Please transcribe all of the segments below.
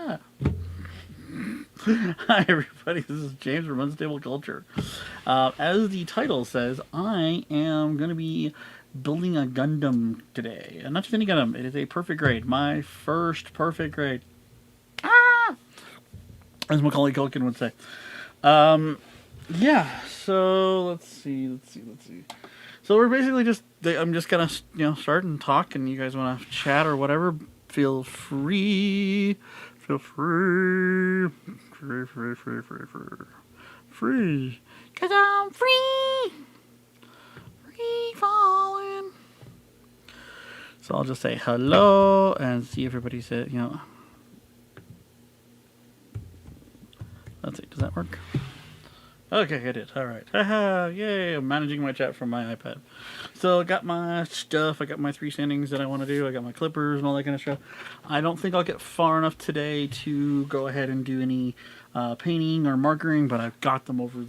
Hi, everybody. This is James from Unstable Culture. As the title says, I am going to be building a Gundam today. And not just any Gundam, it is a perfect grade. My first perfect grade. Ah! As Macaulay Culkin would say. Yeah, so let's see. So we're basically I'm just going to, start and talk, and you guys want to chat or whatever, feel free. Feel free. Free. Cause I'm free. Free falling. So I'll just say hello and see if everybody said, Let's see, does that work? Okay, I did. Alright. Haha, yay, I'm managing my chat from my iPad. So I got my stuff, I got my 3 standings that I want to do, I got my clippers and all that kind of stuff. I don't think I'll get far enough today to go ahead and do any painting or markering, but I've got them over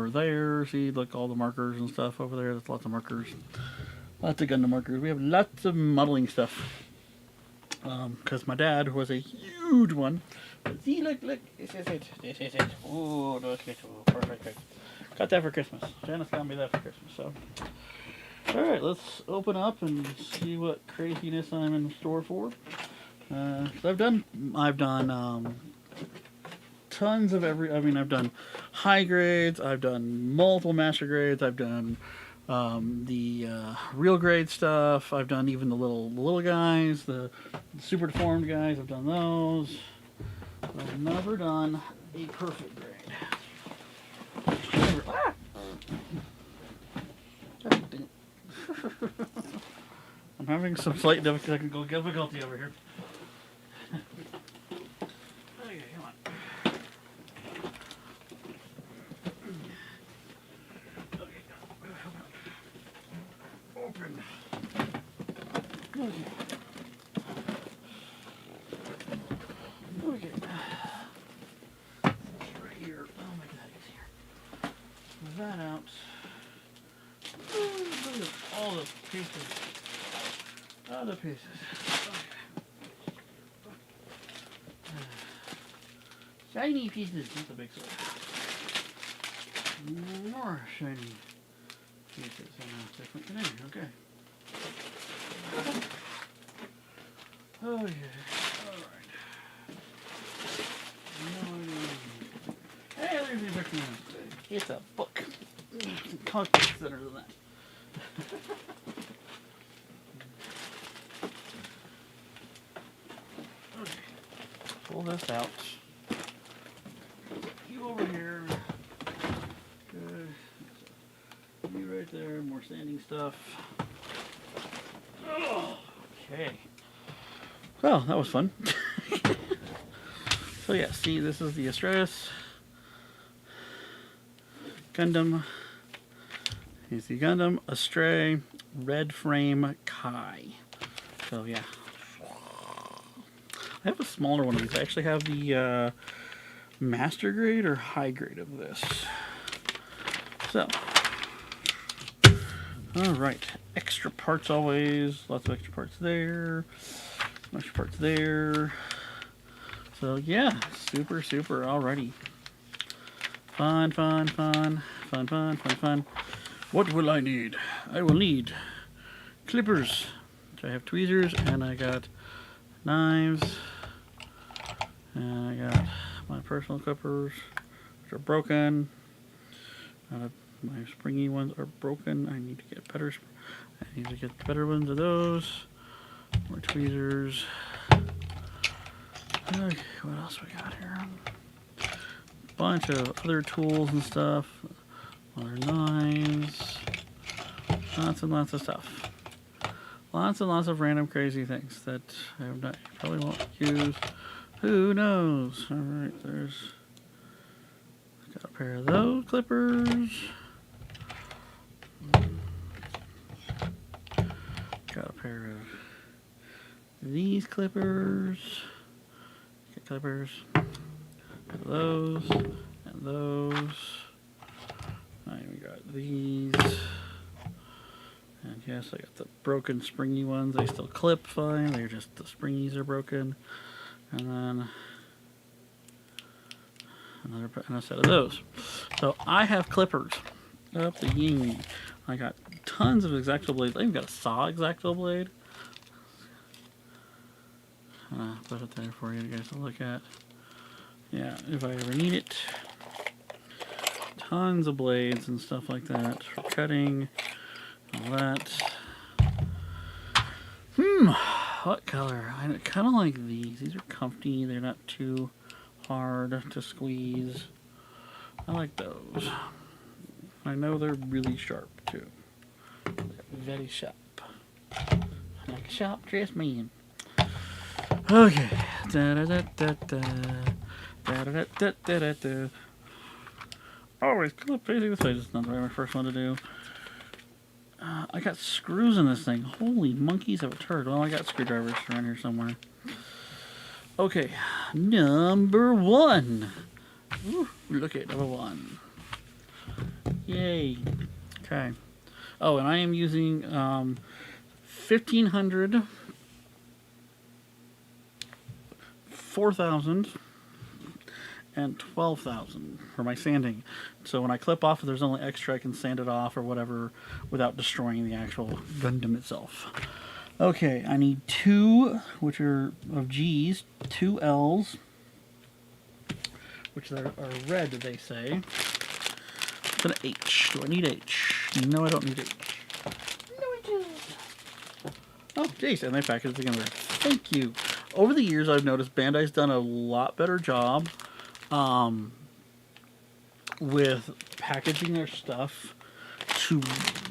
there. See, look, all the markers and stuff over there. There's lots of markers. Lots of Gundam markers. We have lots of modeling stuff. Because my dad was a huge one. See, look, this is it. Oh, look, perfect. Got that for Christmas. Janice got me that for Christmas, so. Alright, let's open up and see what craziness I'm in store for. So I've done tons of I've done high grades, I've done multiple master grades, I've done the real grade stuff. I've done even the little guys, the super deformed guys. I've done those. I've never done a perfect grade. I'm having some slight technical difficulty over here. Okay, come on. Open. Okay. Right here. Oh my God, he's here. Move that out. Look at all the pieces. All the pieces. Okay. Shiny pieces. That's a big sword. More shiny pieces in a different container. Okay. Oh yeah. Alright. Hey, there's the instruction. It's a book. Context center than that. Okay. Pull this out. You over here. Good. You right there. More standing stuff. Okay. Well, that was fun. So yeah, see, this is the Astray Gundam. Here's the Gundam Astray Red Frame Kai. So yeah, I have a smaller one of these. I actually have the master grade or high grade of this. So, all right, extra parts always. Lots of extra parts there. Extra parts there. So yeah, super. Alrighty. Fun. What will I need? I will need clippers. So I have tweezers, and I got knives, and I got my personal clippers, which are broken. My springy ones are broken. I need to get better. I need to get better ones of those. More tweezers. Okay, what else we got here? Bunch of other tools and stuff. Other knives. Lots and lots of stuff. Lots and lots of random crazy things that I have not, probably won't use. Who knows? Alright, there's got a pair of those clippers. Got a pair of these clippers. Get clippers. Those and those. And we got these. And Yes, I got the broken springy ones. They still clip fine. They're just the springies are broken. And then another set of those. So I have clippers up the ying. I got tons of X-Acto blades. I even got a saw X-Acto blade. Put it there for you guys to look at. Yeah, if I ever need it. Tons of blades and stuff like that for cutting. All that. What color? I kind of like these. These are comfy. They're not too hard to squeeze. I like those. I know they're really sharp too. Very sharp. Like a sharp dressed man. Okay. Da da da da da. Da da da da da da. Always clip facing this way. This is not my first one to do. I got screws in this thing. Holy monkeys of a turd. Well, I got screwdrivers around here somewhere. Okay, number 1. Ooh, look at number 1. Yay. Okay. Oh, and I am using 1500, 4000, and 12,000 for my sanding. So when I clip off, if there's only extra, I can sand it off or whatever without destroying the actual Gundam itself. Okay, I need 2, which are of G's, 2 L's, which are red, they say. What's an H? Do I need H? No, I don't need H. No, I do. Oh, geez, and they packaged it together. Thank you. Over the years, I've noticed Bandai's done a lot better job with packaging their stuff to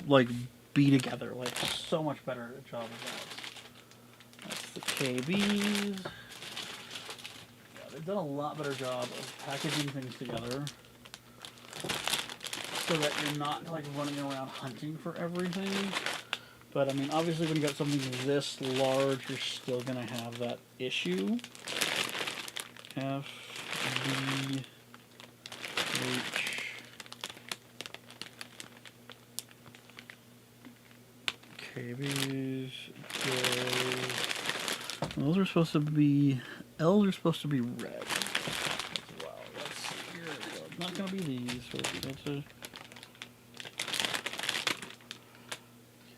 like be together, like so much better job of that. That's the KBs. Yeah, they've done a lot better job of packaging things together so that you're not like running around hunting for everything. But I mean, obviously when you got something this large, you're still gonna have that issue. F, B, H, KBs, J. Those are supposed to be, L's are supposed to be red. Wow, let's see here. It's not gonna be these. So that's a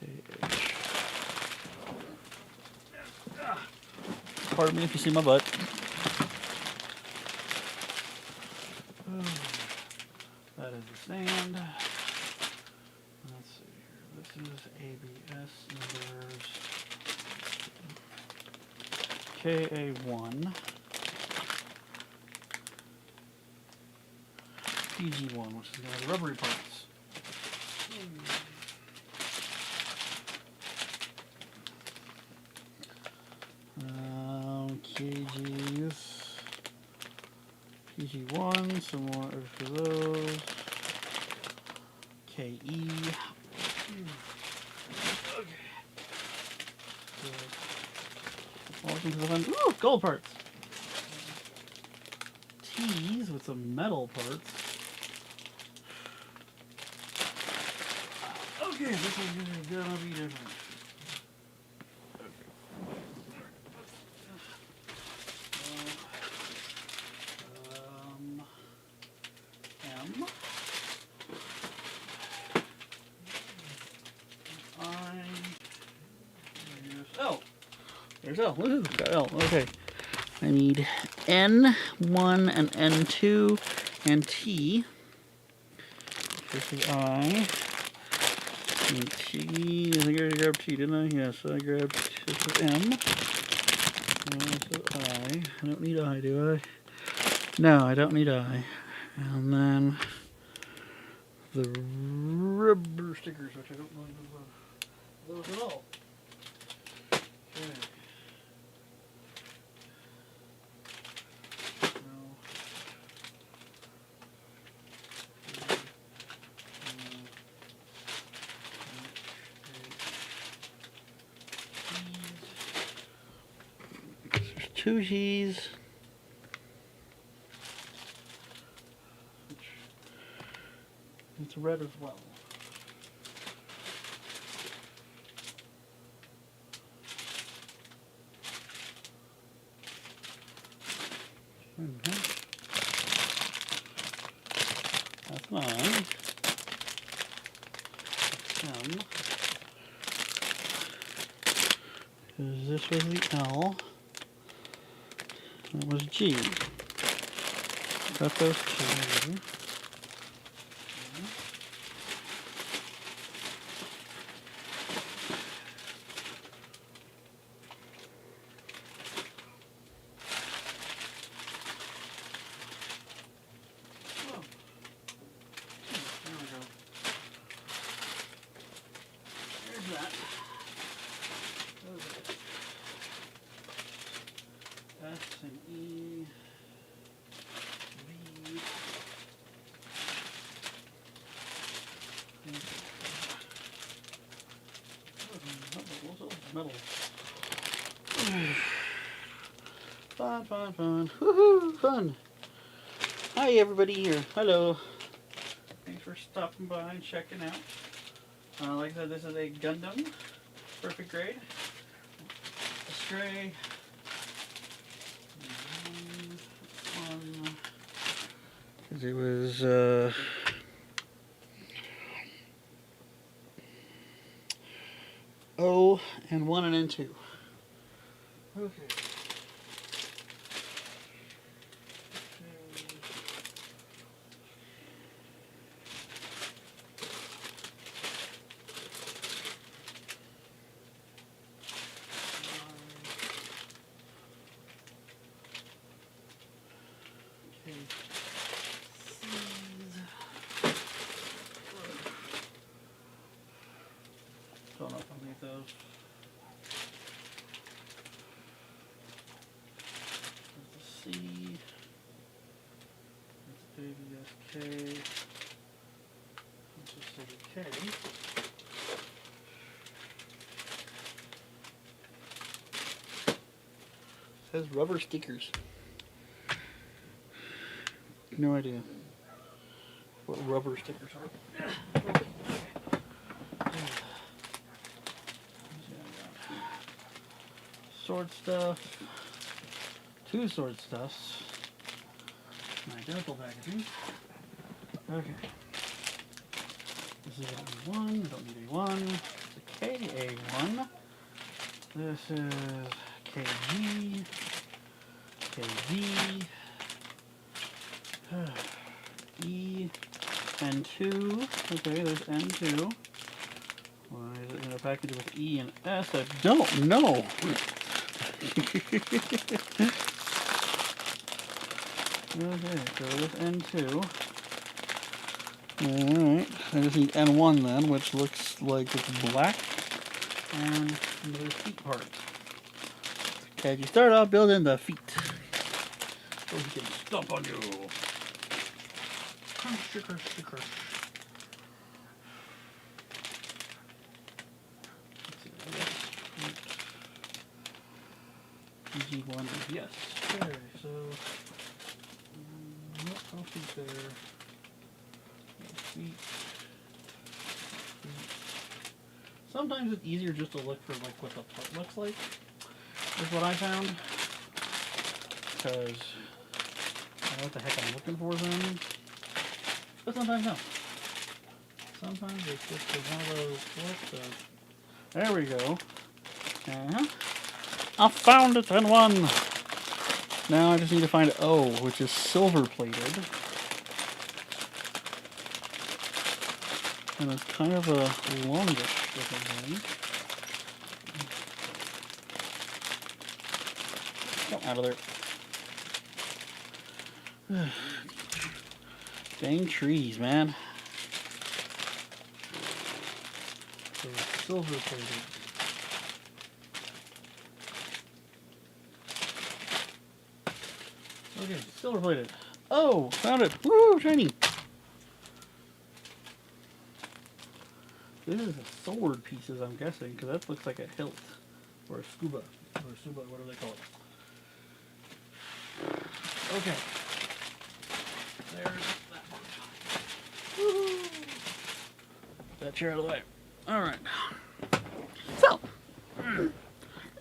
KH. Pardon me if you see my butt. That is the sand. Let's see here. This is ABS numbers. KA1. PG1, which is going to have the rubbery parts. KGs. PG1, some more for those. KE. Okay. Welcome to the fun. Ooh, gold parts. T's with some metal parts. Okay, this is gonna be different. There's L. Woohoo, got L. Okay. I need N1 and N2 and T. This is I. And T. I think I grabbed T, didn't I? Yes, I grabbed. This is M. This is I. I don't need I, do I? No, I don't need I. And then the rubber stickers, which I don't really know those at all. Okay. Two G's. It's red as well. That's 9. 10. Because this was the L. That was G. Got those 2. S and E, V, metal. Fun, fun, fun. Woohoo, fun. Hi, everybody here. Hello. Thanks for stopping by and checking out. Like I said, this is a Gundam, perfect grade. Astray. Because it was O and 1 and N2. Okay. Don't know if I'll need those. There's the C. There's baby SK. Let's just say K. It says rubber stickers. No idea what rubber stickers are. Sword stuff. 2 sword stuffs. Identical packaging. Okay. This is A1. We don't need A1. It's a KA1. This is KG. KV. E. N2. Okay, there's N2. Why is it in a package with E and S? I don't know. Okay, so there's N2. Alright, I just need N1 then, which looks like it's black. And another feet part. Okay, you start off building the feet. So he can stomp on you. Crunch, crunch, crunch. G1 is yes. Okay, so no feet there. No feet. Sometimes it's easier just to look for like what the part looks like. Is what I found. Because I know what the heck I'm looking for then. But sometimes no. Sometimes it's just one of those. What the? There we go. I found it in one. Now I just need to find O, which is silver plated. And it's kind of a longish looking thing. Get out of there. Dang trees, man. So silver plated. Okay, silver plated. Oh, found it. Woo, shiny. This is a sword pieces, I'm guessing, because that looks like a hilt. Or a scuba. Or a scuba, whatever they call it. Okay. There's that part. Woo-hoo. That chair out of the way. Alright. So.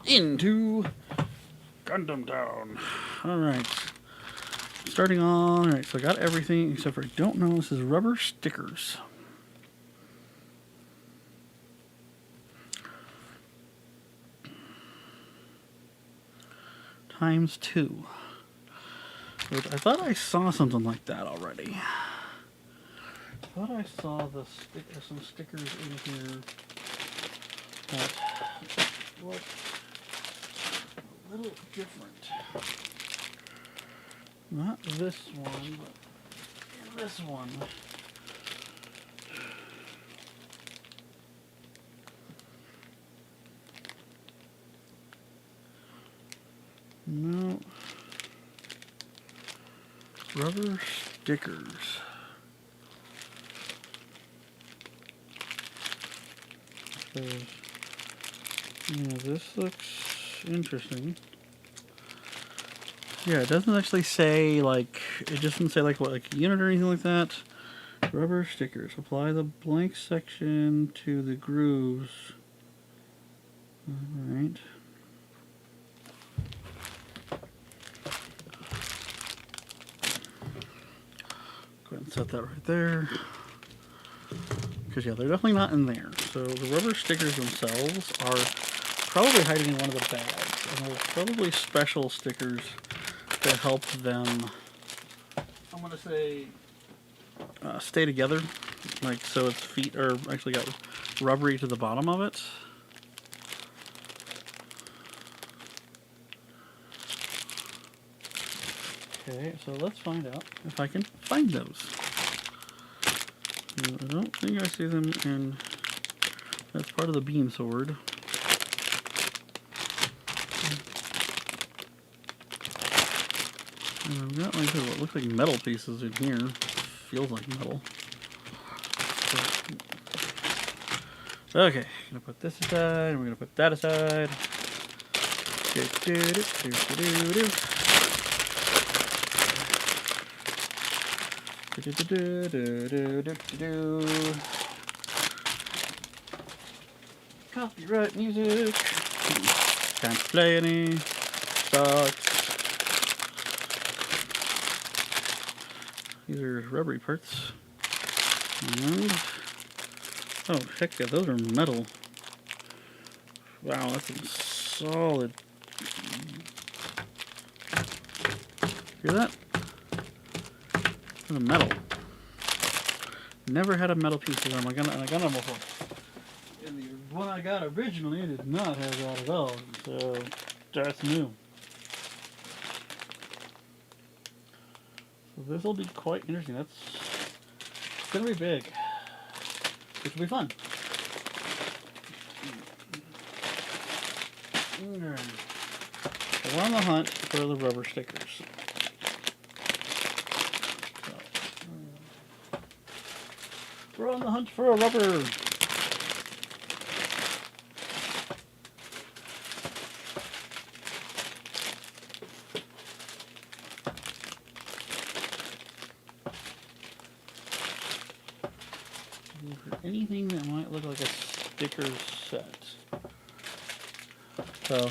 Into Gundam Town. Alright. starting on. Alright, so I got everything except for I don't know. This is rubber stickers. ×2. I thought I saw something like that already. I thought I saw some stickers in here that look a little different. Not this one, but this one. No. Rubber stickers. So, yeah, this looks interesting. Yeah, it doesn't actually say like, it doesn't say like what, like a unit or anything like that. Rubber stickers. Apply the blank section to the grooves. Alright. Go ahead and set that right there. Because, yeah, they're definitely not in there. So the rubber stickers themselves are probably hiding in one of the bags. And there's probably special stickers to help them, I'm going to say, stay together. Like, so its feet are actually got rubbery to the bottom of it. Okay, so let's find out if I can find those. I don't think I see them in... That's part of the beam sword. And I've got like what looks like metal pieces in here. Feels like metal. Okay, gonna put this aside, and we're gonna put that aside. Copyright music. Can't play any. Sucks. These are rubbery parts. And oh heck yeah, those are metal. Wow, that's some solid. Hear that? That's metal. Never had a metal piece of them. I got them before. And the one I got originally did not have that at all. So that's new. So this will be quite interesting. It's gonna be big. Which will be fun. Alright. So we're on the hunt for the rubber stickers. We're on the hunt for a rubber. Anything that might look like a sticker set. So,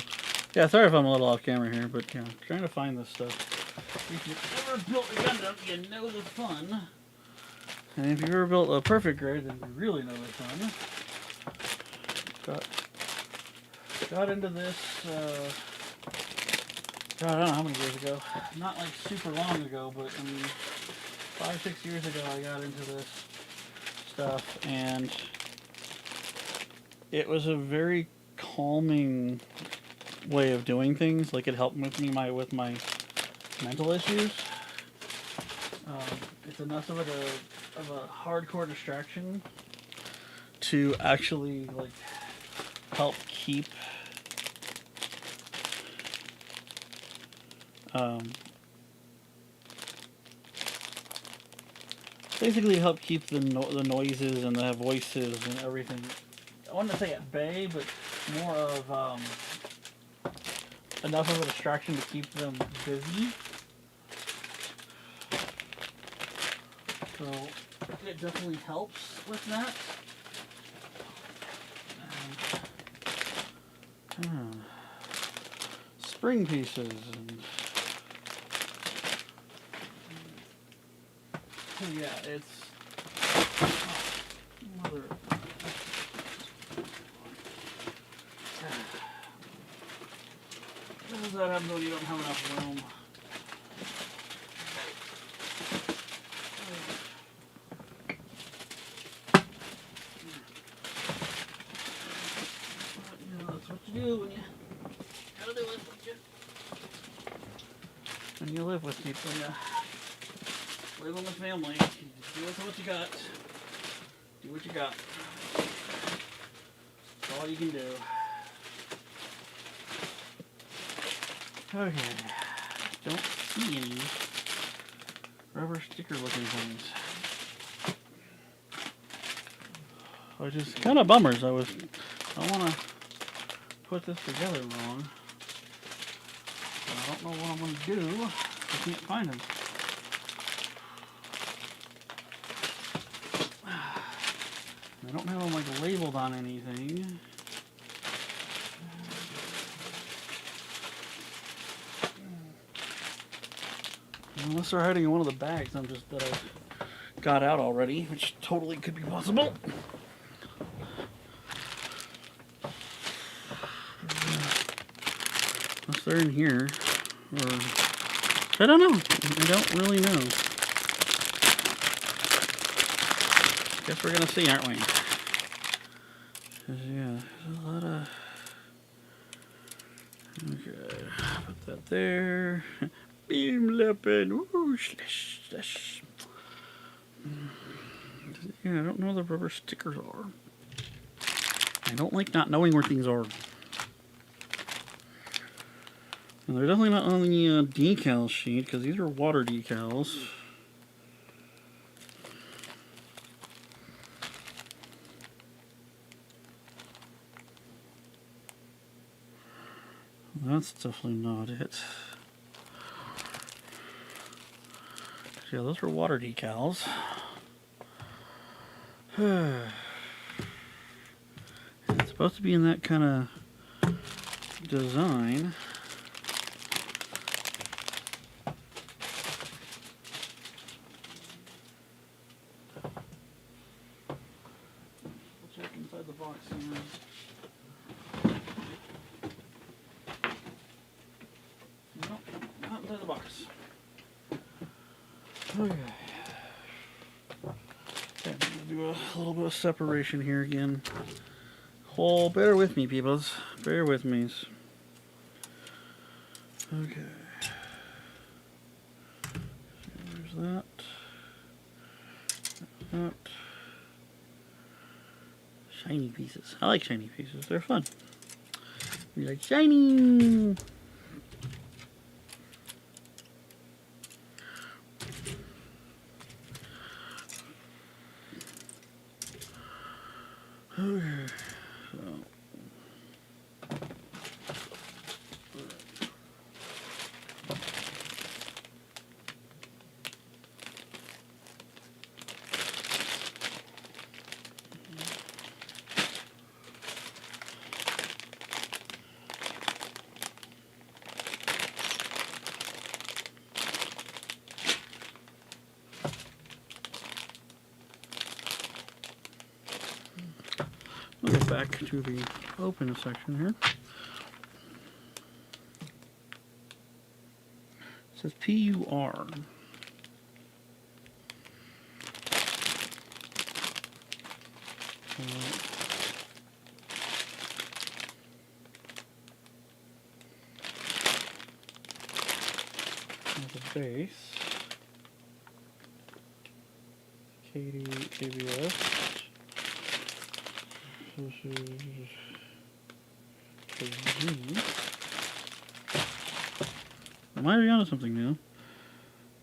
yeah, sorry if I'm a little off camera here, but yeah, I'm trying to find this stuff. If you've ever built a Gundam, you know the fun. And if you've ever built a perfect grade, then you really know the fun. Got into this, God, I don't know how many years ago. Not like super long ago, but I mean, 5-6 years ago I got into this stuff, and it was a very calming way of doing things. Like, it helped with me with my mental issues. It's enough of a hardcore distraction to actually like help keep basically help keep the noises and the voices and everything, I wouldn't say at bay, but more of enough of a distraction to keep them busy. So it definitely helps with that. Spring pieces and So yeah, it's oh, mother. How does that happen when you don't have enough room? You know, that's what you do when you gotta do it. When you live with people, you live with the family. You just do with what you got. Do what you got. That's all you can do. Okay. Don't see any rubber sticker looking things. Which is kind of bummers. I don't want to put this together wrong. But I don't know what I'm going to do. I can't find them. I don't have them like labeled on anything. Unless they're hiding in one of the bags that I've got out already, which totally could be possible. Unless they're in here, or I don't know. I don't really know. Guess we're gonna see, aren't we? 'Cause, yeah, there's a lot of. Okay, put that there. Beam leopard. Ooh, slash, slash. Yeah, I don't know where the rubber stickers are. I don't like not knowing where things are. And they're definitely not on the decal sheet, because these are water decals. That's definitely not it. Yeah, those are water decals. It's supposed to be in that kind of design. We'll check inside the box here. Nope, not inside the box. Okay. Okay, I'm gonna do a little bit of separation here again. Oh, bear with me, peoples. Bear with me. Okay. There's that. That. Shiny pieces. I like shiny pieces. They're fun. We like shiny. Okay. We'll go back to the open section here. It says PUR. The base. KBS. This is the Z. Am I onto something now?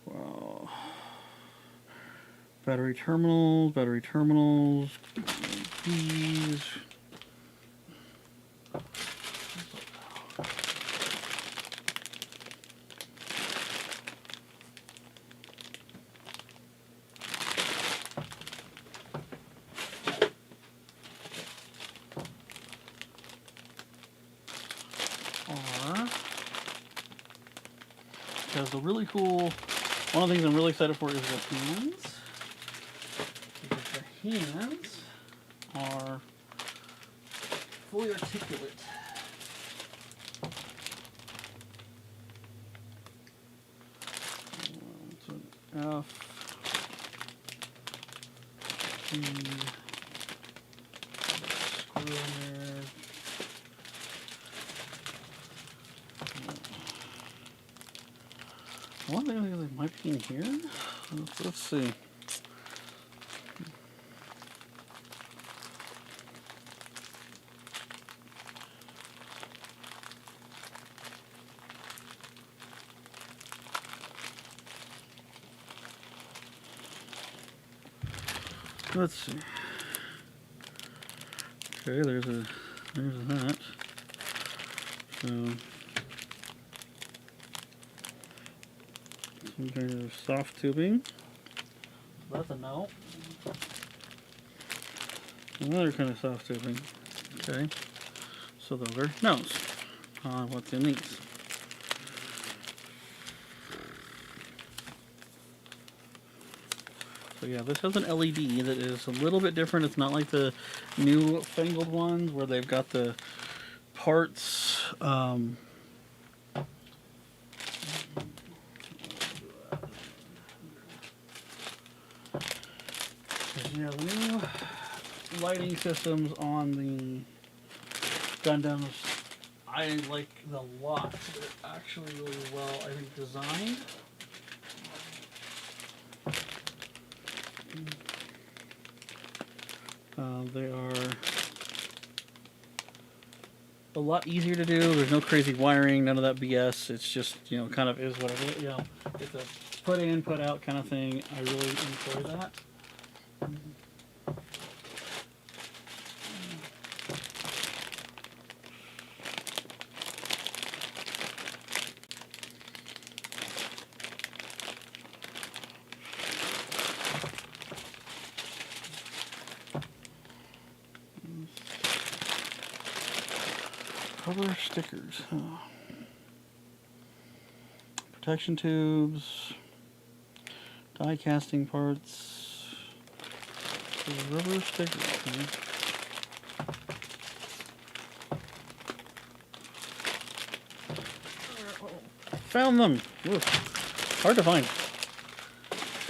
Wow. Battery terminals, these. Because the really cool, one of the things I'm really excited for is the hands. hands are fully articulate. So F, G, screw in there. One thing that might be in here. Let's see. Let's see. Okay, there's that. So some kind of soft tubing. That's a no. Another kind of soft tubing. Okay. So those are no's. What's in these? So yeah, this has an LED that is a little bit different. It's not like the new fangled ones where they've got the parts. Yeah, the new lighting systems on the Gundams, I like a lot. They're actually really well, I think, designed. They are a lot easier to do. There's no crazy wiring, none of that BS. It's just, you know, kind of is what it is. You know, it's a put in, put out kind of thing. I really enjoy that. Rubber stickers. Oh. Protection tubes. Die casting parts. Rubber stickers. Found them. Ooh. Hard to find.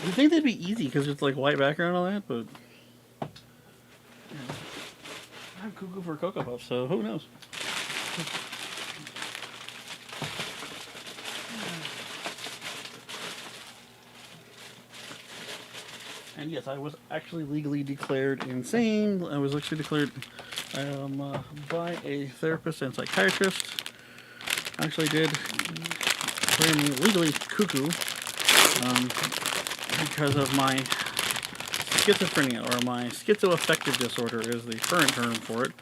You'd think they'd be easy because it's like white background and all that, but I'm cuckoo for Cocoa Puffs, so who knows? And yes, I was actually legally declared insane. I was actually declared by a therapist and psychiatrist. Actually did declare me legally cuckoo because of my schizophrenia, or my schizoaffective disorder is the current term for it.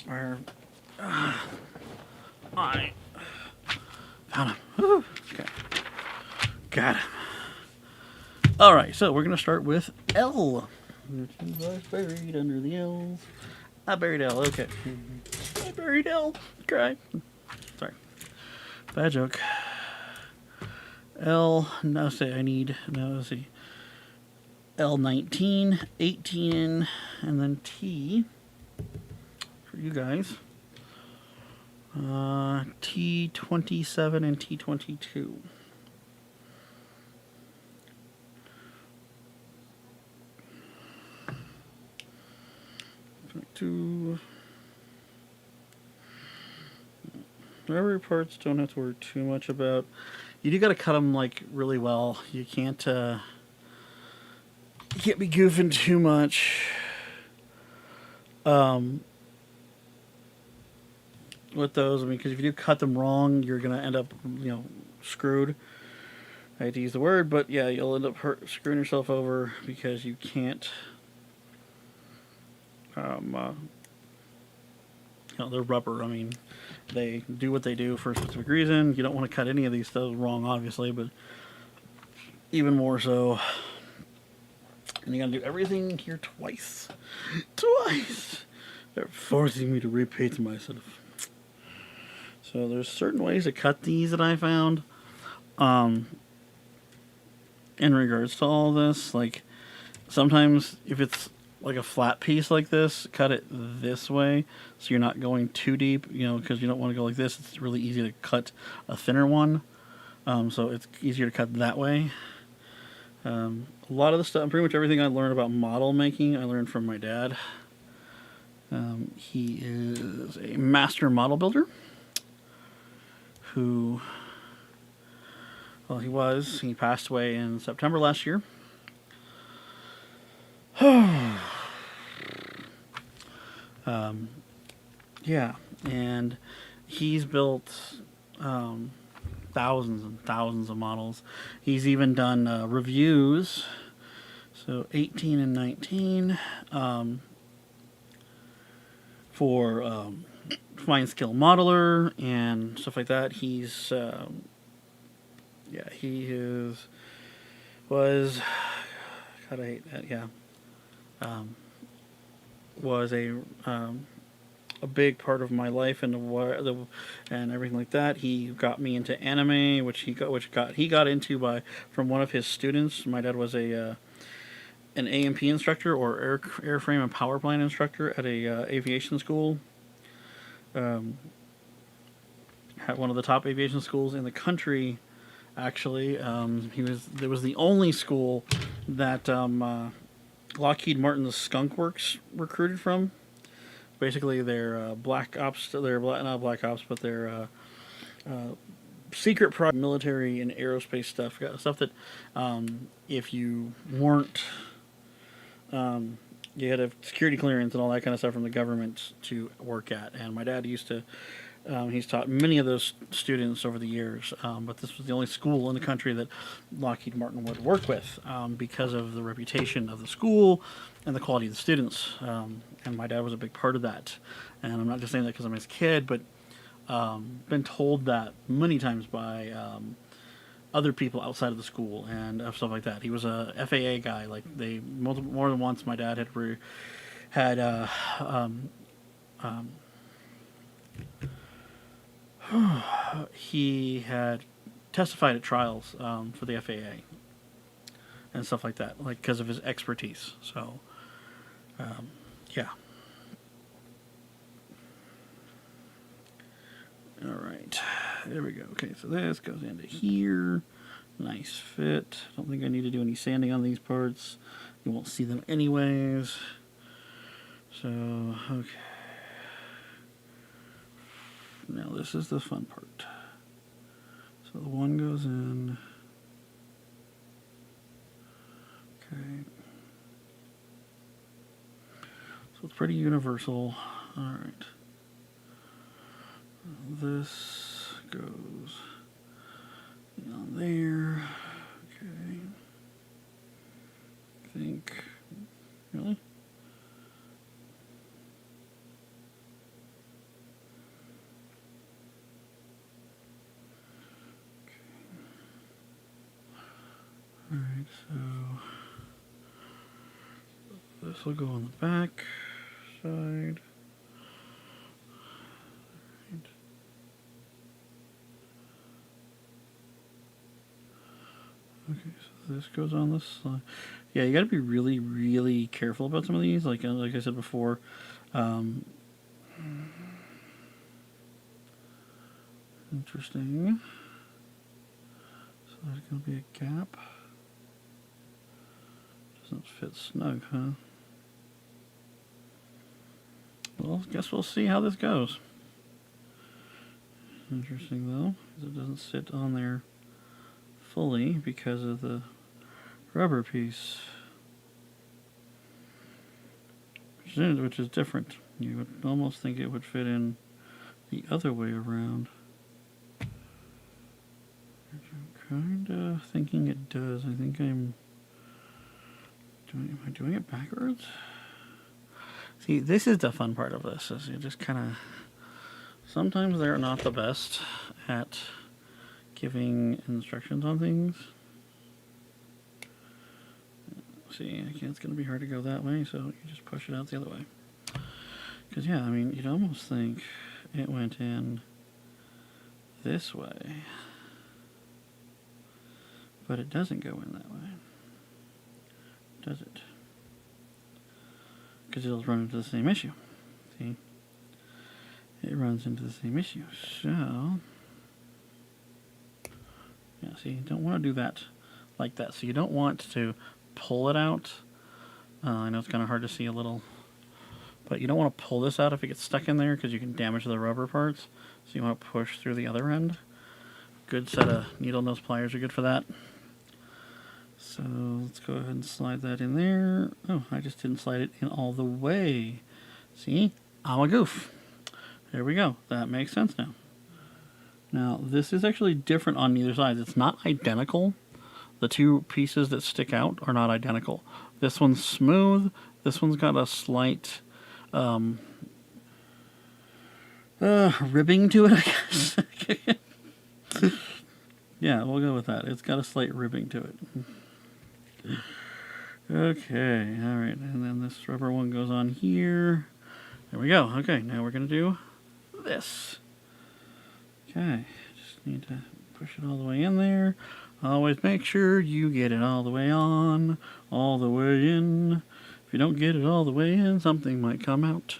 Where I found him. Woo. Okay. Got him. Alright, so we're going to start with L. Buried under the L's. I buried L, okay. I buried L. Cry. Sorry. Bad joke. L, now say I need, now let's see. L19, 18, and then T for you guys. T27 and T22. Rubber parts don't have to worry too much about. You do got to cut them like really well. You can't be goofing too much. With those, I mean, because if you do cut them wrong, you're gonna end up, you know, screwed. I hate to use the word, but yeah, you'll end up screwing yourself over because you can't. You know, they're rubber. I mean, they do what they do for a specific reason. You don't want to cut any of these stuff wrong, obviously, but even more so. And you gotta do everything here twice. Twice! They're forcing me to repeat myself. So there's certain ways to cut these that I found. in regards to all this, like sometimes if it's like a flat piece like this, cut it this way so you're not going too deep, you know, because you don't want to go like this. It's really easy to cut a thinner one, so it's easier to cut that way. A lot of the stuff, pretty much everything I learned about model making, I learned from my dad. He is a master model builder who, well, he passed away in September last year. Yeah, and he's built thousands and thousands of models. He's even done reviews, so 18 and 19, for Fine Skill Modeler and stuff like that. He's, yeah, he is, was, God, I hate that, yeah, was a big part of my life and and everything like that. He got me into anime, which he got into from one of his students. My dad was an AMP instructor, or airframe and power plant instructor at a aviation school. At one of the top aviation schools in the country, actually. It was the only school that Lockheed Martin's Skunk Works recruited from. Basically, they're black ops. They're not black ops, but they're secret military and aerospace stuff. Stuff that if you weren't, you had a security clearance and all that kind of stuff from the government to work at. And my dad used to. He's taught many of those students over the years, but this was the only school in the country that Lockheed Martin would work with because of the reputation of the school and the quality of the students. And my dad was a big part of that. And I'm not just saying that because I'm his kid, but been told that many times by other people outside of the school and stuff like that. He was a FAA guy. Like more than once, my dad had he had testified at trials for the FAA and stuff like that, like because of his expertise. So, yeah. All right, there we go. Okay, so this goes into here. Nice fit. Don't think I need to do any sanding on these parts. You won't see them anyways. So, okay. Now this is the fun part. So the one goes in. Okay. So it's pretty universal. Alright. This goes on there. Okay. I think. Really? Alright, so this will go on the back side. Right. Okay, so this goes on this side. Yeah, you gotta be really, really careful about some of these. Like I said before, interesting. So there's gonna be a gap. Doesn't fit snug, huh? Well, guess we'll see how this goes. Interesting though, because it doesn't sit on there fully because of the rubber piece, which is different. You would almost think it would fit in the other way around. I'm kinda thinking it does. I think am I doing it backwards? See, this is the fun part of this, is you just kind of, sometimes they're not the best at giving instructions on things. See, it's going to be hard to go that way, so you just push it out the other way. Because, yeah, I mean, you'd almost think it went in this way. But it doesn't go in that way, does it? Because it'll run into the same issue. See? It runs into the same issue. So, yeah, see, you don't want to do that like that. So you don't want to pull it out. I know it's kind of hard to see a little, but you don't want to pull this out if it gets stuck in there because you can damage the rubber parts. So you want to push through the other end. Good set of needle nose pliers are good for that. So let's go ahead and slide that in there. Oh, I just didn't slide it in all the way. See? I'm a goof. There we go. That makes sense now. Now, this is actually different on either side. It's not identical. The two pieces that stick out are not identical. This one's smooth. This one's got a slight ribbing to it, I guess. Yeah, we'll go with that. It's got a slight ribbing to it. Okay, alright. And then this rubber one goes on here. There we go. Okay, now we're going to do this. Okay, just need to push it all the way in there. Always make sure you get it all the way on, all the way in. If you don't get it all the way in, something might come out.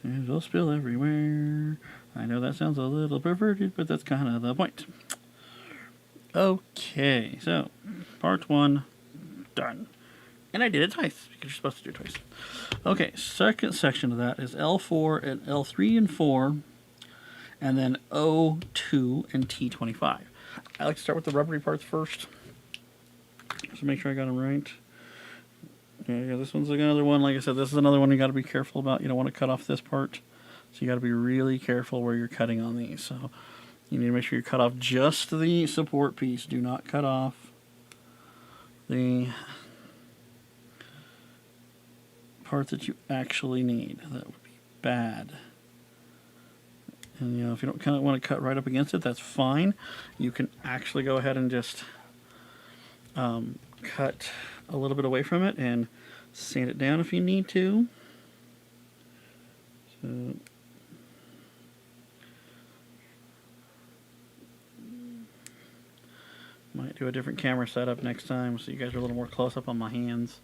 And it'll spill everywhere. I know that sounds a little perverted, but that's kind of the point. Okay, so part 1 done. And I did it twice, because you're supposed to do it twice. Okay, second section of that is L4 and L3 and 4, and then O2 and T25. I like to start with the rubbery parts first, just to make sure I got them right. Yeah, this one's another one. Like I said, this is another one you got to be careful about. You don't want to cut off this part, so you got to be really careful where you're cutting on these. So you need to make sure you cut off just the support piece. Do not cut off the part that you actually need. That would be bad. And you know, if you don't kind of want to cut right up against it, that's fine. You can actually go ahead and just cut a little bit away from it and sand it down if you need to. So might do a different camera setup next time so you guys are a little more close up on my hands.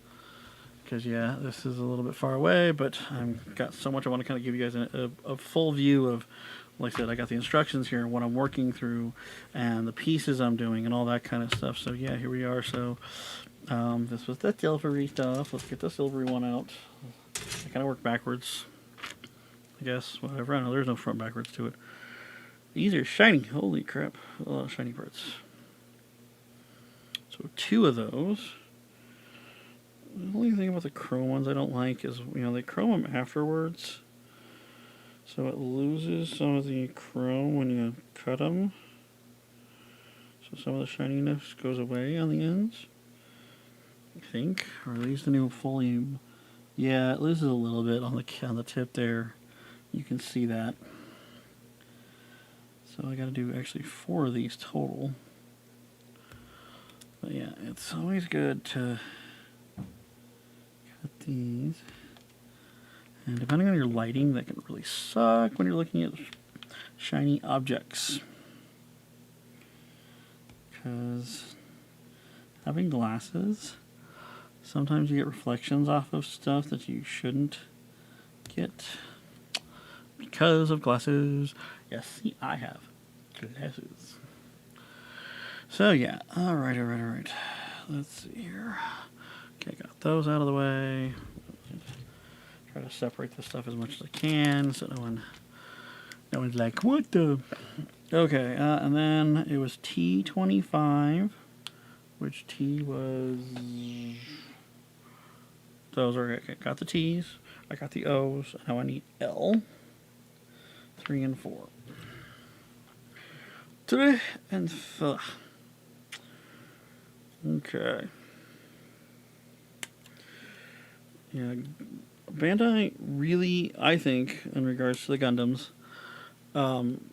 Because yeah, this is a little bit far away, but I've got so much I want to kind of give you guys a full view of, like I said, I got the instructions here, what I'm working through, and the pieces I'm doing, and all that kind of stuff. So yeah, here we are. So this was the silvery stuff. Let's get the silvery one out. I kind of work backwards, I guess. Whatever. I know there's no front backwards to it. These are shiny. Holy crap. A lot of shiny parts. So 2 of those. The only thing about the chrome ones I don't like is, you know, they chrome them afterwards. So it loses some of the chrome when you cut them. So some of the shininess goes away on the ends, I think. Or at least the new fully... Yeah, it loses a little bit on the tip there. You can see that. So I got to do actually 4 of these total. But yeah, it's always good to cut these. And depending on your lighting, that can really suck when you're looking at shiny objects. Because having glasses, sometimes you get reflections off of stuff that you shouldn't get because of glasses. Yes, see, I have glasses. So yeah, alright. Let's see here. Okay, got those out of the way. Try to separate this stuff as much as I can so no one's like, what the? Okay, and then it was T25, which T was... Those are, okay, got the T's, I got the O's, now I need L, 3 and 4. 3 and 4. Okay. Yeah, Bandai really, I think, in regards to the Gundams,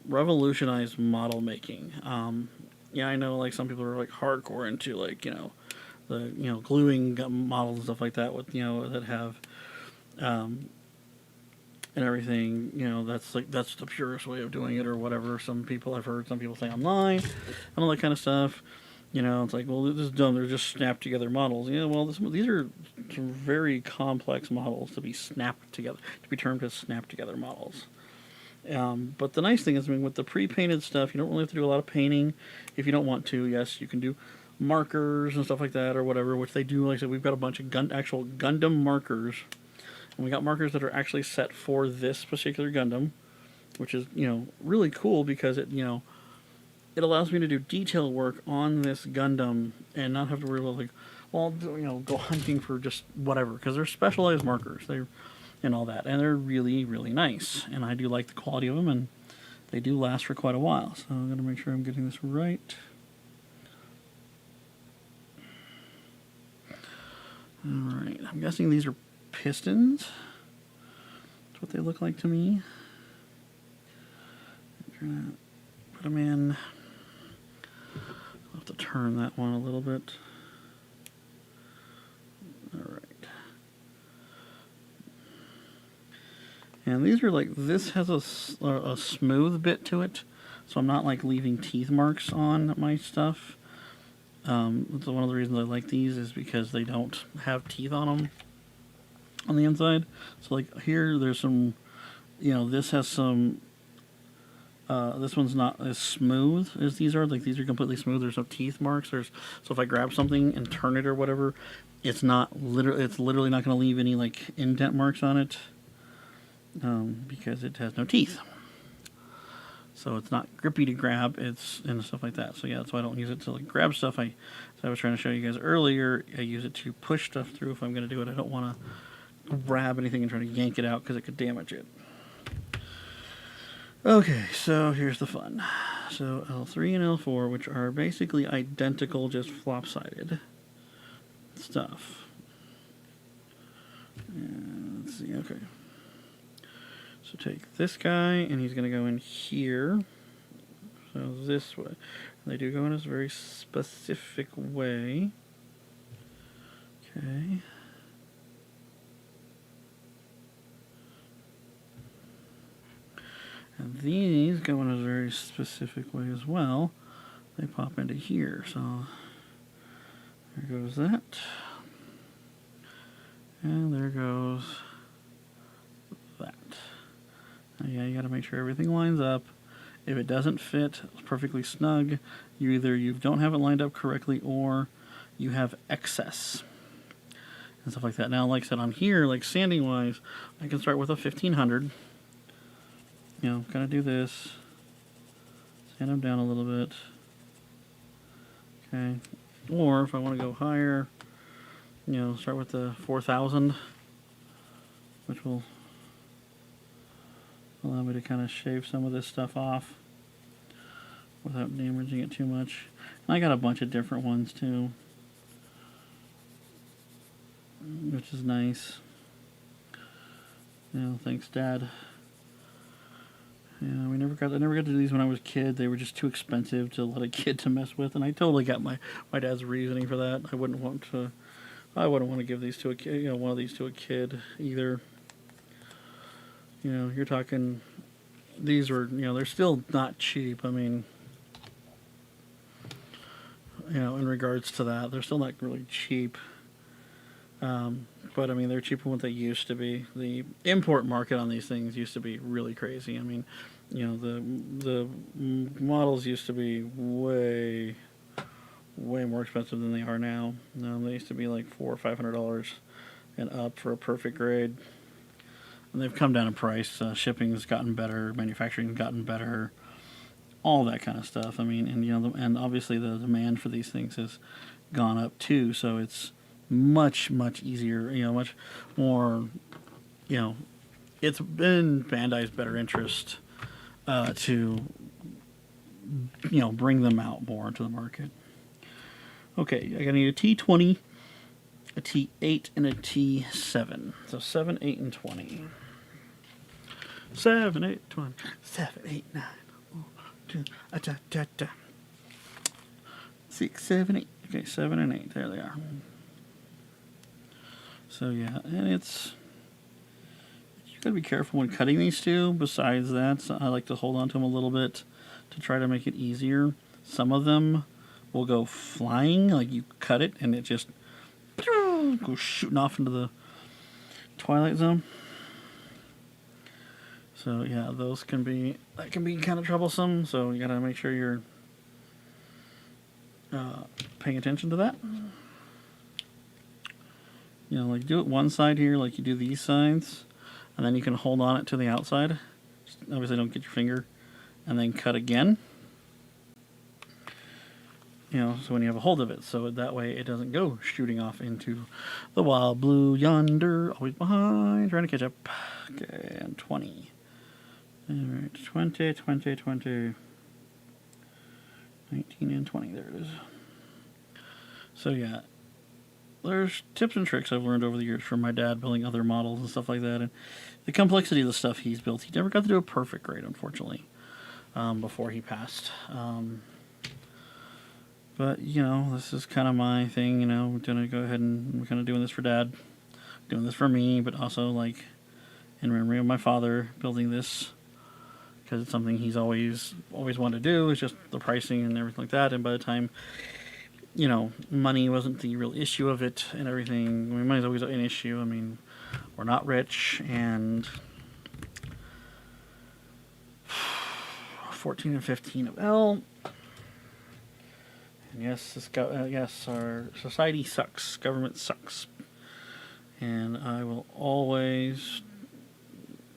revolutionized model making. Yeah, I know, like, some people are, like, hardcore into, like, you know, the, you know, gluing models and stuff like that with, you know, that have, and everything, you know, that's, like, that's the purest way of doing it or whatever. Some people, I've heard some people say online and all that kind of stuff. You know, it's like, well, this is dumb. They're just snapped together models. Yeah, well, these are some very complex models to be snapped together, to be termed as snapped together models. But the nice thing is, I mean, with the pre-painted stuff, you don't really have to do a lot of painting. If you don't want to, yes, you can do markers and stuff like that or whatever, which they do. Like I said, we've got a bunch of actual Gundam markers, and we got markers that are actually set for this particular Gundam, which is, you know, really cool because it, you know, it allows me to do detail work on this Gundam and not have to worry about, like, well, you know, go hunting for just whatever, because they're specialized markers. They're and all that, and they're really, really nice, and I do like the quality of them, and they do last for quite a while. So I'm going to make sure I'm getting this right. Alright, I'm guessing these are pistons. That's what they look like to me. I'm trying to put them in. I'll have to turn that one a little bit. Alright. And these are like, this has a smooth bit to it, so I'm not like leaving teeth marks on my stuff. That's one of the reasons I like these is because they don't have teeth on them on the inside. So like here, there's some, you know, this has some, this one's not as smooth as these are. Like these are completely smooth. There's no teeth marks. So if I grab something and turn it or whatever, it's literally not going to leave any like indent marks on it. Because it has no teeth, so it's not grippy to grab. It's and stuff like that. So yeah, that's why I don't use it to like grab stuff. As I was trying to show you guys earlier, I use it to push stuff through. If I'm going to do it, I don't want to grab anything and try to yank it out because it could damage it. Okay, so here's the fun. So L3 and L4, which are basically identical, just flop-sided stuff. And let's see. Okay. So take this guy, and he's going to go in here. So this way. They do go in a very specific way. Okay. And these go in a very specific way as well. They pop into here. So there goes that. And there goes that. Yeah, you got to make sure everything lines up. If it doesn't fit perfectly snug, you don't have it lined up correctly, or you have excess and stuff like that. Now, like I said, on here, like sanding wise, I can start with a 1500. You know, kind of do this, sand them down a little bit. Okay, or if I want to go higher, you know, start with the 4000, which will allow me to kind of shave some of this stuff off without damaging it too much. And I got a bunch of different ones too, which is nice. You know, thanks, Dad. Yeah, I never got to do these when I was a kid. They were just too expensive to let a kid to mess with, and I totally got my dad's reasoning for that. I wouldn't want to give these to a kid, you know, one of these to a kid either. You know, you're talking, these were, you know, they're still not cheap. I mean, you know, in regards to that, they're still not really cheap. But I mean, they're cheaper than what they used to be. The import market on these things used to be really crazy. I mean, you know, the models used to be way more expensive than they are now. They used to be like $400 or $500 and up for a perfect grade. And they've come down in price. Shipping's gotten better, manufacturing's gotten better, all that kind of stuff. I mean, and you know, and obviously the demand for these things has gone up too. So it's much easier. You know, much more. You know, it's been Bandai's better interest to, you know, bring them out more into the market. Okay, I gotta need a T20, a T8, and a T7. So 7, 8, and 20. 7, 8, 20. 7, 8, 9. 2, 6, 7, 8. Okay, 7 and 8. There they are. So yeah, and it's, you gotta be careful when cutting these two. Besides that, so I like to hold on to them a little bit to try to make it easier. Some of them will go flying, like you cut it and it just goes shooting off into the twilight zone. So yeah, that can be kind of troublesome. So you gotta make sure you're paying attention to that. You know, like do it one side here, like you do these sides, and then you can hold on it to the outside. Just obviously, don't get your finger, and then cut again. You know, so when you have a hold of it, so that way it doesn't go shooting off into the wild blue yonder, always behind, trying to catch up. Okay, and 20. Alright, 20, 20, 20. 19 and 20, there it is. So yeah, there's tips and tricks I've learned over the years from my dad building other models and stuff like that, and the complexity of the stuff he's built. He never got to do a perfect grade, unfortunately, before he passed. But, you know, this is kind of my thing, you know, I'm going to go ahead and I'm kind of doing this for Dad, doing this for me, but also, like, in memory of my father, building this, because it's something he's always wanted to do. It's just the pricing and everything like that, and by the time, you know, money wasn't the real issue of it and everything. I mean, money's always an issue. I mean, we're not rich, and 14 and 15 of L. And yes, our society sucks. Government sucks. And I will always...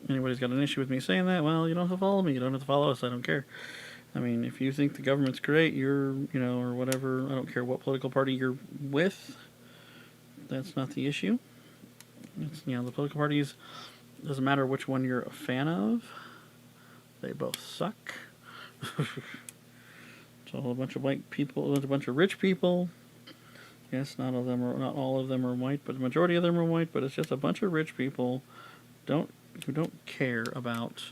Anybody's got an issue with me saying that, well, you don't have to follow me. You don't have to follow us. I don't care. I mean, if you think the government's great, you're, you know, or whatever, I don't care what political party you're with. That's not the issue. It's, you know, the political parties, doesn't matter which one you're a fan of. They both suck. It's all a bunch of white people, a bunch of rich people. Yes, not all of them are white, but the majority of them are white. But it's just a bunch of rich people who don't care about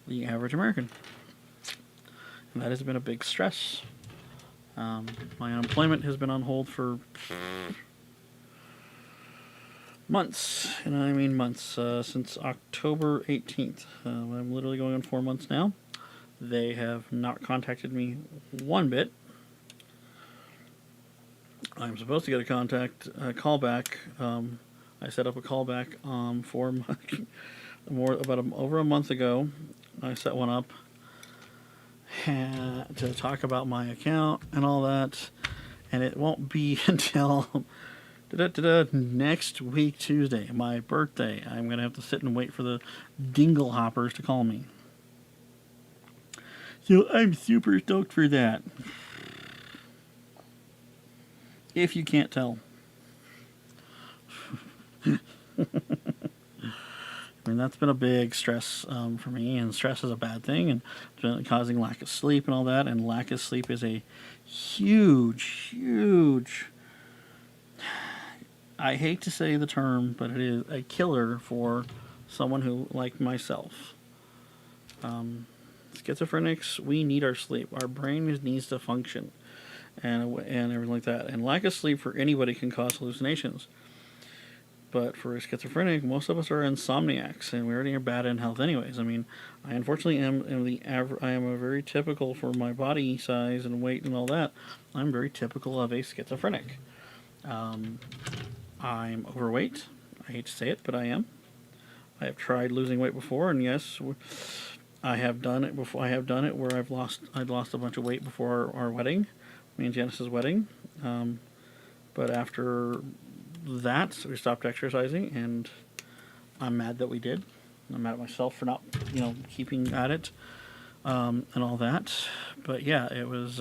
the average American, and that has been a big stress. My unemployment has been on hold for months, and I mean months, since October 18th. I'm literally going on 4 months now. They have not contacted me one bit. I'm supposed to get a callback. I set up a callback for over a month ago. I set one up to talk about my account and all that, and it won't be until next week, Tuesday, my birthday. I'm going to have to sit and wait for the dingle hoppers to call me. So I'm super stoked for that. If you can't tell. I mean, that's been a big stress for me, and stress is a bad thing, and it's been causing lack of sleep and all that, and lack of sleep is a huge, I hate to say the term, but it is a killer for someone who, like myself. Schizophrenics, we need our sleep. Our brain needs to function, and everything like that. And lack of sleep for anybody can cause hallucinations. But for a schizophrenic, most of us are insomniacs, and we already are bad in health anyways. I mean, I unfortunately am I am a very typical, for my body size and weight and all that, I'm very typical of a schizophrenic. I'm overweight. I hate to say it, but I am. I have tried losing weight before, and yes, I have done it before. I have done it where I'd lost a bunch of weight before our wedding, me and Janice's wedding. But after that, we stopped exercising, and I'm mad that we did. I'm mad at myself for not, keeping at it, and all that. But yeah, it was,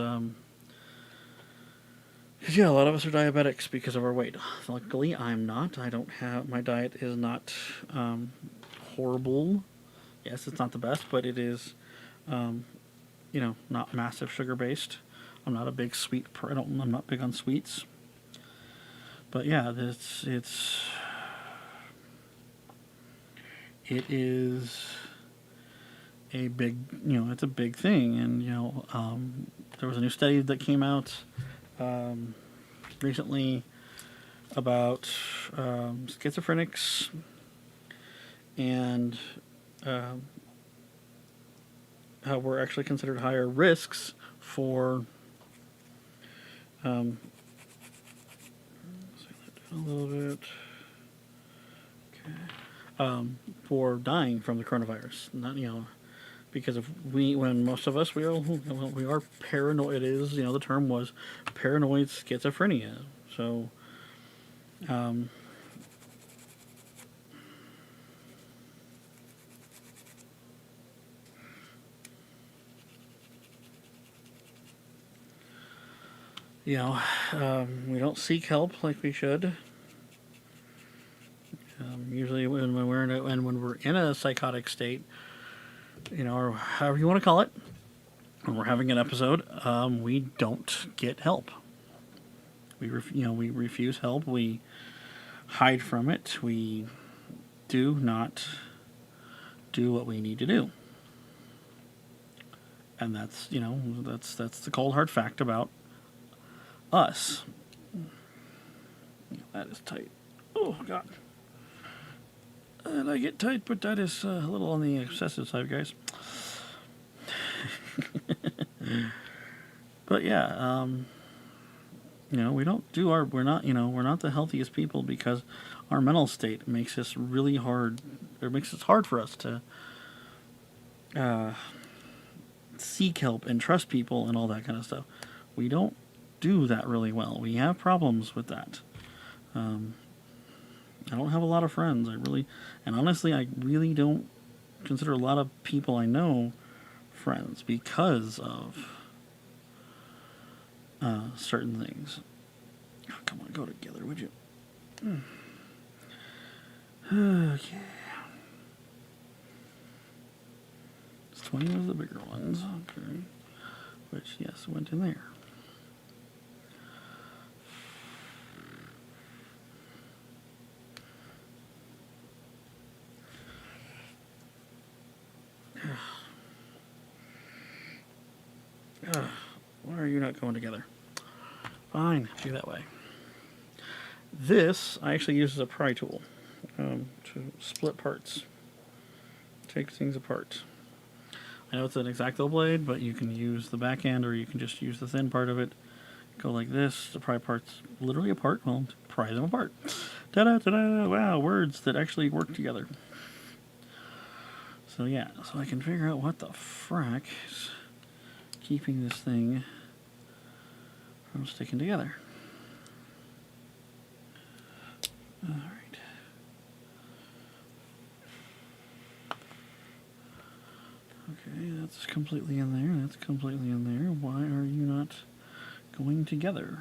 because a lot of us are diabetics because of our weight. Luckily, I'm not. My diet is not, horrible. Yes, it's not the best, but it is, not massive sugar-based. I'm not a big sweet, I'm not big on sweets. But yeah, it is a big, it's a big thing. And, there was a new study that came out recently about schizophrenics and how we're actually considered higher risks for A little bit. Okay. For dying from the coronavirus, not because when most of us we are paranoid. It is the term was paranoid schizophrenia. So, we don't seek help like we should. Usually, when we're in a psychotic state, or however you want to call it, when we're having an episode, we don't get help. We refuse help. We hide from it. We do not do what we need to do, and that's that's the cold hard fact about us. That is tight. Oh God. And I get tight, but that is a little on the excessive side, guys. But yeah, we don't do we're not the healthiest people because our mental state makes this really hard. It makes it hard for us to seek help and trust people and all that kind of stuff. We don't do that really well. We have problems with that. I don't have a lot of friends. Honestly, I really don't consider a lot of people I know friends because of certain things. Oh, come on, go together, would you? Okay. 20 was the bigger ones. Okay. Which, yes, went in there. Why are you not going together? Fine, do that way. This I actually use as a pry tool to split parts, take things apart. I know it's an X-Acto blade, but you can use the back end or you can just use the thin part of it. Go like this to pry parts literally apart. Well, pry them apart. Ta-da, ta-da! Wow, words that actually work together. So yeah, so I can figure out what the frack is keeping this thing from sticking together. Alright. Okay, that's completely in there. That's completely in there. Why are you not going together?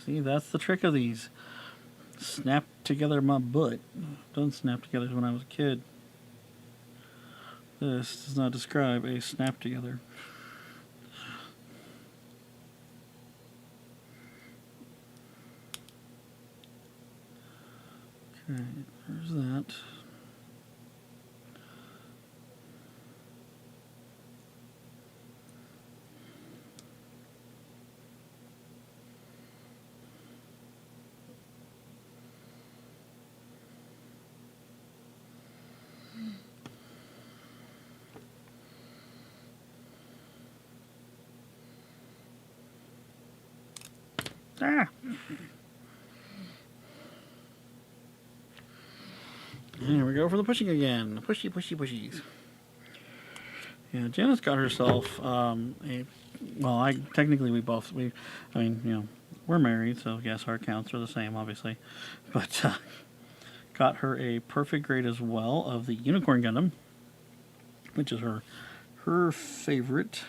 See, that's the trick of these. Snap together my butt. Doesn't snap together when I was a kid. This does not describe a snap together. Okay, there's that. Ah! Here we go for the pushing again. Pushy, pushy, pushies. Yeah, Janice got herself we're married, so yes, our accounts are the same, obviously. But got her a perfect grade as well of the Unicorn Gundam, which is her favorite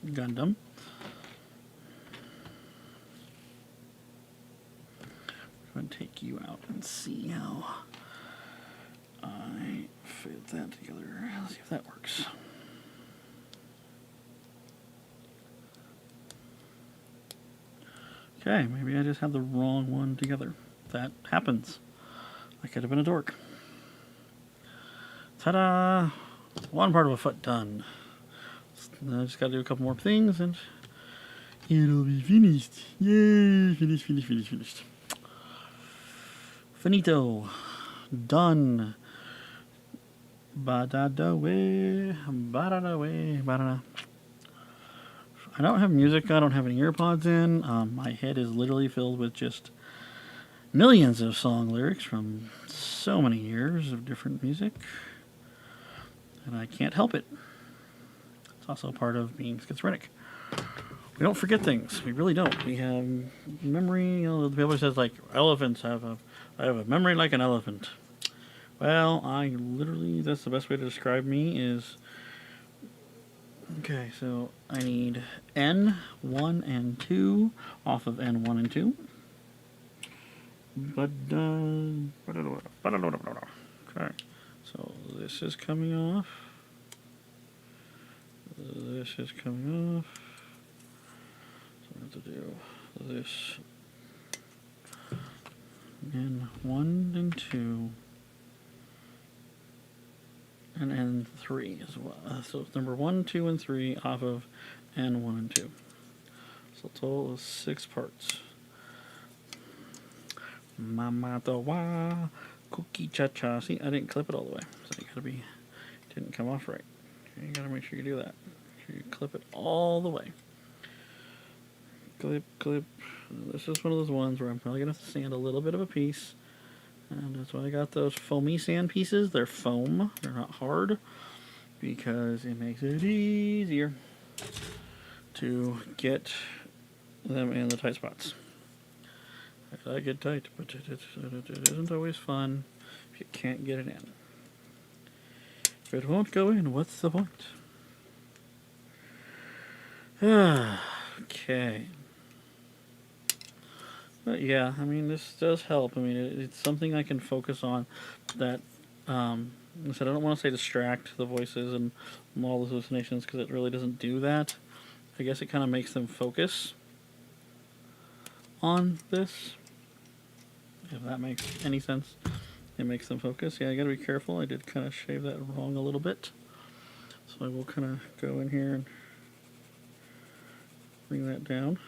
Gundam. I'm going to take you out and see how I fit that together. Let's see if that works. Okay, maybe I just have the wrong one together. That happens. I could have been a dork. Ta-da! One part of a foot done. I just got to do a couple more things and it'll be finished. Yay! Finished. Finito. Done. Ba-da-da-way, ba-da-da-way, ba-da-da. I don't have music. I don't have any earpods in. My head is literally filled with just millions of song lyrics from so many years of different music, and I can't help it. It's also part of being schizophrenic. We don't forget things. We really don't. We have memory. You know, the people says like elephants have I have a memory like an elephant. Well, I literally, that's the best way to describe me is, okay, so I need N1 and 2 off of N1 and 2. But, okay, so this is coming off. This is coming off. So I have to do this N1 and 2. And N3 as well. So it's number 1, 2, and 3 off of N1 and 2. So a total of 6 parts. Mama the wa, cookie cha cha. See, I didn't clip it all the way, so you gotta be, didn't come off right. Okay, you gotta make sure you do that. Make sure you clip it all the way. Clip, clip. This is one of those ones where I'm probably gonna have to sand a little bit of a piece. And that's why I got those foamy sand pieces. They're foam. They're not hard. Because it makes it easier to get them in the tight spots. I get tight, but it isn't always fun if you can't get it in. If it won't go in, what's the point? Okay. But yeah, I mean, this does help. I mean, it's something I can focus on that, I said, I don't want to say distract the voices and all the hallucinations, because it really doesn't do that. I guess it kind of makes them focus on this, if that makes any sense. It makes them focus. Yeah, I gotta be careful. I did kind of shave that wrong a little bit. So I will kind of go in here and bring that down.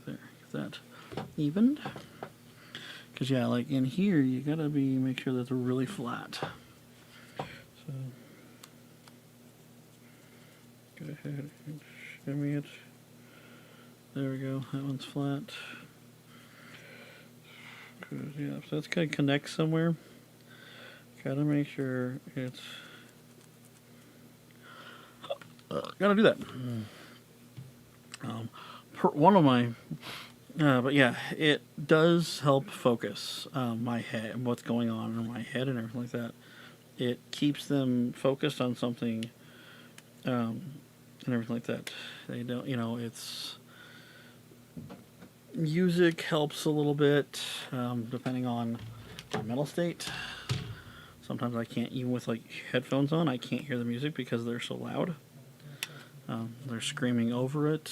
There, get that evened. Because yeah, like in here, you gotta make sure that they're really flat. So go ahead and shimmy it. There we go. That one's flat. Good, yeah, so that's gotta connect somewhere. Gotta make sure it's. Gotta do that. One of my, but yeah, it does help focus my head, what's going on in my head and everything like that. It keeps them focused on something, and everything like that. They don't, you know, it's music helps a little bit, depending on my mental state. Sometimes I can't, even with like headphones on, I can't hear the music because they're so loud. They're screaming over it.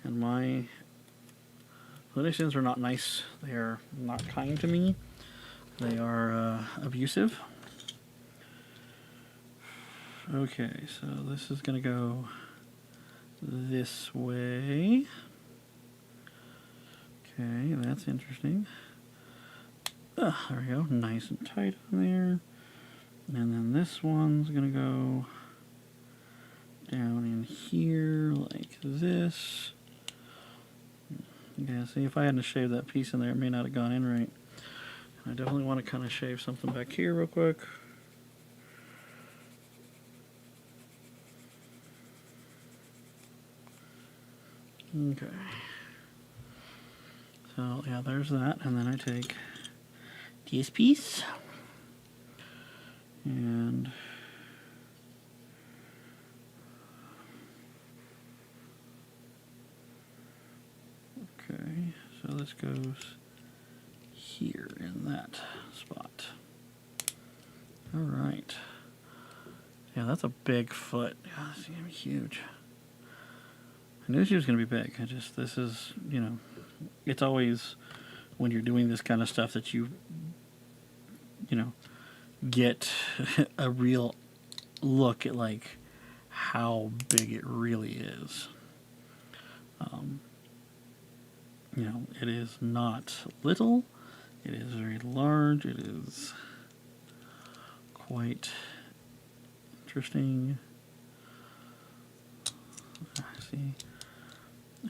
And my hallucinations are not nice. They are not kind to me. They are abusive. Okay, so this is going to go this way. Okay, that's interesting. There we go. Nice and tight on there. And then this one's going to go down in here like this. Yeah, see, if I hadn't shaved that piece in there, it may not have gone in right. I definitely want to kind of shave something back here real quick. Okay. So, yeah, there's that. And then I take this piece. And okay, so this goes here in that spot. Alright. Yeah, that's a big foot. Yeah, it's gonna be huge. I knew she was gonna be big. This is, you know, it's always when you're doing this kind of stuff that you know, get a real look at like how big it really is. You know, it is not little. It is very large. It is quite interesting. See,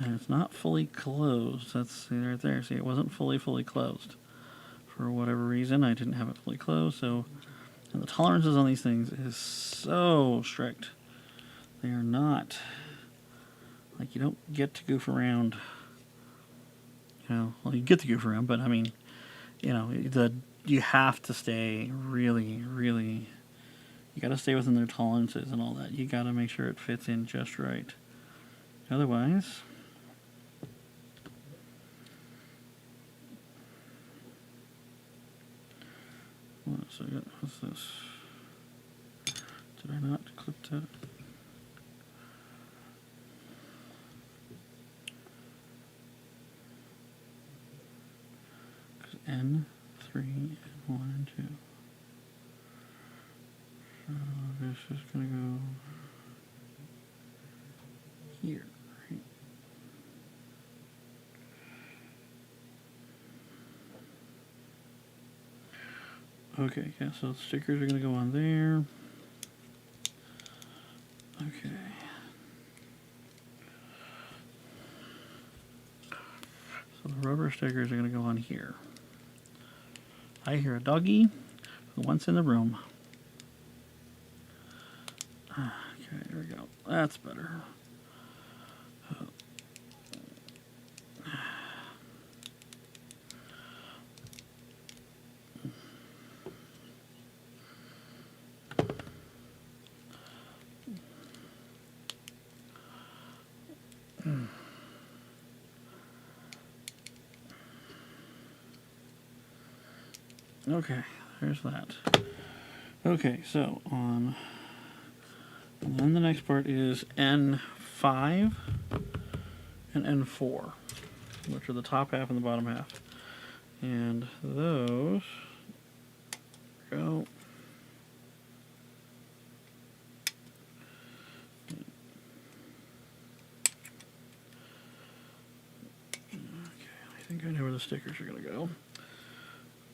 and it's not fully closed. That's, see, right there. See, it wasn't fully closed. For whatever reason, I didn't have it fully closed, so... And the tolerances on these things is so strict. They are not... Like, you don't get to goof around. You know, well, you get to goof around, but, I mean, you know, you have to stay really, really... You gotta stay within their tolerances and all that. You gotta make sure it fits in just right. Otherwise... What's this? Did I not clip that? Because N, 3, and 1, and 2. So this is going to go here. Right? Okay, yeah, so the stickers are going to go on there. Okay. So the rubber stickers are going to go on here. I hear a doggy once in the room. Okay, there we go. That's better. Okay, there's that. Okay, so on, and then the next part is N5 and N4, which are the top half and the bottom half. And those go. Okay, I think I know where the stickers are going to go.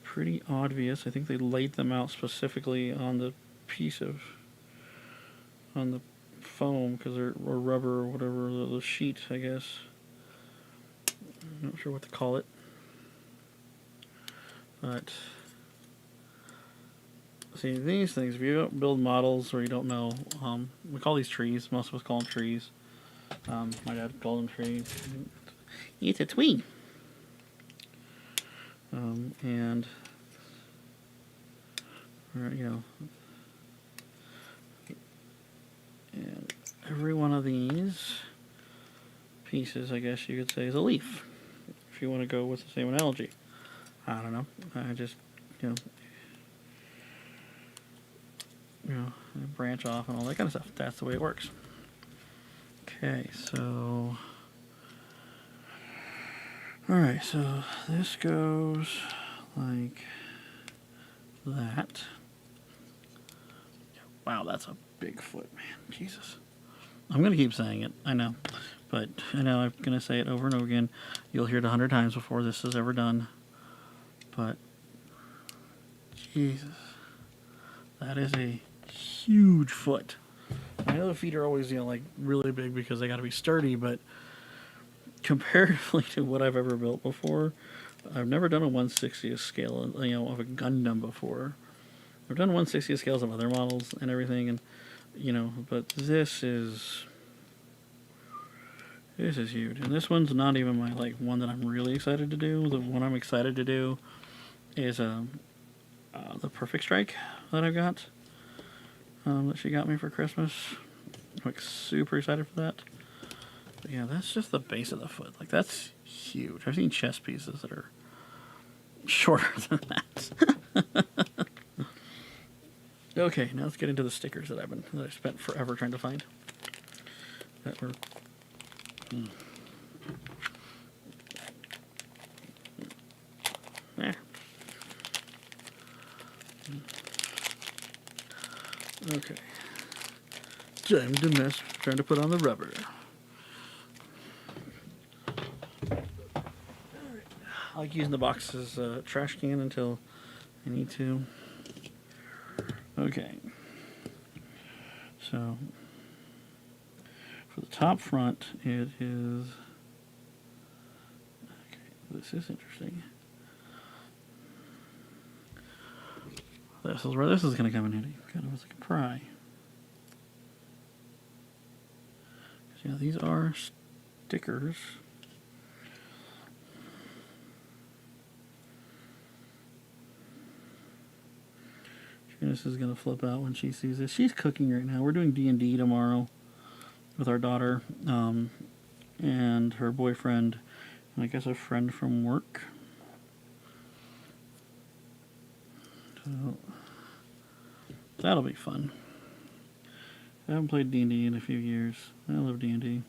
Pretty obvious. I think they laid them out specifically on the piece of, on the foam, because they're, or rubber or whatever, the sheet, I guess. I'm not sure what to call it. But, see, these things, if you don't build models or you don't know, we call these trees. Most of us call them trees. My dad called them trees. It's a tree. And you know, and every one of these pieces, I guess you could say, is a leaf, if you want to go with the same analogy. I don't know. I just, you know, branch off and all that kind of stuff. That's the way it works. Okay, so, all right, so this goes like that. Wow, that's a big foot, man. Jesus. I'm going to keep saying it, I know. But I know I'm going to say it over and over again. You'll hear it 100 times before this is ever done. But, Jesus. That is a huge foot. I know the feet are always, you know, like really big because they got to be sturdy, but comparatively to what I've ever built before, I've never done a 1/60th scale, you know, of a Gundam before. I've done 1/60th scales of other models and everything, and you know, but this is huge. And this one's not even my like one that I'm really excited to do. The one I'm excited to do is the Perfect Strike that I've got, that she got me for Christmas. I'm like super excited for that. But yeah, that's just the base of the foot. Like, that's huge. I've seen chest pieces that are shorter than that. Okay, now let's get into the stickers that I spent forever trying to find. That were there. Okay. Time to mess. Trying to put on the rubber. I like using the box as a trash can until I need to. Okay. So, for the top front, it is... Okay, this is interesting. This is where this is going to come in handy. Kind of as like a pry. Yeah, these are stickers. Janice is going to flip out when she sees this. She's cooking right now. We're doing D&D tomorrow with our daughter and her boyfriend, and I guess a friend from work. So that'll be fun. I haven't played D&D in a few years. I love D&D.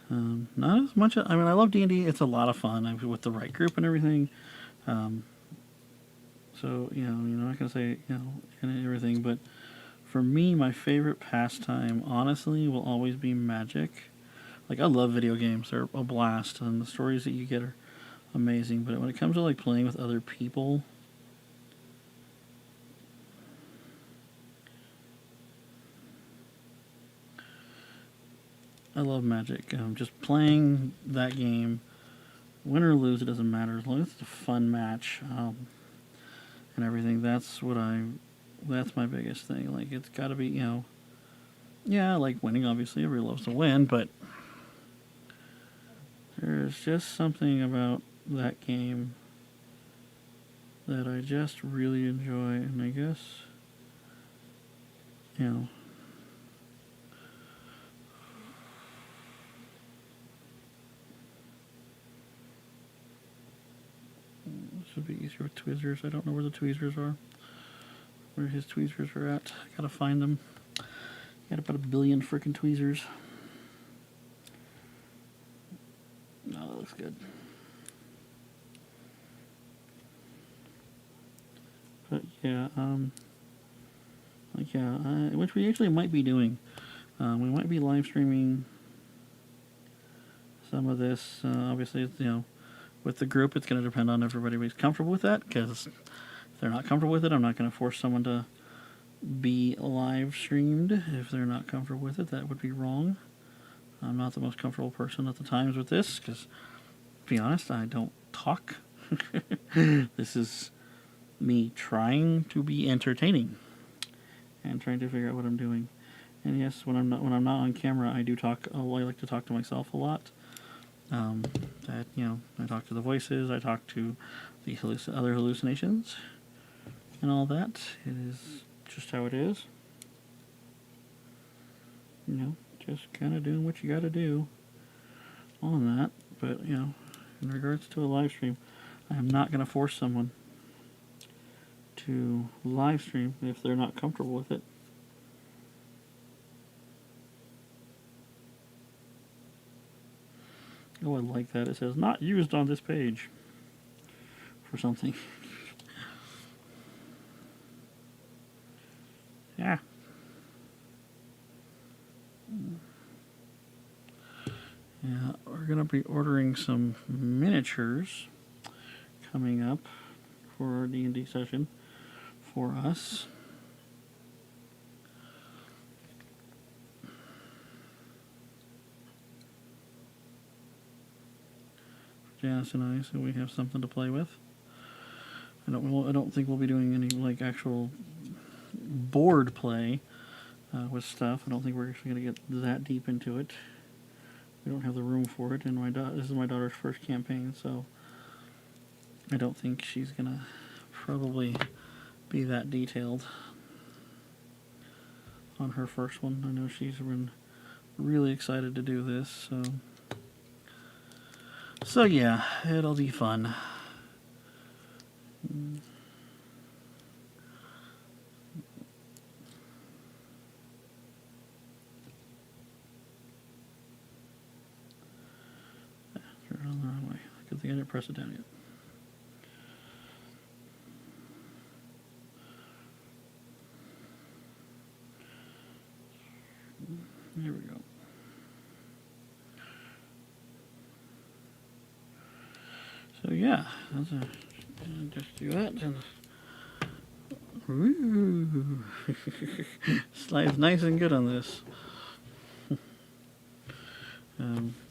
Not as much. I mean, I love D&D. It's a lot of fun with the right group and everything. So, you know, you're not going to say, you know, and everything. But for me, my favorite pastime, honestly, will always be Magic. Like, I love video games. They're a blast. And the stories that you get are amazing. But when it comes to, like, playing with other people... I love Magic. Just playing that game, win or lose, it doesn't matter. As long as it's a fun match and everything, that's my biggest thing. Like, it's got to be, you know, yeah, I like winning, obviously. Everybody loves to win, but there's just something about that game that I just really enjoy, and I guess, you know, this would be easier with tweezers. I don't know where the tweezers are. Where his tweezers are at. I gotta find them. Got about 1 billion freaking tweezers. No, that looks good. But yeah, which we actually might be doing. We might be live streaming some of this. Obviously, you know, with the group, it's going to depend on everybody who's comfortable with that, because if they're not comfortable with it, I'm not going to force someone to be live streamed. If they're not comfortable with it, that would be wrong. I'm not the most comfortable person at the times with this, because, to be honest, I don't talk. This is me trying to be entertaining and trying to figure out what I'm doing. And yes, when I'm not on camera, I do talk. I like to talk to myself a lot. That, you know, I talk to the voices, I talk to the other hallucinations, and all that. It is just how it is. You know, just kind of doing what you got to do on that. But, you know, in regards to a live stream, I am not going to force someone to live stream if they're not comfortable with it. Oh, I like that. It says, not used on this page for something. Yeah. Yeah, we're going to be ordering some miniatures coming up for our D&D session for us. Janice and I, so we have something to play with. I don't think we'll be doing any like actual board play with stuff. I don't think we're actually going to get that deep into it. We don't have the room for it, and this is my daughter's first campaign, so I don't think she's going to probably be that detailed on her first one. I know she's been really excited to do this, so yeah, it'll be fun. Turn it on the wrong way. Good thing I didn't press it down yet. There we go. So yeah, just do that, and Ooh. Slides nice and good on this.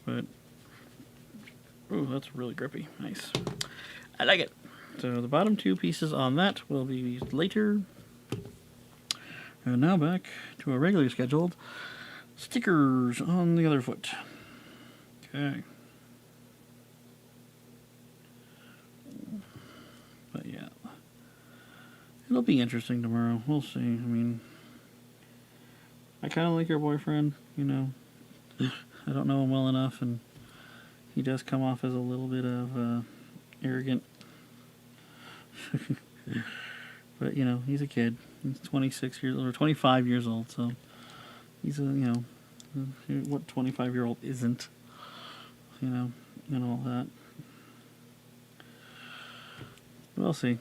But ooh, that's really grippy. Nice. I like it. So the bottom two pieces on that will be used later. And now back to our regularly scheduled stickers on the other foot. Okay. But yeah. It'll be interesting tomorrow. We'll see. I mean, I kind of like your boyfriend, you know. I don't know him well enough, and he does come off as a little bit of arrogant. But, you know, he's a kid. He's 26 years old, or 25 years old, so he's a, you know, what 25-year-old isn't, you know, and all that. We'll see.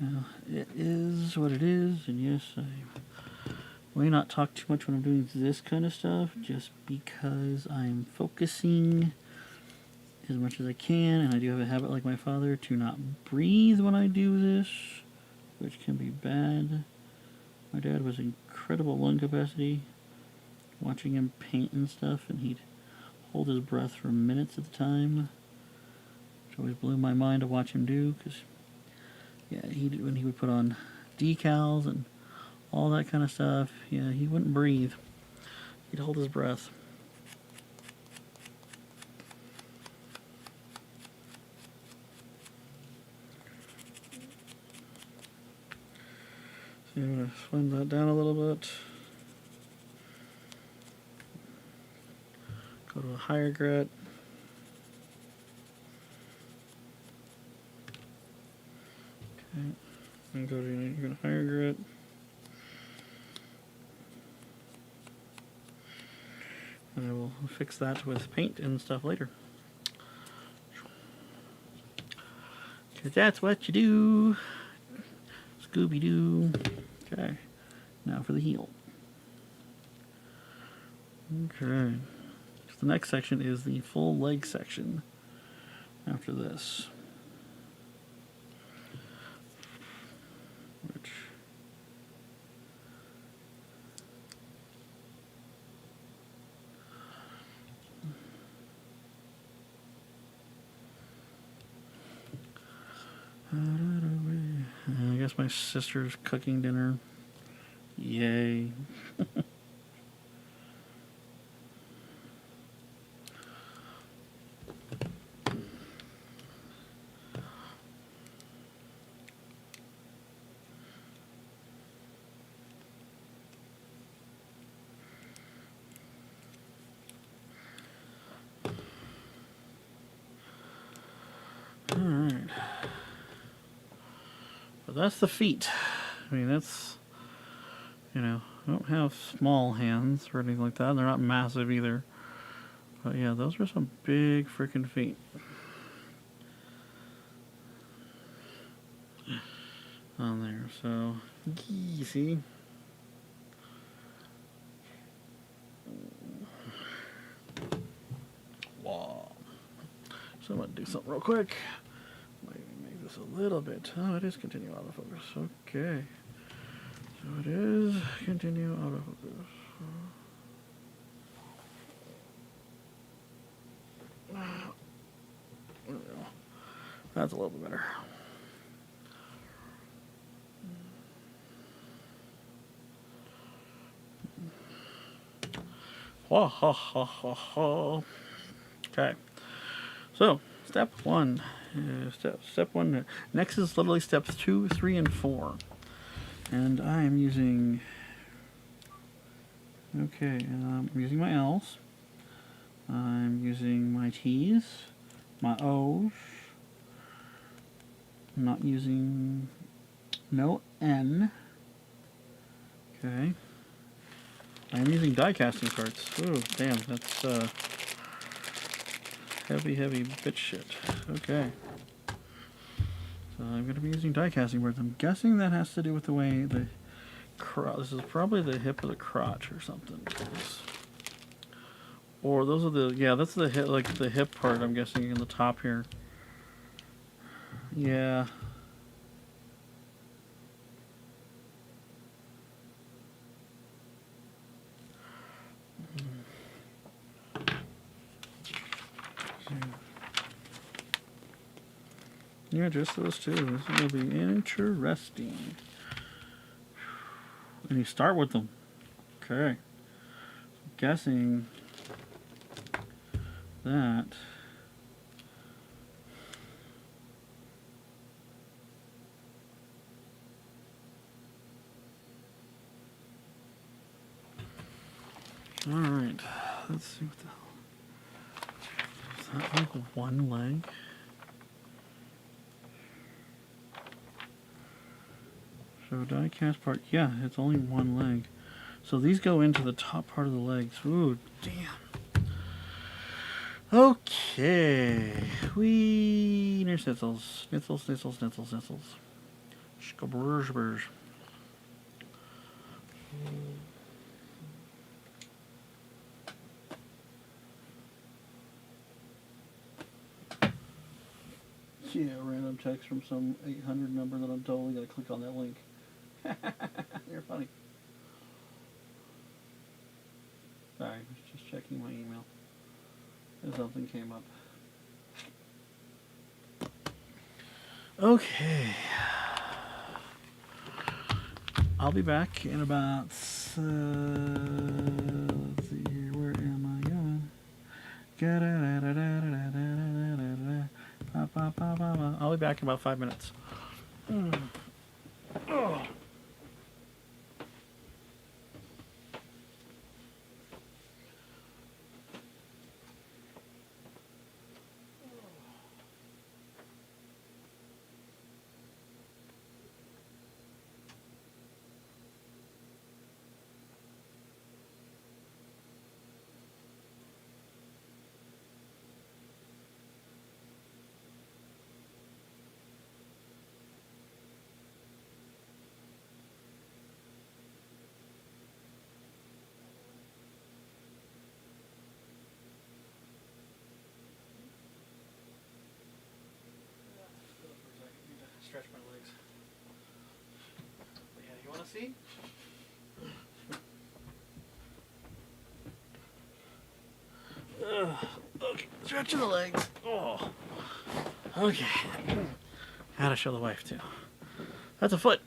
Now, it is what it is, and yes, I may not talk too much when I'm doing this kind of stuff, just because I'm focusing as much as I can, and I do have a habit like my father to not breathe when I do this, which can be bad. My dad was incredible lung capacity, watching him paint and stuff, and he'd hold his breath for minutes at a time, which always blew my mind to watch him do, because yeah, when he would put on decals and all that kind of stuff, yeah, he wouldn't breathe. He'd hold his breath. So I'm going to slim that down a little bit. Go to a higher grit. Okay. And go to an even higher grit. And I will fix that with paint and stuff later. Because that's what you do. Scooby-Doo. Okay. Now for the heel. Okay. So the next section is the full leg section after this. Which I guess my sister's cooking dinner. Yay. Alright. But that's the feet. I mean, that's, you know, I don't have small hands or anything like that. They're not massive either. But yeah, those are some big freaking feet. On there, so, you see? Wow. So I'm going to do something real quick. Maybe make this a little bit. Oh, it is continue autofocus. Okay. So it is continue autofocus. There we go. That's a little bit better. Ha ha ha ha ha. Okay. So, step one. Step one. Next is literally steps 2, 3, and 4. And I am using. Okay, I'm using my L's. I'm using my T's, my O's, I'm not using no N. Okay. I'm using die casting parts. Oh, damn, that's heavy bit shit. Okay. So I'm going to be using die casting parts. I'm guessing that has to do with the way the this is probably the hip of the crotch or something. Or those are the, yeah, that's the hip, like the hip part, I'm guessing, in the top here. Yeah. Yeah, just those two. This is going to be interesting. And you start with them. Okay. I'm guessing that alright. Let's see what the hell. Is that like one leg? So die cast part, yeah, it's only one leg. So these go into the top part of the legs. Ooh, damn. Okay. Wiener schnitzels. Schnitzels, schnitzels, schnitzels, schnitzels. Skabrrzbrz. Yeah, random text from some 800 number that I'm totally going to click on that link. You're funny. Sorry, I was just checking my email. And something came up. Okay. I'll be back in about, let's see here, where am I going? I'll be back in about 5 minutes. Oh. Stretch my legs. But yeah, you want to see? Okay, stretching the legs. Oh, okay. How to show the wife too. That's a foot.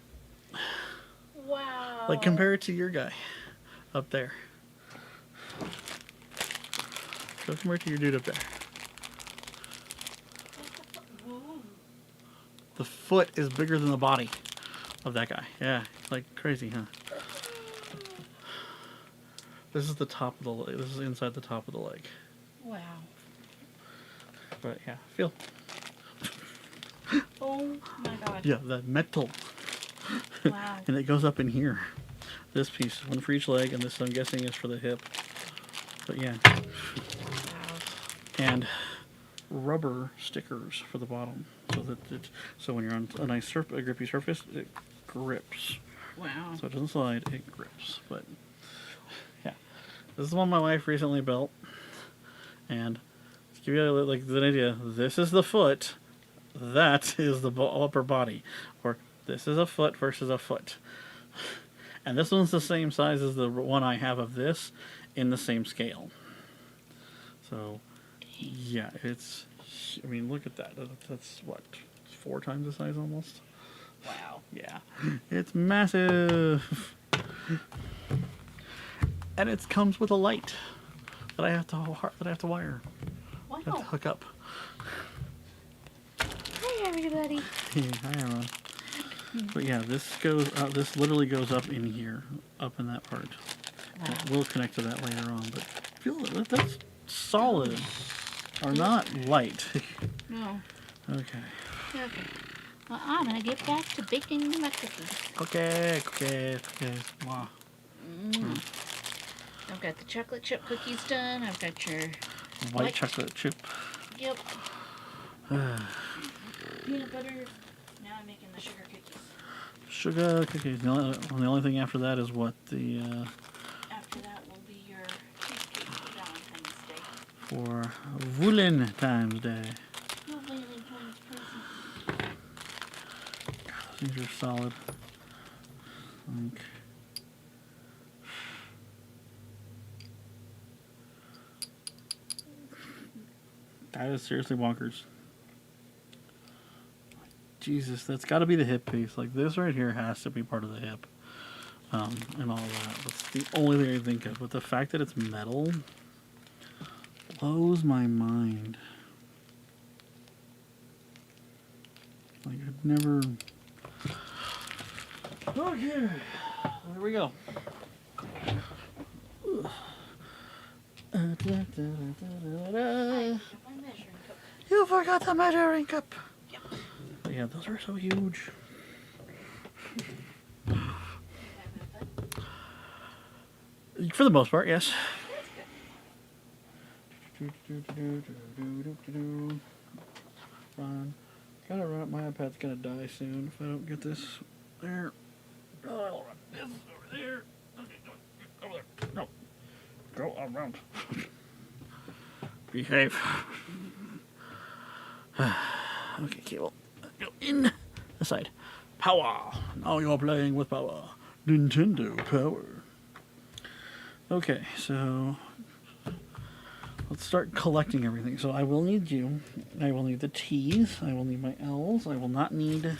Wow. Like compare it to your guy up there. So compare it to your dude up there. The foot is bigger than the body of that guy. Yeah, like crazy, huh? This is the top of the leg. This is inside the top of the leg. Wow. But yeah, feel. Oh my god. Yeah, the metal. Wow. And it goes up in here. This piece, one for each leg, and this I'm guessing is for the hip. But yeah. Wow. And rubber stickers for the bottom, so when you're on a nice a grippy surface, it grips. Wow. So it doesn't slide, it grips. But yeah, this is one my wife recently built, and to give you like an idea, this is the foot, that is the upper body, or this is a foot versus a foot, and this one's the same size as the one I have of this in the same scale. So yeah, it's, I mean, look at that. That's what, 4 times the size almost? Wow. Yeah. It's massive. And it comes with a light that I have to wire. Wow. I have to hook up. Hi everybody. Hi everyone. But yeah, this goes this literally goes up in here, up in that part. Wow. We'll connect to that later on, but feel it, that's solid. Or not light. No. Okay. Okay. Well, I'm gonna get back to baking my cookies. Cookies. Wow. I've got the chocolate chip cookies done. I've got your White chocolate chip. Yep. Peanut butter. Now I'm making the sugar cookies. Sugar cookies. The only thing after that is what? After that will be your cheesecake for Valentine's Day. For Valentine's Day. No Valentine's present. These are solid. Like, that is seriously bonkers. Jesus, that's got to be the hip piece. Like, this right here has to be part of the hip. And all that. That's the only thing I think of. But the fact that it's metal blows my mind. Like, I've never... Okay, there we go. You forgot the measuring cup. Yep. Yeah, those are so huge. For the most part, yes. Run. Gotta run. My iPad's gonna die soon if I don't get this there. Oh, I'll run this over there. Okay, over there. No. Go around. Behave. Okay, cable. Go in the side. Power. Now you're playing with power. Nintendo power. Okay, so let's start collecting everything. So I will need you. I will need the T's. I will need my L's. I will not need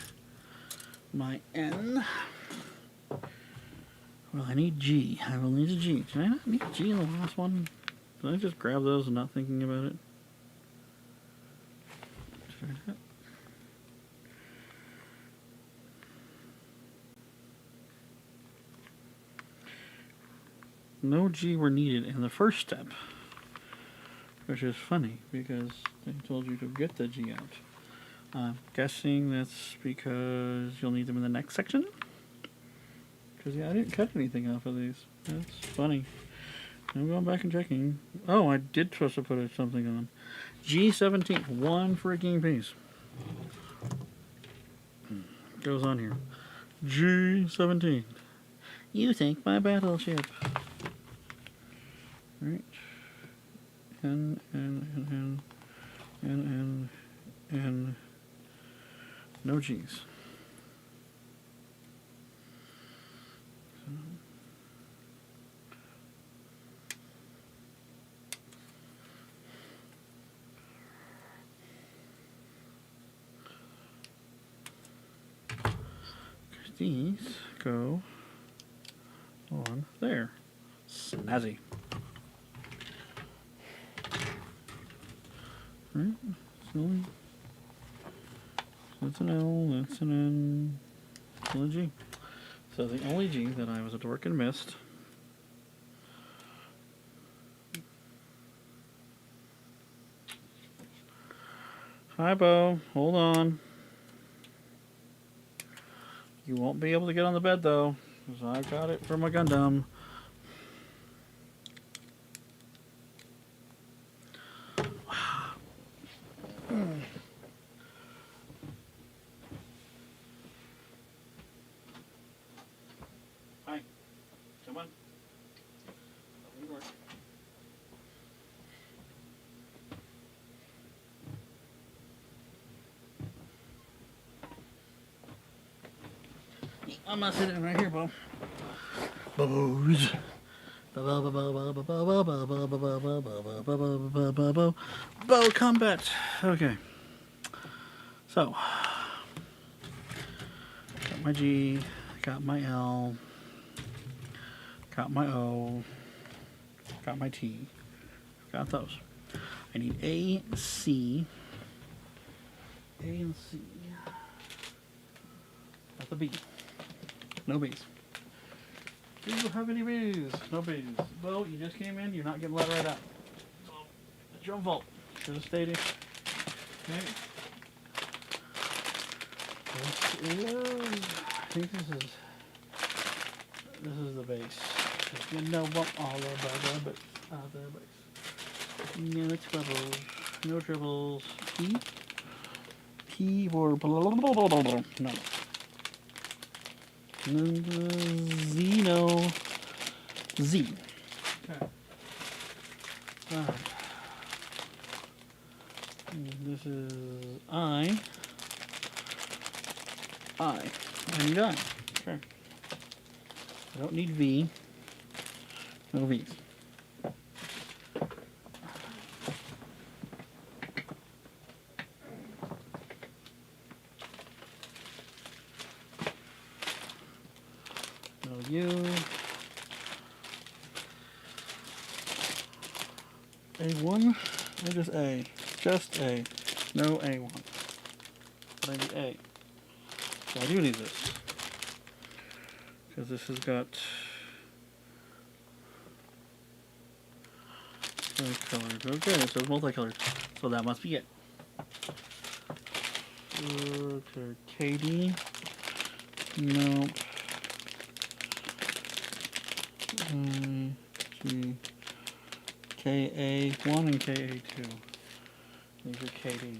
my N. Well, I need G. I will need a G. Did I not need G in the last one? Did I just grab those and not thinking about it? Did I do that? No G were needed in the first step, which is funny because they told you to get the G out. I'm guessing that's because you'll need them in the next section. Because yeah, I didn't cut anything off of these. That's funny. I'm going back and checking. Oh, I did supposed to put something on. G17, one freaking piece. Goes on here. G17. You think my battleship. Right. N. No G's. These go on there. Snazzy. Right? So that's an L, that's an N, still a G. So the only G that I was at work and missed Hi, Bo. Hold on. You won't be able to get on the bed, though, because I got it from a Gundam. Hi. Come on. Open the door. I'm not sitting right here, Bo. Bo's. Bo combat. Okay. So, got my G, got my L, got my O, got my T, got those. I need A, C, A and C. Got the B. No B's. Do you have any B's? No B's. Bo, you just came in, you're not getting let right out. So, it's your own fault. Should have stayed in. Okay. This is, I think this is the base. No bump all over, but other base. No troubles. No troubles. P. P for no. Zeno. Z. Okay. This is I. I'm done. Sure. I don't need V. No V's. No U. A1 or just A? Just A. No A1. But I need A. So I do need this. Because this has got colors. Okay, it says multicolored. So that must be it. Okay, KD. Nope. KA1 and KA2. These are KDs.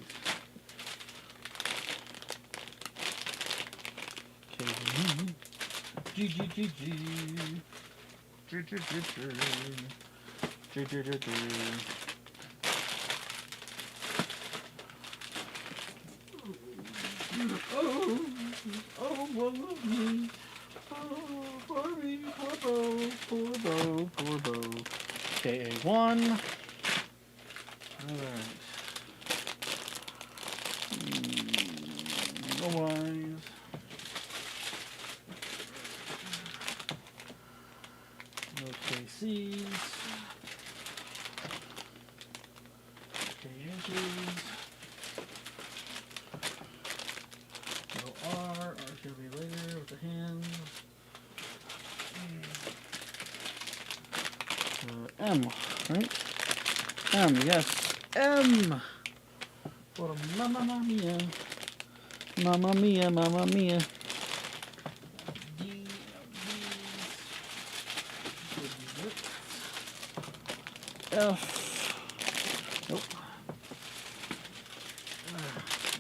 KD. G. Oh, love me. Oh, for me, poor Bo. KA1. Alright. Otherwise. No KCs. KHs. No R. R should be later with the hands. M, right? M, yes. M! For Mamma Mia. Mamma Mia, Mamma Mia. D, F. Nope.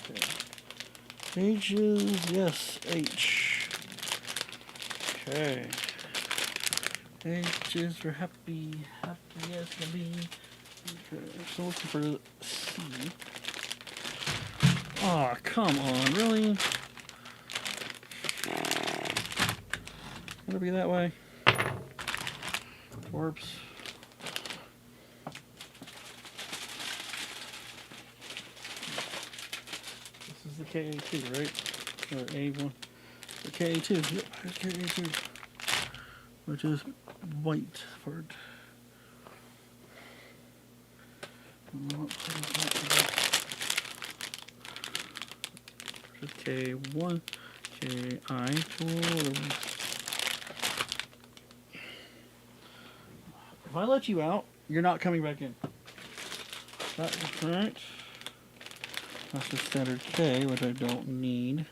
Okay. H's, yes. H. Okay. H is for happy. Happy as can be. Okay, so looking for C. Aw, oh, come on, really? Gotta be that way. Warps. This is the KA2, right? Or A1. The KA2. Yep, there's KA2. Which is white for it. K1, KI2. If I let you out, you're not coming back in. That is correct. That's the standard K, which I don't need.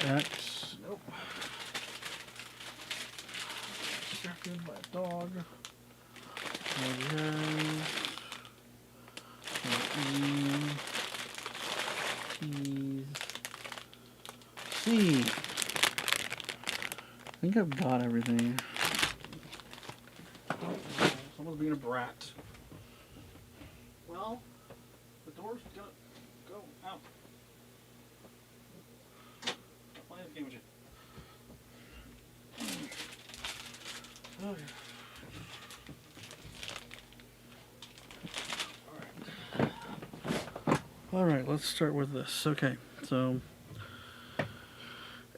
X. Nope. Distracted by a dog. C. I think I've got everything. Someone's being a brat. Well, the door's gonna go out. I'm playing this game with you. Okay. Alright, let's start with this. Okay, so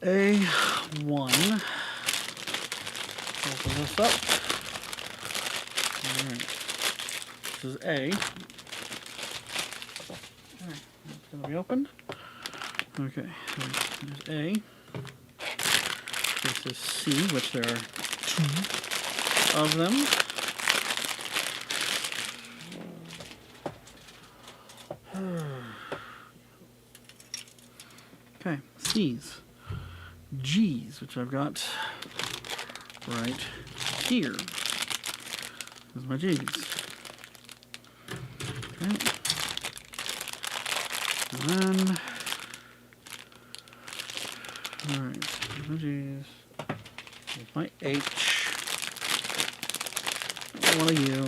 A1. Open this up. Alright. This is A. Alright, it's going to be opened. Okay, there's A. This is C, which there are 2 of them. Okay. C's. G's, which I've got right here. There's my G's. Okay. And then, alright, here's my G's. Here's my H. One of U.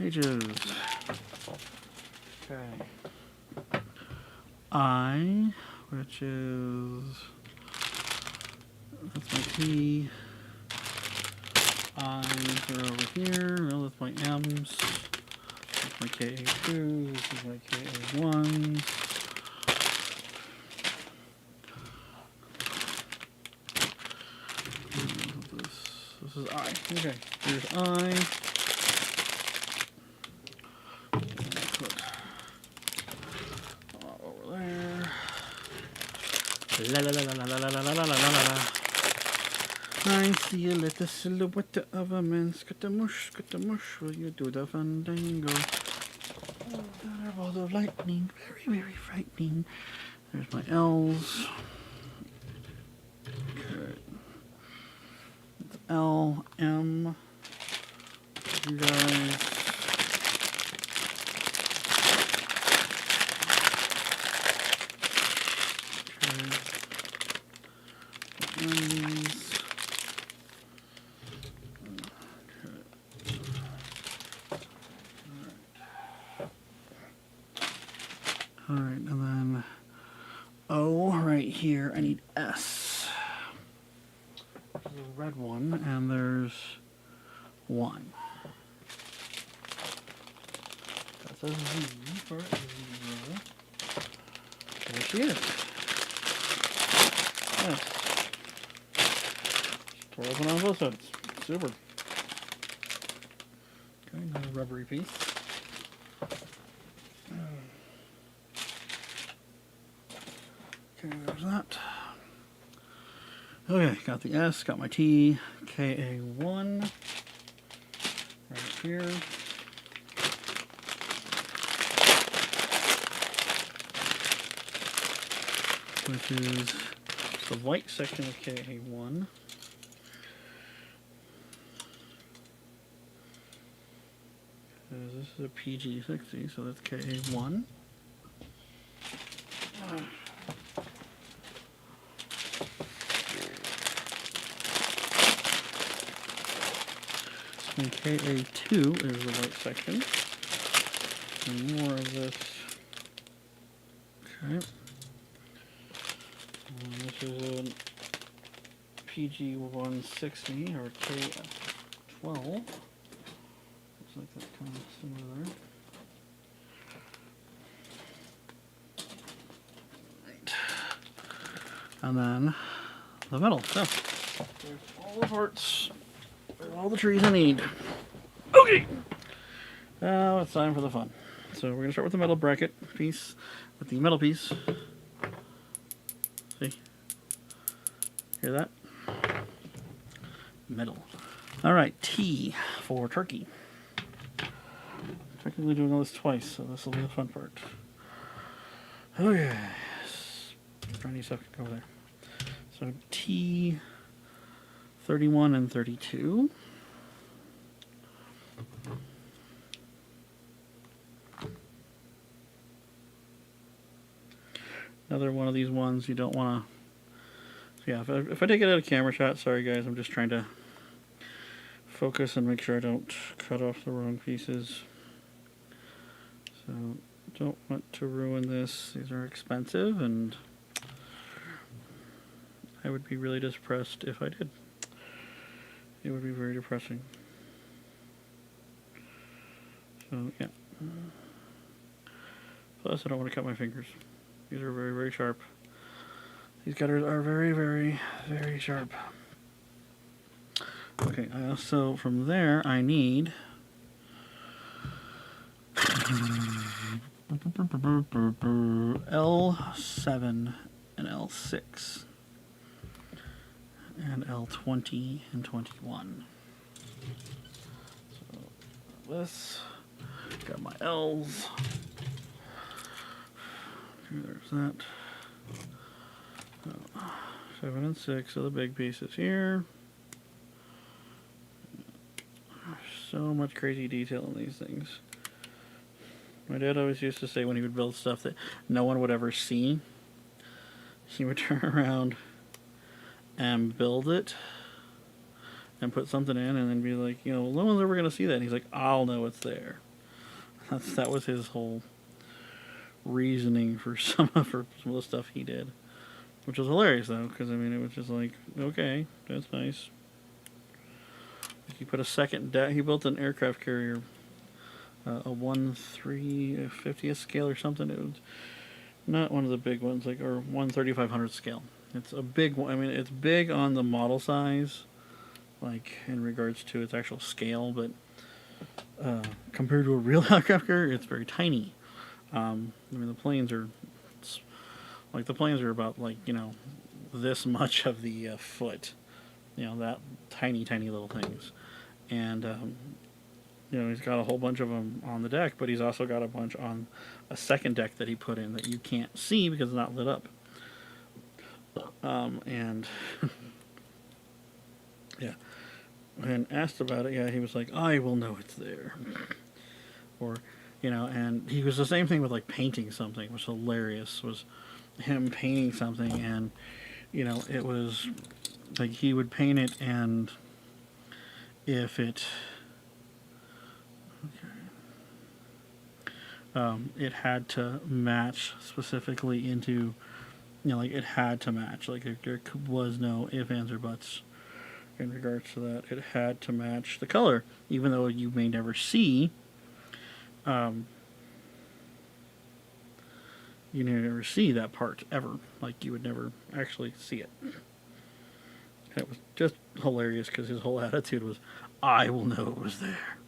H's. Okay. I, which is, that's my T. I's are over here. Well, that's my M's. That's my KA2. This is my KA1s. This is I. Okay. Here's I. Over there. La la la la la la la la la la la. I see a little silhouette of a man. Scaramouche, Scaramouche, will you do the fandango? Oh, thunderbolt of lightning, very, very frightening. There's my L's. Okay. It's L, M. You guys. Alright, and then O right here, I need S. There's a red one, and there's 1. That's a Z for 0. There she is. Yes. Tore open on both sides. Super. Okay, another rubbery piece. Okay, there's that. Okay, got the S, got my T, KA1 right here. Which is the white section of KA1. This is a PG60, so that's KA1. And KA2 is the white section. And more of this. Okay. And this is a PG160 or K12. Looks like that's kind of similar there. Right. And then the metal. So there's all the parts. All the trees I need. Okay. Now it's time for the fun. So we're gonna start with the metal bracket piece, with the metal piece. See? Hear that? Metal. All right. T for turkey. Technically doing all this twice, so this will be the fun part. Oh yes. Tiny stuff can go there. So T. 31 and 32. Another one of these ones you don't want to... So yeah, if I take it out of camera shot, sorry guys, I'm just trying to focus and make sure I don't cut off the wrong pieces. So, don't want to ruin this. These are expensive, and I would be really depressed if I did. It would be very depressing. So, yeah. Plus, I don't want to cut my fingers. These are very, very sharp. These cutters are very, very, very sharp. Okay, so from there, I need... L7 and L6. And L20 and 21. So this, got my L's. There's that. 7 and 6 are the big pieces here. So much crazy detail in these things. My dad always used to say when he would build stuff that no one would ever see, he would turn around and build it and put something in and then be like, you know, no one's ever going to see that. And he's like, I'll know it's there. That was his whole reasoning for some of the stuff he did. Which was hilarious, though, because, I mean, it was just like, okay, that's nice. He put a second deck. He built an aircraft carrier, a 1/350th scale or something. It was not one of the big ones, like, or 1/3500th scale. It's a big one. I mean, it's big on the model size, like, in regards to its actual scale, but compared to a real aircraft carrier, it's very tiny. I mean, the planes are about, like, you know, this much of the foot, you know, that tiny little things. And you know, he's got a whole bunch of them on the deck, but he's also got a bunch on a second deck that he put in that you can't see because it's not lit up. And yeah, when asked about it, yeah, he was like, I will know it's there. Or, you know, and he was the same thing with, like, painting something, which was hilarious, was him painting something, and, you know, it was like he would paint it, and if it it had to match specifically into, you know, like, it had to match, like, there was no ifs, ands, or buts in regards to that. It had to match the color, even though you may never see you never see that part ever. Like, you would never actually see it. It was just hilarious because his whole attitude was, I will know it was there.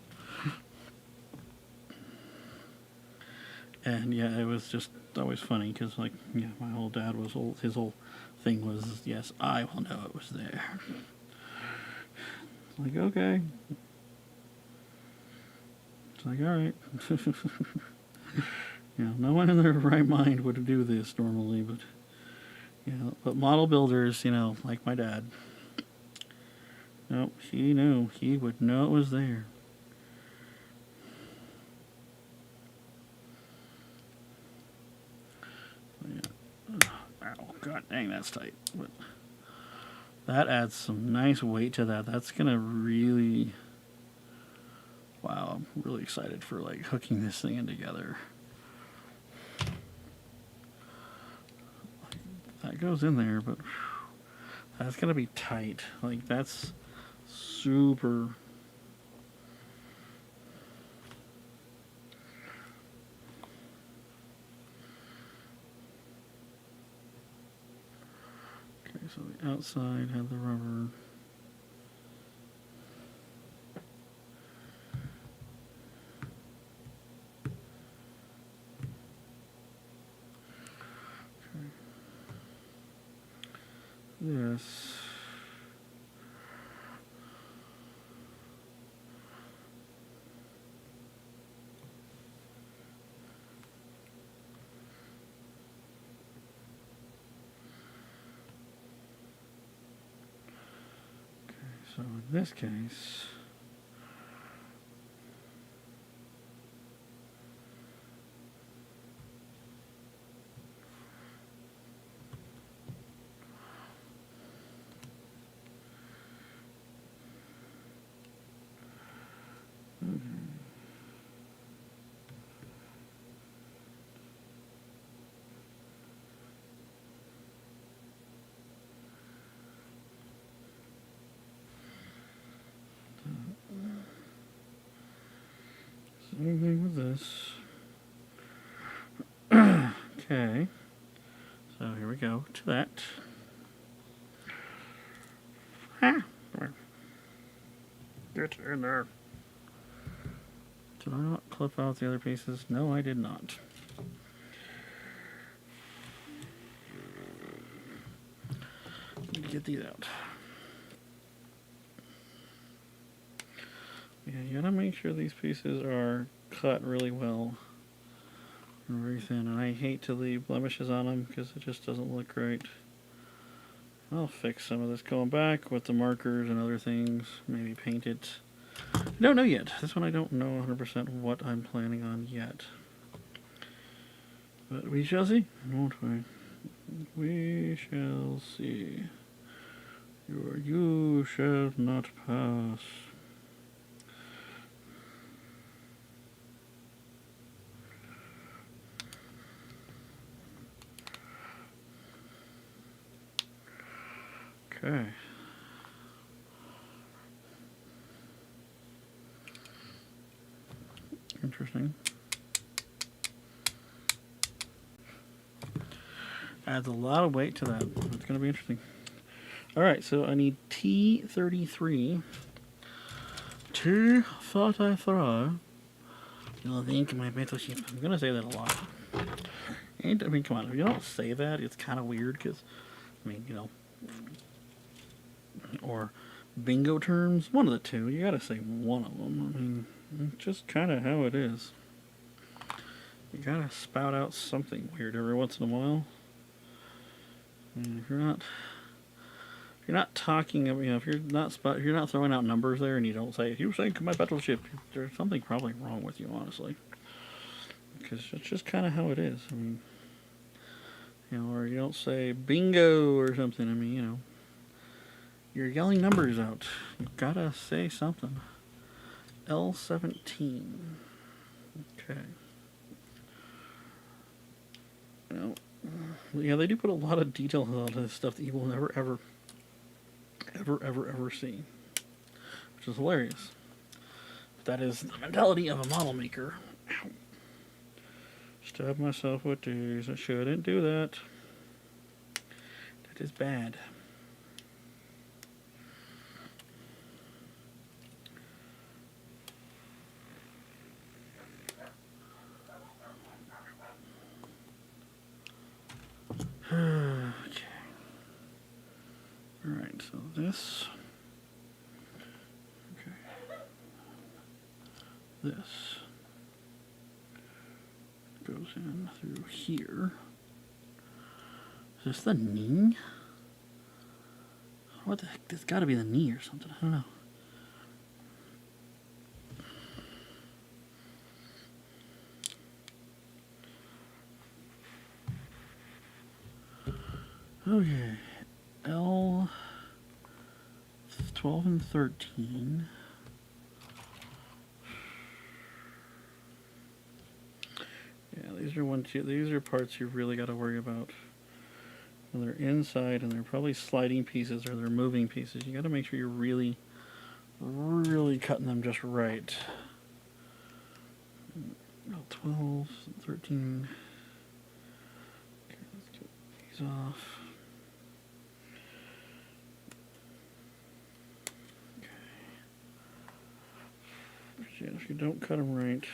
And yeah, it was just always funny because, like, yeah, my whole dad was his whole thing was, yes, I will know it was there. It's like, okay. It's like, all right. You know, no one in their right mind would do this normally, but, you know, but model builders, you know, like my dad, nope, he knew. He would know it was there. Yeah. Ow, God dang, that's tight. But that adds some nice weight to that. That's gonna really, wow, I'm really excited for, like, hooking this thing in together. That goes in there, but whew, that's gonna be tight. Like, that's super. Okay, so the outside had the rubber. This. Okay, so in this case, same thing with this. Okay, so here we go to that. Ah, get in there. Did I not clip out the other pieces? No, I did not. Need to get these out. Yeah, you gotta make sure these pieces are cut really well Very thin, and I hate to leave blemishes on them because it just doesn't look great. I'll fix some of this going back with the markers and other things. Maybe paint it. I don't know yet. This one I don't know 100% what I'm planning on yet. But we shall see, won't we? We shall see. You shall not pass. Okay. Interesting. Adds a lot of weight to that. It's going to be interesting. Alright, so I need T33. T33. You'll think my battleship. I'm going to say that a lot. And, I mean, come on. If you don't say that, it's kind of weird because, I mean, you know, or bingo terms, one of the two. You got to say one of them. I mean, it's just kind of how it is. You got to spout out something weird every once in a while. I mean, if you're not talking, you know, if you're not throwing out numbers there, and you don't say, "You sank my battleship," there's something probably wrong with you, honestly. Because it's just kind of how it is. I mean, you know, or you don't say bingo or something. I mean, you know, you're yelling numbers out. You gotta say something. L17. Okay. Well, yeah, they do put a lot of detail into this stuff that you will never, ever see. Which is hilarious. But that is the mentality of a model maker. Ow. Stab myself with these. I shouldn't do that. That is bad. Okay. Alright, so this. Okay. This goes in through here. Is this the knee? What the heck? This gotta be the knee or something. I don't know. Okay, L 12 and 13. Yeah, these are parts you really got to worry about. And they're inside, and they're probably sliding pieces or they're moving pieces. You got to make sure you're really cutting them just right. L 12, 13. Okay, let's get these off. Yeah, if you don't cut them right,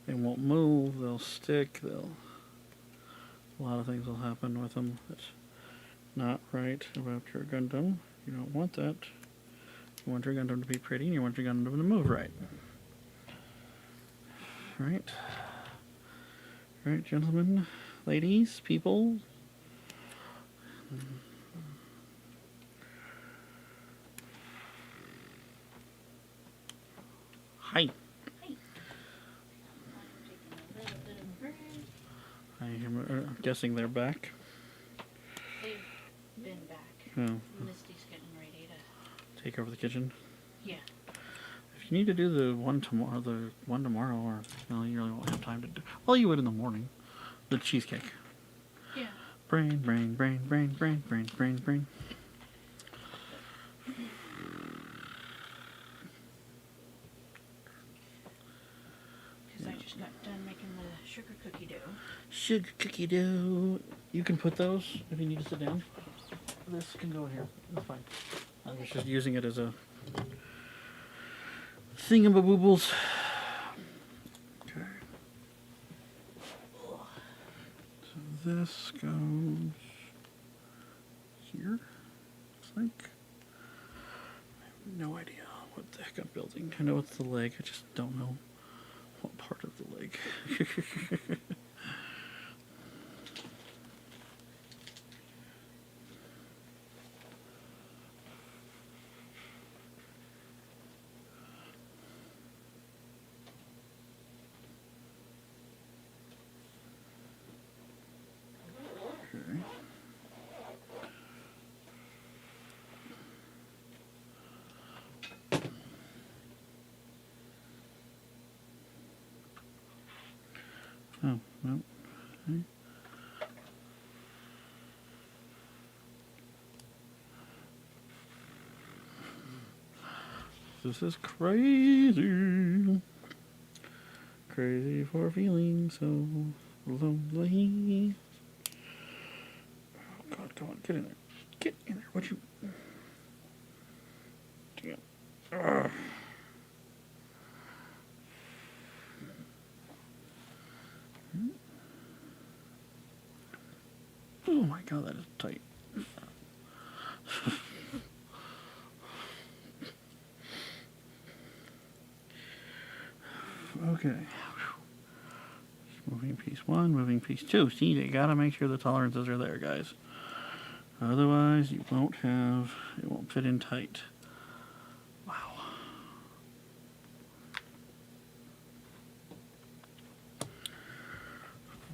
they won't move, they'll stick, a lot of things will happen with them that's not right about your Gundam. You don't want that. You want your Gundam to be pretty, and you want your Gundam to move right. Right? Right, gentlemen, ladies, people. Hi. Hey. I'm taking a little bit of a break. I'm guessing they're back. They've been back. Oh. Misty's getting ready to. Take over the kitchen. Yeah. If you need to do the one tomorrow, or well, you really won't have time to do. Well, you would in the morning. The cheesecake. Yeah. Brain. Because I just got done making the sugar cookie dough. Sugar cookie dough. You can put those if you need to sit down. This can go in here. That's fine. I was just using it as a thingamaboobles. Okay. So this goes here. Looks like. I have no idea what the heck I'm building. I know it's the leg. I just don't know What part of the leg? Okay. Oh, no. Okay. This is crazy. Crazy for feeling so lonely. Oh, God, come on, get in there. Get in there. What you... Damn. Ugh. Oh my God, that is tight. Okay. Moving piece 1, moving piece 2. See, you gotta make sure the tolerances are there, guys. Otherwise, you won't have, it won't fit in tight. Wow.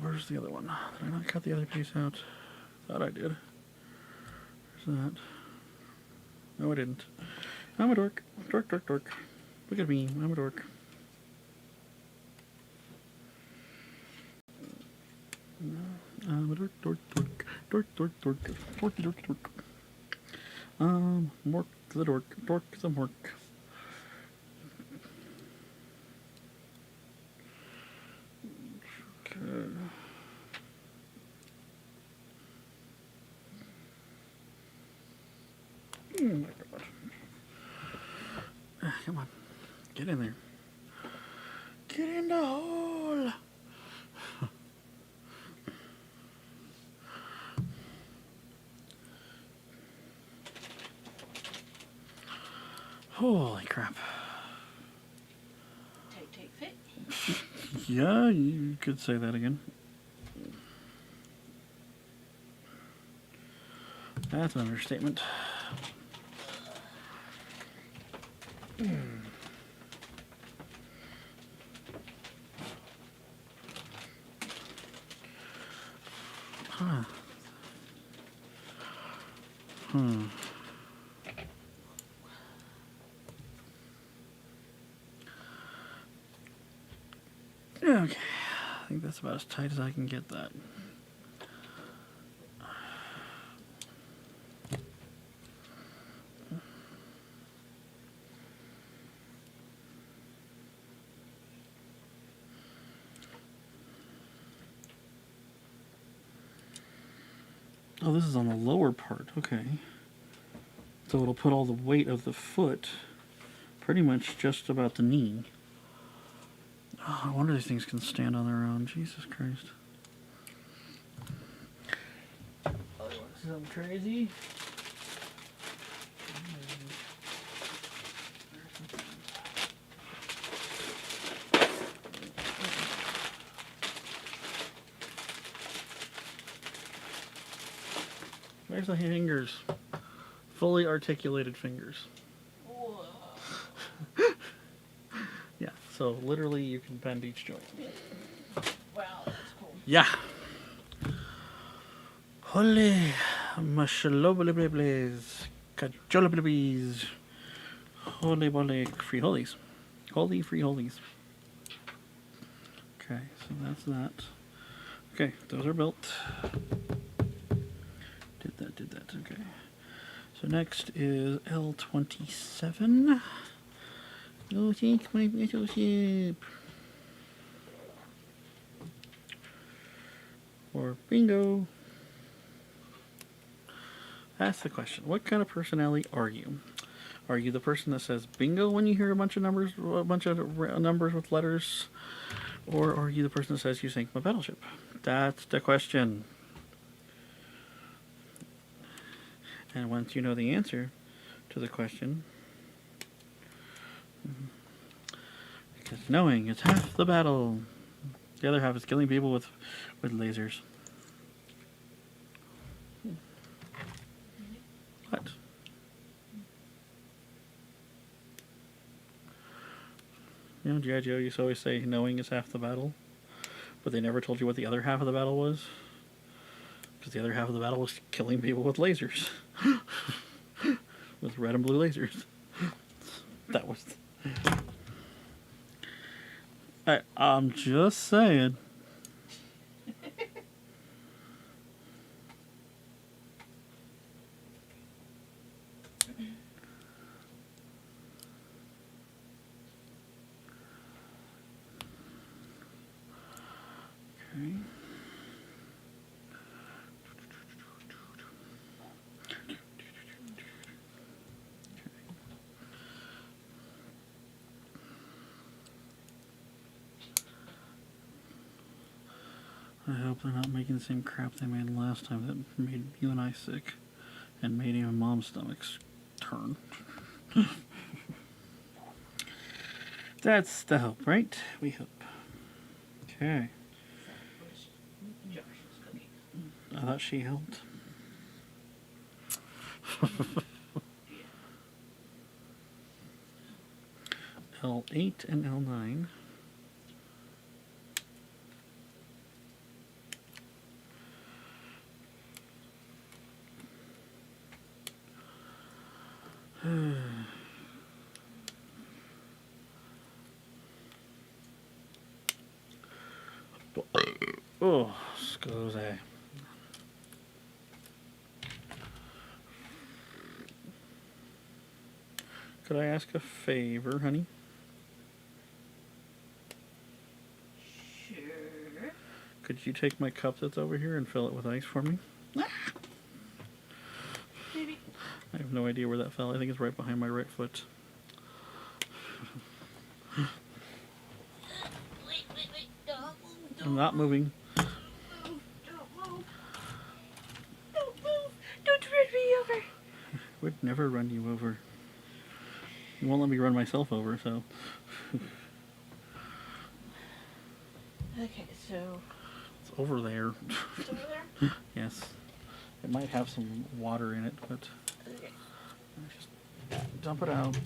Where's the other one? Did I not cut the other piece out? Thought I did. Where's that? No, I didn't. I'm a dork. Dork, dork, dork. Look at me. I'm a dork. I'm a dork, dork, dork. Dork, dork, dork. Dorky, dorky, dork. Mork the dork. Dork the mork. Okay. Oh my God. Come on. Get in there. Get in the hole. Holy crap. Tight, tight fit. Yeah, you could say that again. That's an understatement. Huh. Okay, I think that's about as tight as I can get that. Oh, this is on the lower part, okay. So it'll put all the weight of the foot pretty much just about the knee. Oh, I wonder if these things can stand on their own. Jesus Christ. Something crazy? There's the fingers. Fully articulated fingers. Whoa. Yeah, so literally you can bend each joint. Wow, that's cool. Yeah. Holy mashaloblables. Cajolablies. Holy moly. Free holies. Holy free holies. Okay, so that's that. Okay, those are built. Did that, okay. So next is L27. Oh, thanks, my battleship. Or bingo. That's the question. What kind of personality are you? Are you the person that says bingo when you hear a bunch of numbers with letters? Or are you the person that says you sank my battleship? That's the question. And once you know the answer to the question, you Because knowing is half the battle. The other half is killing people with lasers. What? You know, G.I. Joe used to always say knowing is half the battle. But they never told you what the other half of the battle was. Because the other half of the battle was killing people with lasers. With red and blue lasers. That was... I'm just saying. Okay. I hope they're not making the same crap they made last time that made you and I sick and made even Mom's stomachs turn. That's the hope, right? We hope. Okay. I thought she helped. L8 and L9. Oh, scusi. Could I ask a favor, honey? Sure. Could you take my cup that's over here and fill it with ice for me? Maybe. I have no idea where that fell. I think it's right behind my right foot. Wait. Don't move. I'm not moving. Don't move. Don't move. Don't run me over. Would never run you over. You won't let me run myself over, so. Okay, so It's over there. it's over there? Yes. It might have some water in it, but Okay. just dump it out.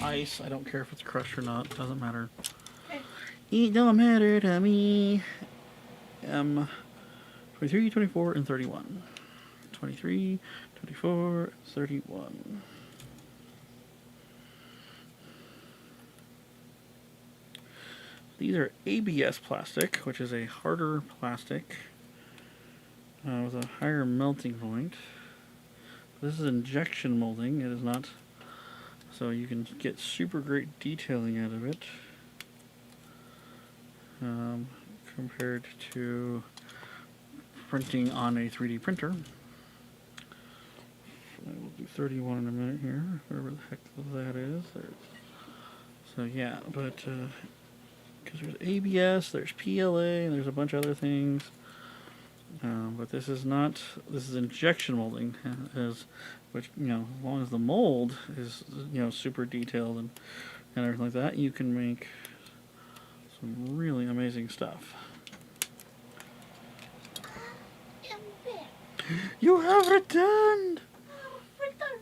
Ice, I don't care if it's crushed or not, doesn't matter. Okay. It don't matter to me. 23, 24, and 31. 23, 24, 31. These are ABS plastic, which is a harder plastic with a higher melting point. This is injection molding. It is not, so you can get super great detailing out of it compared to printing on a 3D printer. I will do 31 in a minute here, whatever the heck that is. So yeah, but because there's ABS, there's PLA, and there's a bunch of other things. But this is not, this is injection molding, which, you know, as long as the mold is, you know, super detailed and everything like that, you can make some really amazing stuff. I'm back. You have returned! Returned.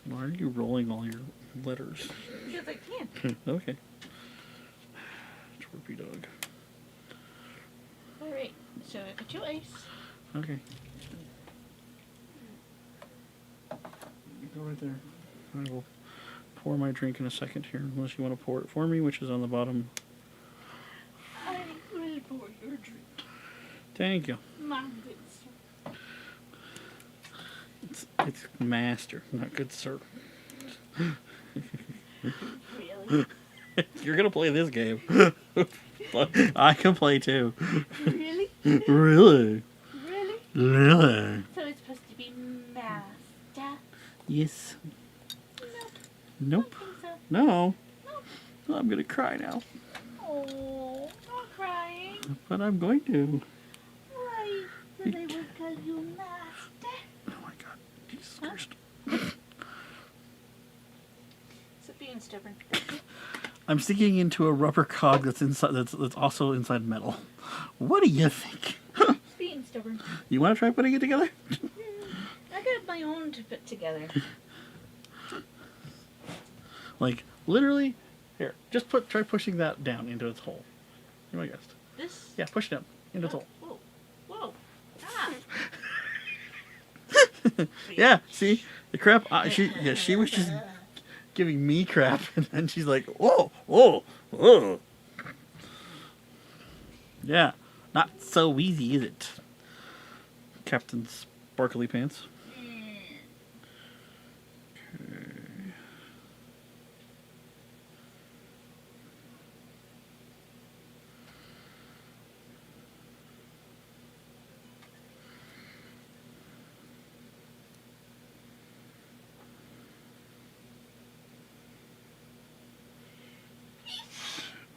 Why are you rolling all your letters? Because I can. Okay. Twerpy dog. Alright, so I got you ice. Okay. You go right there. I will pour my drink in a second here, unless you want to pour it for me, which is on the bottom. I will pour your drink. Thank you. My good sir. It's master, not good sir. Really? You're gonna play this game. I can play too. Really? Really? Really? Really? So it's supposed to be master? Yes. No. Nope. I don't think so. No. No. I'm gonna cry now. Oh, not crying. But I'm going to. Why? So they will call you master. Oh my god. Jesus Huh? Christ. So being stubborn. I'm sticking into a rubber cog that's inside. That's also inside metal. What do you think? It's being stubborn. You want to try putting it together? I got my own to put together. Like literally, here. Just try pushing that down into its hole. You might guess. This? Yeah, push it down into its hole. Whoa. Whoa. Ah. Yeah, see the crap. She was just giving me crap, and then she's like, whoa, whoa, whoa. Yeah, not so easy, is it, Captain Sparkly Pants?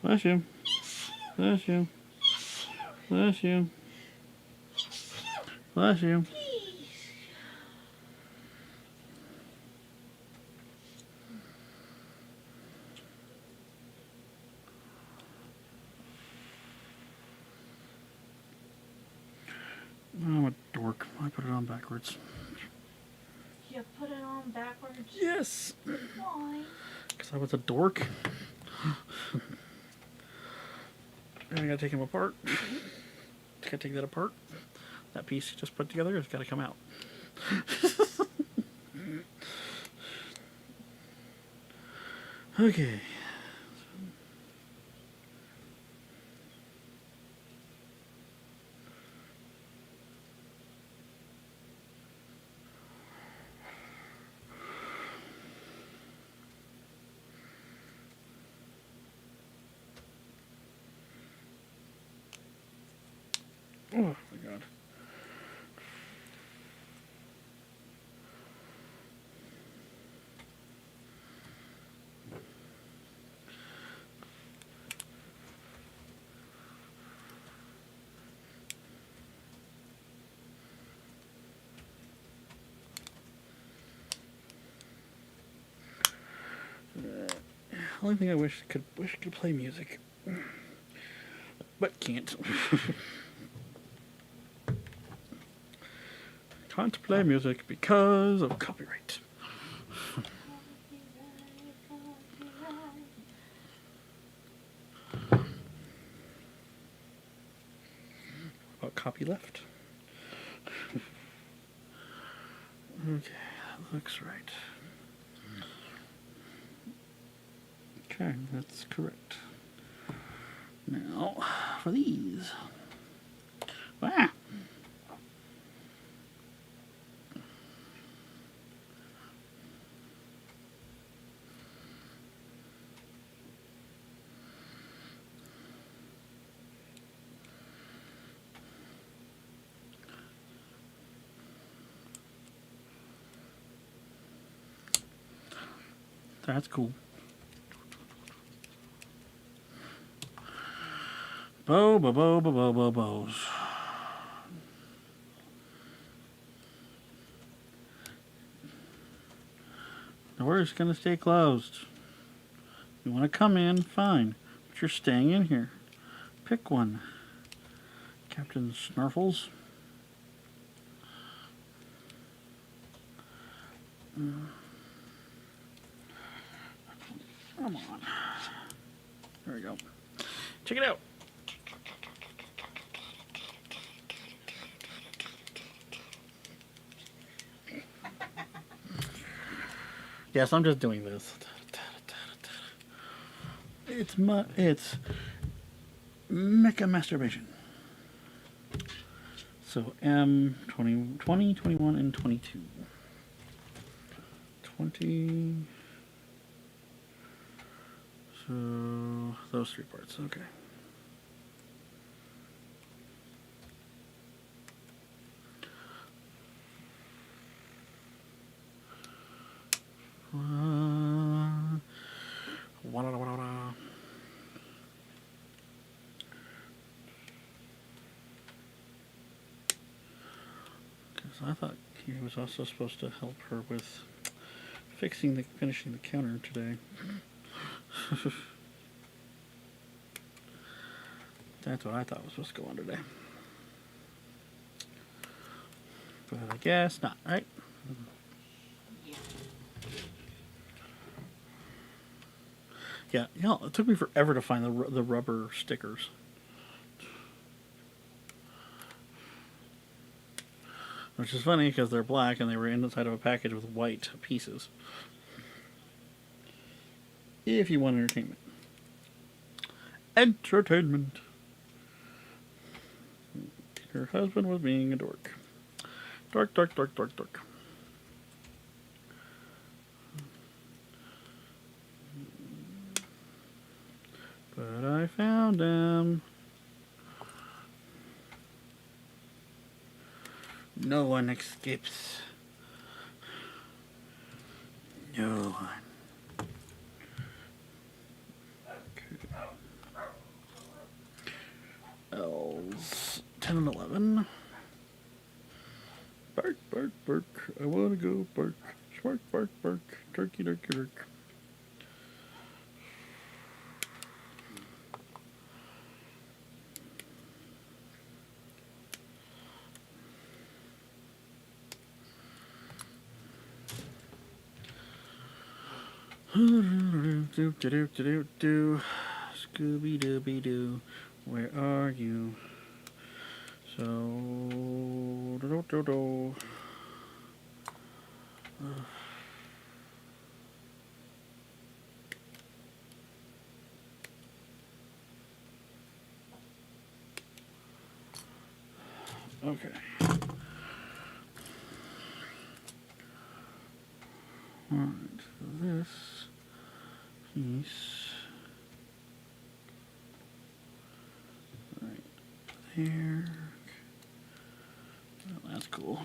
Bless you. Bless you. Bless you. Bless you. I'm a dork. I put it on backwards. You put it on backwards? Yes. Why? Because I was a dork. And I gotta take him apart. Gotta take that apart. That piece you just put together has gotta come out. Okay. Oh my god. Only thing I wish could play music, but can't. Can't play music because of copyright. About copy left? Okay, that looks right. Okay, that's correct. Now, for these. Ah! That's cool. Bows. The door's gonna stay closed. You wanna come in, fine. But you're staying in here. Pick one. Captain Snarfles. Come on. There we go. Check it out. Yes, I'm just doing this. It's mecha masturbation. So M 20, 21, and 22. 20. So those three parts. Okay. Because I thought he was also supposed to help her with finishing the counter today. That's what I thought was supposed to go on today. But I guess not, right? Yeah. Yeah, you know, it took me forever to find the rubber stickers. Which is funny because they're black and they were inside of a package with white pieces. If you want entertainment. Entertainment. Her husband was being a dork. Dork, dork, dork, dork, dork. But I found him. No one escapes. No one. L's 10 and 11. Bark, bark, bark. I wanna go bark. Spark, bark, bark. Turkey, turkey, turk. Do Scooby Dooby Doo, where are you? So do. Okay. Alright, so this piece right there. Well, that's cool.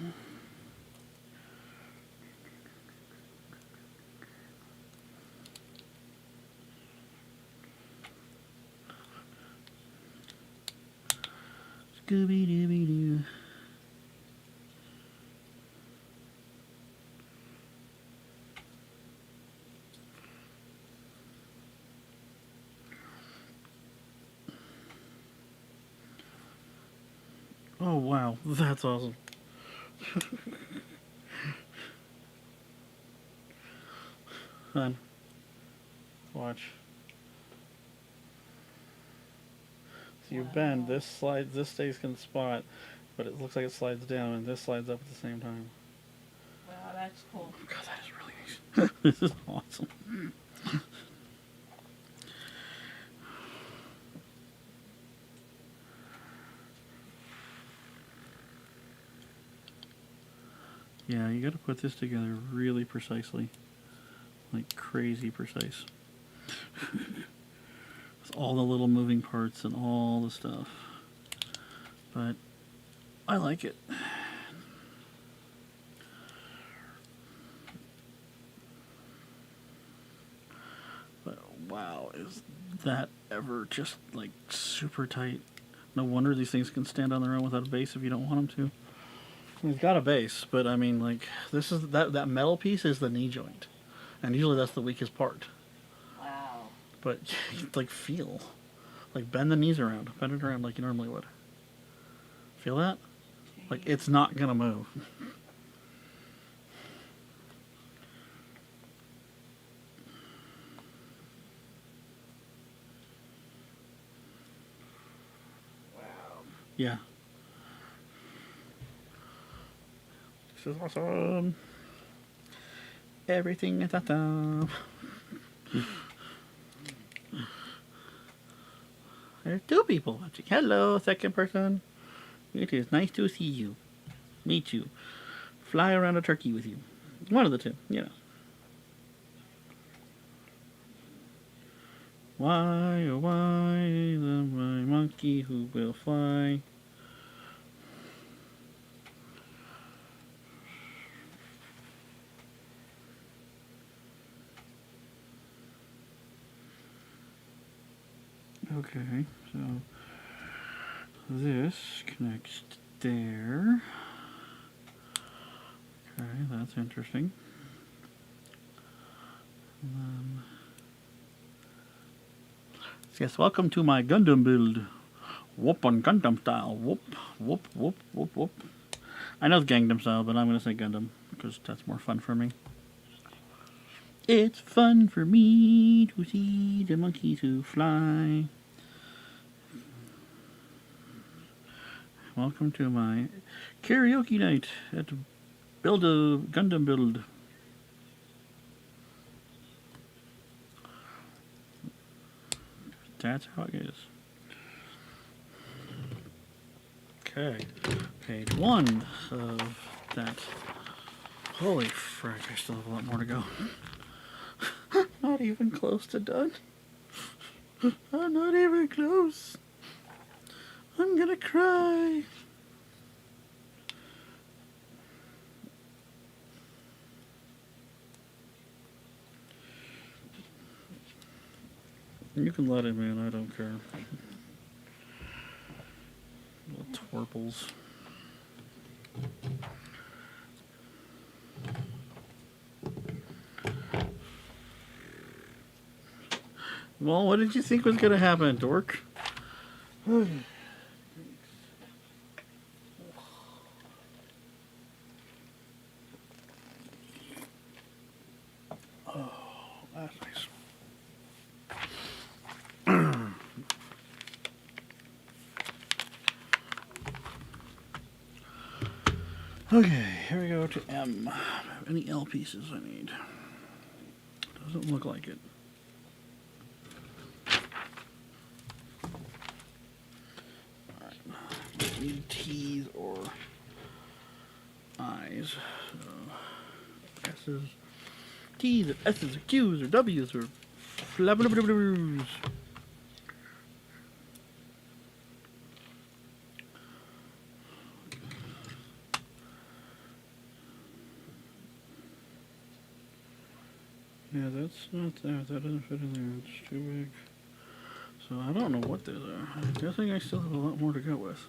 Scooby Dooby Doo. Oh wow, that's awesome. Fun. Watch. So you bend, this slides, this stays in the spot, but it looks like it slides down, and this slides up at the same time. Wow, that's cool. God, that is really nice. This is awesome. Yeah, you gotta put this together really precisely. Like crazy precise. With all the little moving parts and all the stuff. But I like it. But wow, is that ever just like super tight? No wonder these things can stand on their own without a base if you don't want them to. It's got a base, but I mean, like, this is that metal piece is the knee joint, and usually that's the weakest part. Wow. But like, feel, like, bend the knees around, bend it around like you normally would. Feel that? Like, it's not gonna move. Wow. Yeah. This is awesome. Everything is awesome. There's two people watching. Hello, second person. It is nice to see you. Meet you. Fly around a turkey with you. One of the two, you know. Why, oh why, the my monkey who will fly. Okay, so this connects there. Okay, that's interesting. Yes, welcome to my Gundam build. Whoop on Gundam style. Whoop, whoop, whoop, whoop, whoop. I know it's Gangnam style, but I'm going to say Gundam because that's more fun for me. It's fun for me to see the monkeys who fly. Welcome to my karaoke night at Build a Gundam Build. That's how it is. Okay, page 1 of that. Holy frick, I still have a lot more to go. Not even close to done. I'm not even close. I'm gonna cry. You can let him in, I don't care. Little twerples. Well, what did you think was gonna happen, dork? Oh, that's nice. Okay, here we go to M. Any L pieces I need? Doesn't look like it. Alright. Need T's or I's. So, S's. T's or S's or Q's or W's or flabberblabblabs. Yeah, that's not that. That doesn't fit in there. It's too big. So I don't know what those are. I'm guessing I still have a lot more to go with.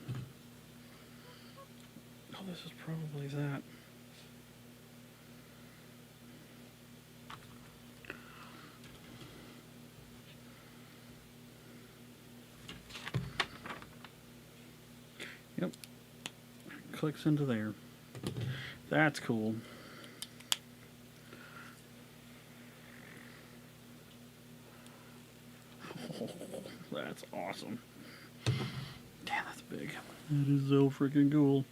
Oh, this is probably that. Yep. Clicks into there. That's cool. That's awesome. Damn, that's big. That is so freaking cool.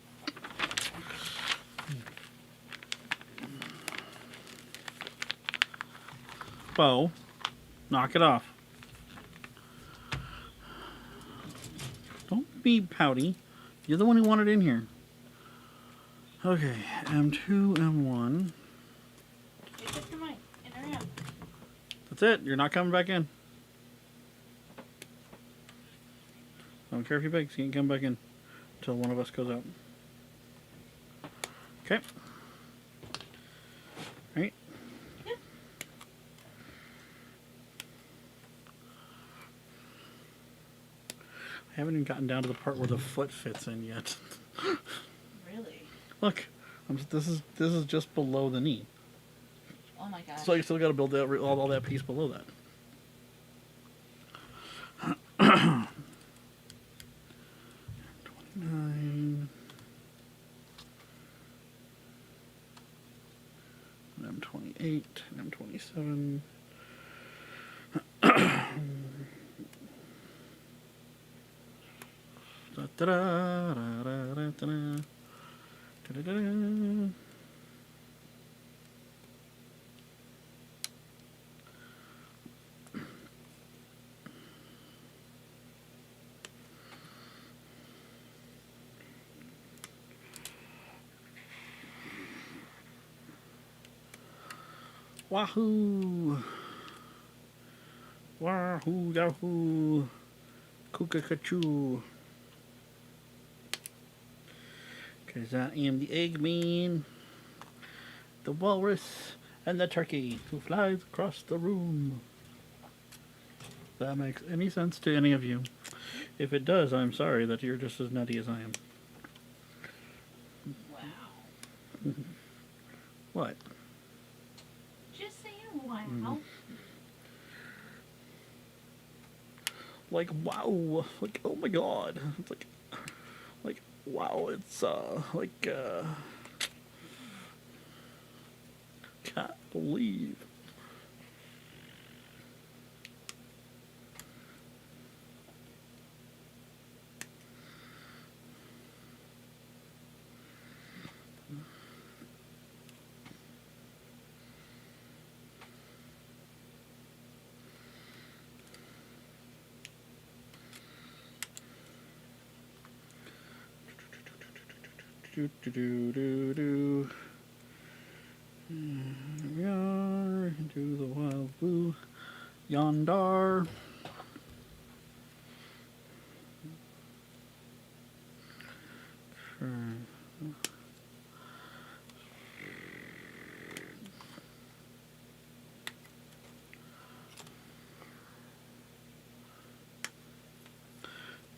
Bo, knock it off. Don't be pouty. You're the one who wanted in here. Okay, M2, M1. You took your mic. In or out? That's it. You're not coming back in. I don't care if you beg, so you can come back in until one of us goes out. Okay. Right? Yep. I haven't even gotten down to the part where the foot fits in yet. Really? Look, this is just below the knee. Oh my gosh. So you still got to build that all that piece below that. M29, M28, M27. Wahoo! Wahoo! Yahoo! Kukakachu! Because I am the Eggman, the walrus, and the turkey who flies across the room. If that makes any sense to any of you. If it does, I'm sorry that you're just as nutty as I am. Wow. What? Just saying wow. like wow, like oh my god, it's like wow, it's can't believe. Do do do do do. Here we are into the wild blue yonder.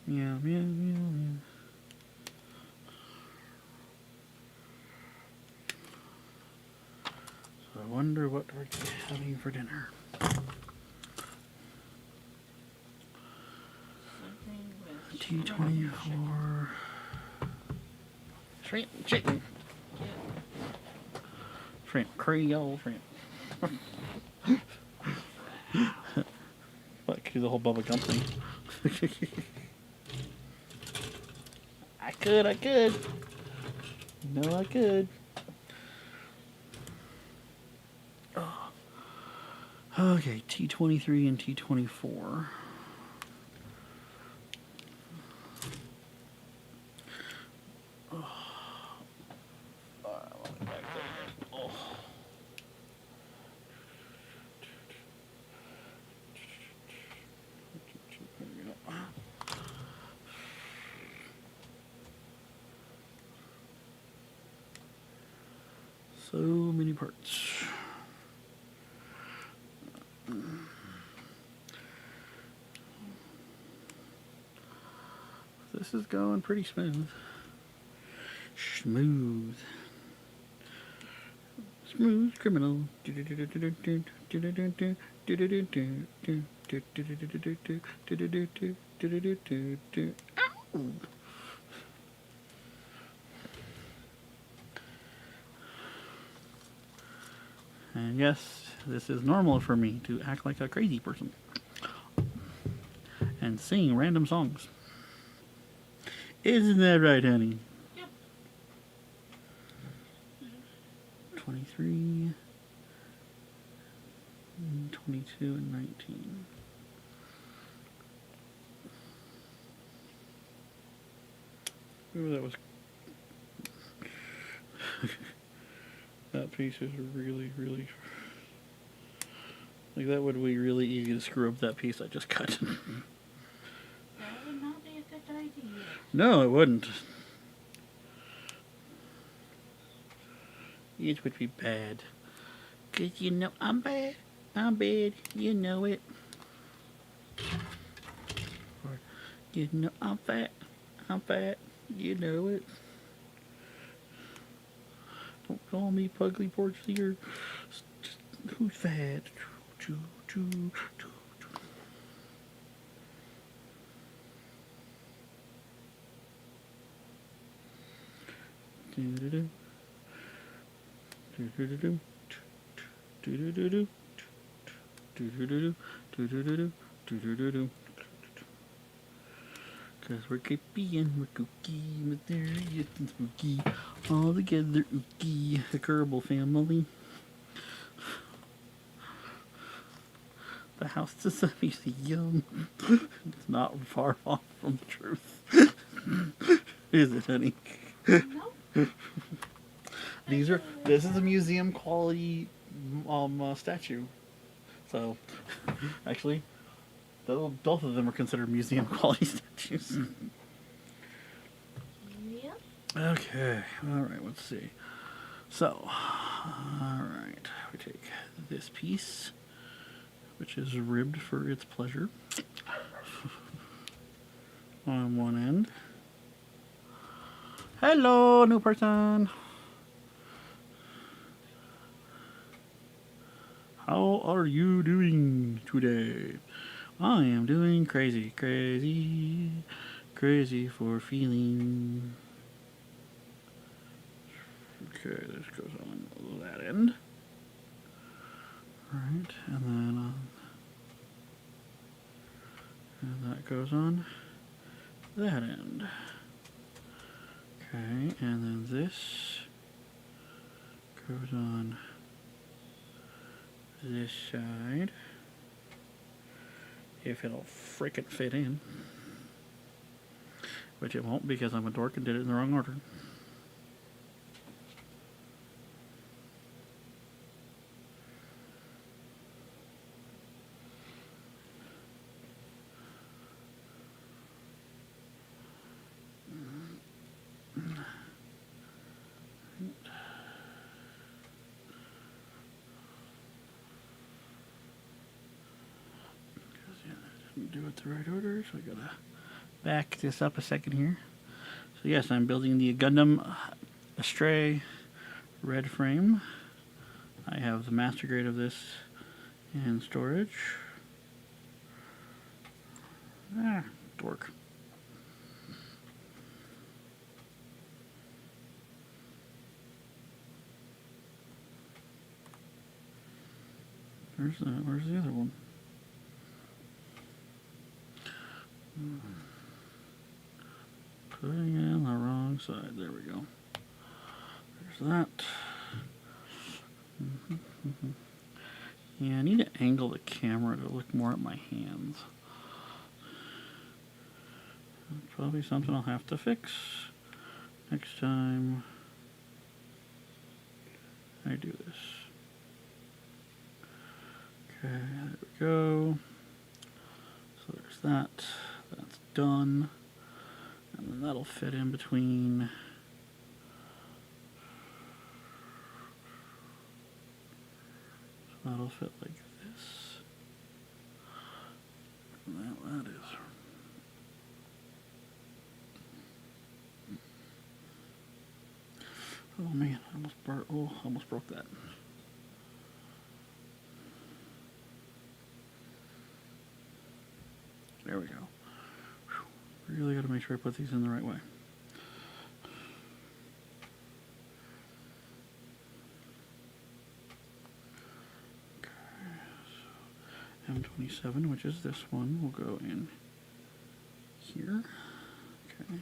Meow meow meow meow. So I wonder what we're having for dinner. Something with T24. Shrimp chicken. Shrimp Creole shrimp. Fuck, he's a whole Bubba company. I could. No, I could. Oh. Okay, T23 and T24. So many parts. This is going pretty smooth. Smooth criminal. Ow! And yes, this is normal for me to act like a crazy person and sing random songs. Isn't that right, honey? Yep. 23, 22, and 19. Ooh, that was... That piece is really, really... Like, that would be really easy to screw up that piece I just cut. That would not be a good idea. No, it wouldn't. It would be bad. 'Cause you know I'm bad. I'm bad. You know it. Or, you know I'm fat. I'm fat. You know it. Don't call me Pugly Porcely or who's fat. Choo, choo, choo, choo. Do-do-do. Do-do-do-do. Do-do-do-do. Do-do-do-do. Do-do-do-do. Do-do-do-do. Cause we're creepy and we're kooky, mysterious and spooky, all together ooky, a Kerbal family. The house is a museum. It's not far off from the truth. Is it, honey? Nope. This is a museum quality statue. So, actually, both of them are considered museum quality statues. Yep. Okay, alright, let's see. So, alright, we take this piece, which is ribbed for its pleasure, on one end. Hello, new person! How are you doing today? I am doing crazy, crazy, crazy for feeling. Okay, this goes on that end. Alright, and that goes on that end. Okay, and then this goes on this side. If it'll frickin' fit in. Which it won't because I'm a dork and did it in the wrong order. Do it the right order, so I gotta back this up a second here. So yes, I'm building the Gundam Astray red frame. I have the master grade of this in storage. Dork. Where's the other one? Putting it on the wrong side. There we go. There's that. Yeah, I need to angle the camera to look more at my hands. That's probably something I'll have to fix next time I do this. Okay, there we go. So there's that. That's done. And then that'll fit in between. So that'll fit like this. And that is. Oh man, I almost broke that. There we go. Whew. Really got to make sure I put these in the right way. Okay, so M27, which is this one, will go in here. Okay.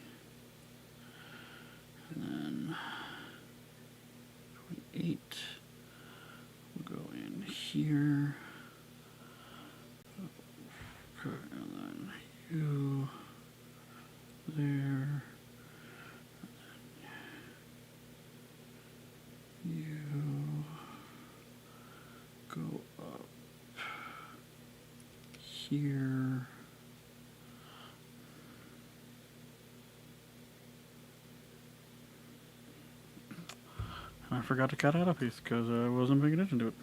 And then 28 will go in here. Okay, and then you there. You go up here. And I forgot to cut out a piece because I wasn't paying attention to it.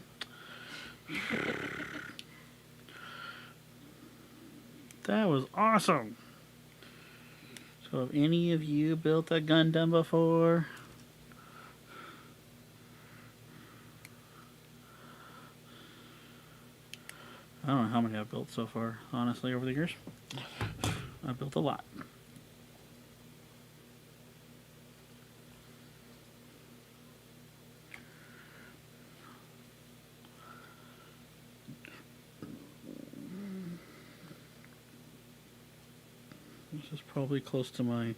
That was awesome. So have any of you built a Gundam before? I don't know how many I've built so far, honestly, over the years. I've built a lot. This is probably close to my,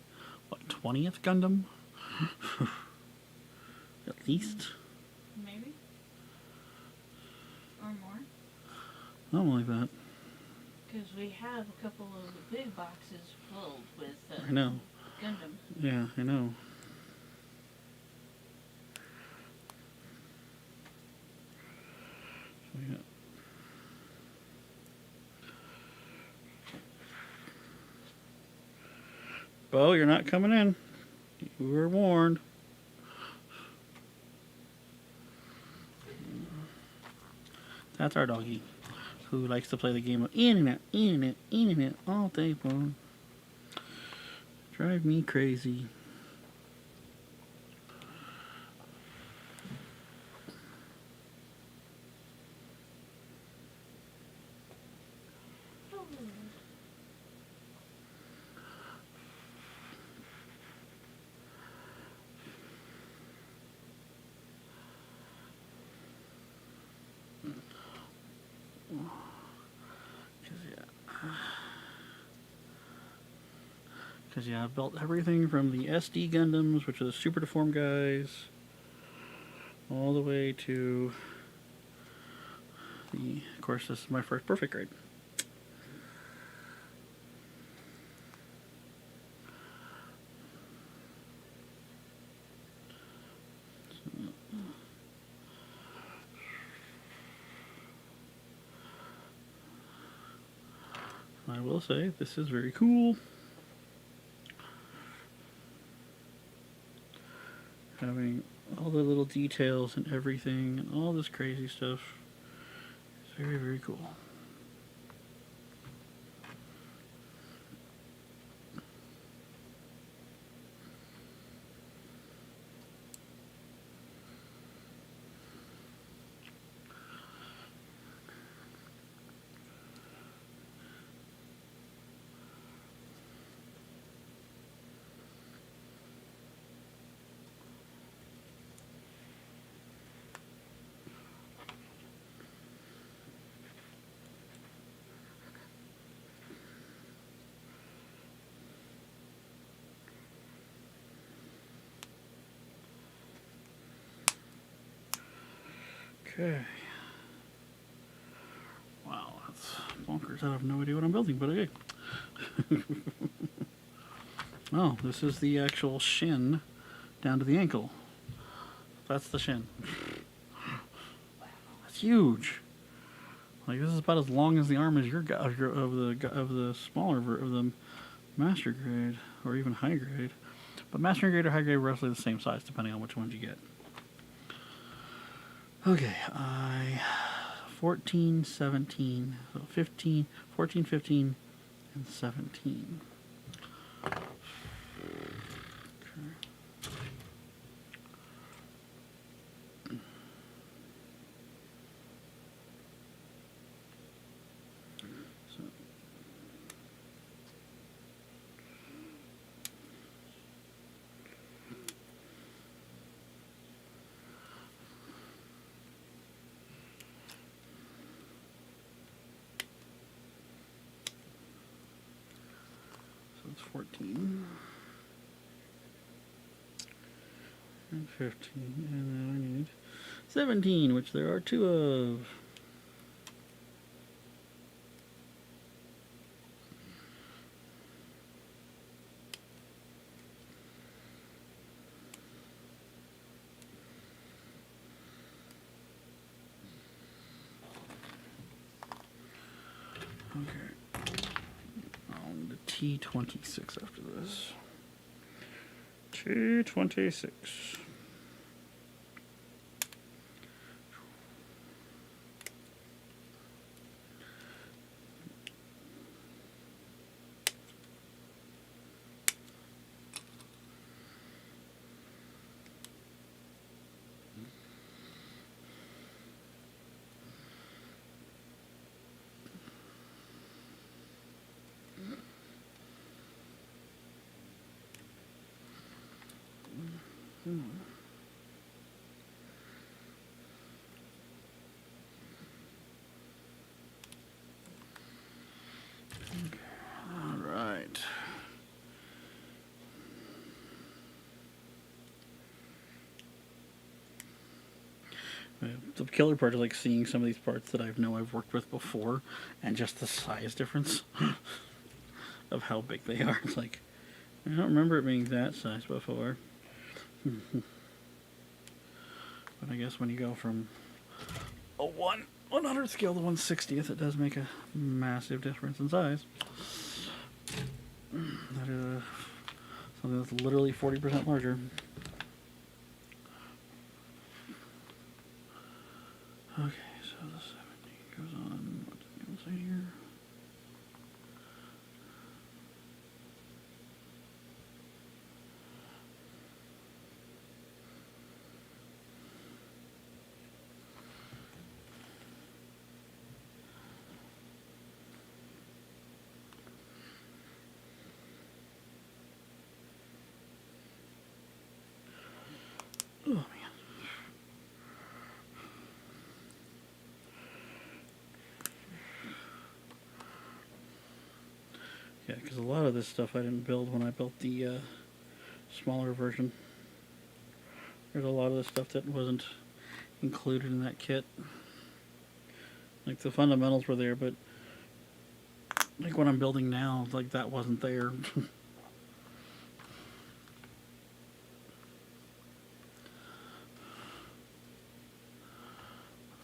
what, 20th Gundam? At least. Maybe. Or more. Something like that. Because we have a couple of big boxes filled with I know. Gundam. Yeah, I know. So yeah. Bo, you're not coming in. You were warned. That's our doggy, who likes to play the game of internet all day long. Drive me crazy. Oh, Because, yeah, I've built everything from the SD Gundams, which are the super deformed guys, all the way to the, of course, this is my first perfect grade. I will say, this is very cool. Having all the little details and everything and all this crazy stuff. It's very, very cool. Okay. Wow, that's bonkers. I have no idea what I'm building, but okay. Oh, this is the actual shin down to the ankle. That's the shin. That's huge. Like, this is about as long as the arm as of the smaller of the master grade or even high grade. But master grade or high grade are roughly the same size depending on which ones you get. Okay, 14, 17, so 15, 14, 15, and 17. Okay. So, it's 14 and 15, and then I need 17, which there are 2 of. Okay. I'll need a T26 after this. T26. All right. The killer part is like seeing some of these parts that I've worked with before, and just the size difference of how big they are. It's like, I don't remember it being that size before. But I guess when you go from a 1/100th scale to 1/60th, it does make a massive difference in size. That is something that's literally 40% larger. Okay, so the 17 goes on. What did you say here? Yeah, because a lot of this stuff I didn't build when I built the smaller version. There's a lot of the stuff that wasn't included in that kit. Like the fundamentals were there, but like what I'm building now, like that wasn't there.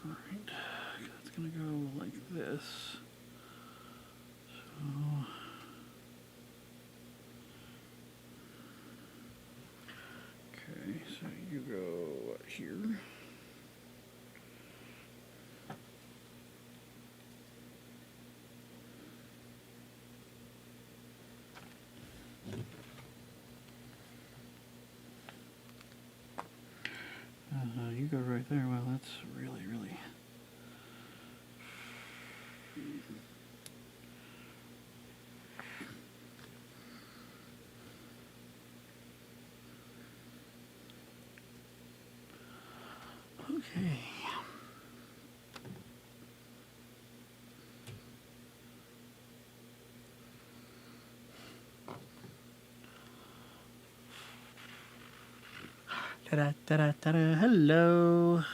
Alright, that's gonna go like this. So okay, so you go here. You go right there. Well, that's really, really. Okay. Ta-da, ta-da, ta-da. Hello.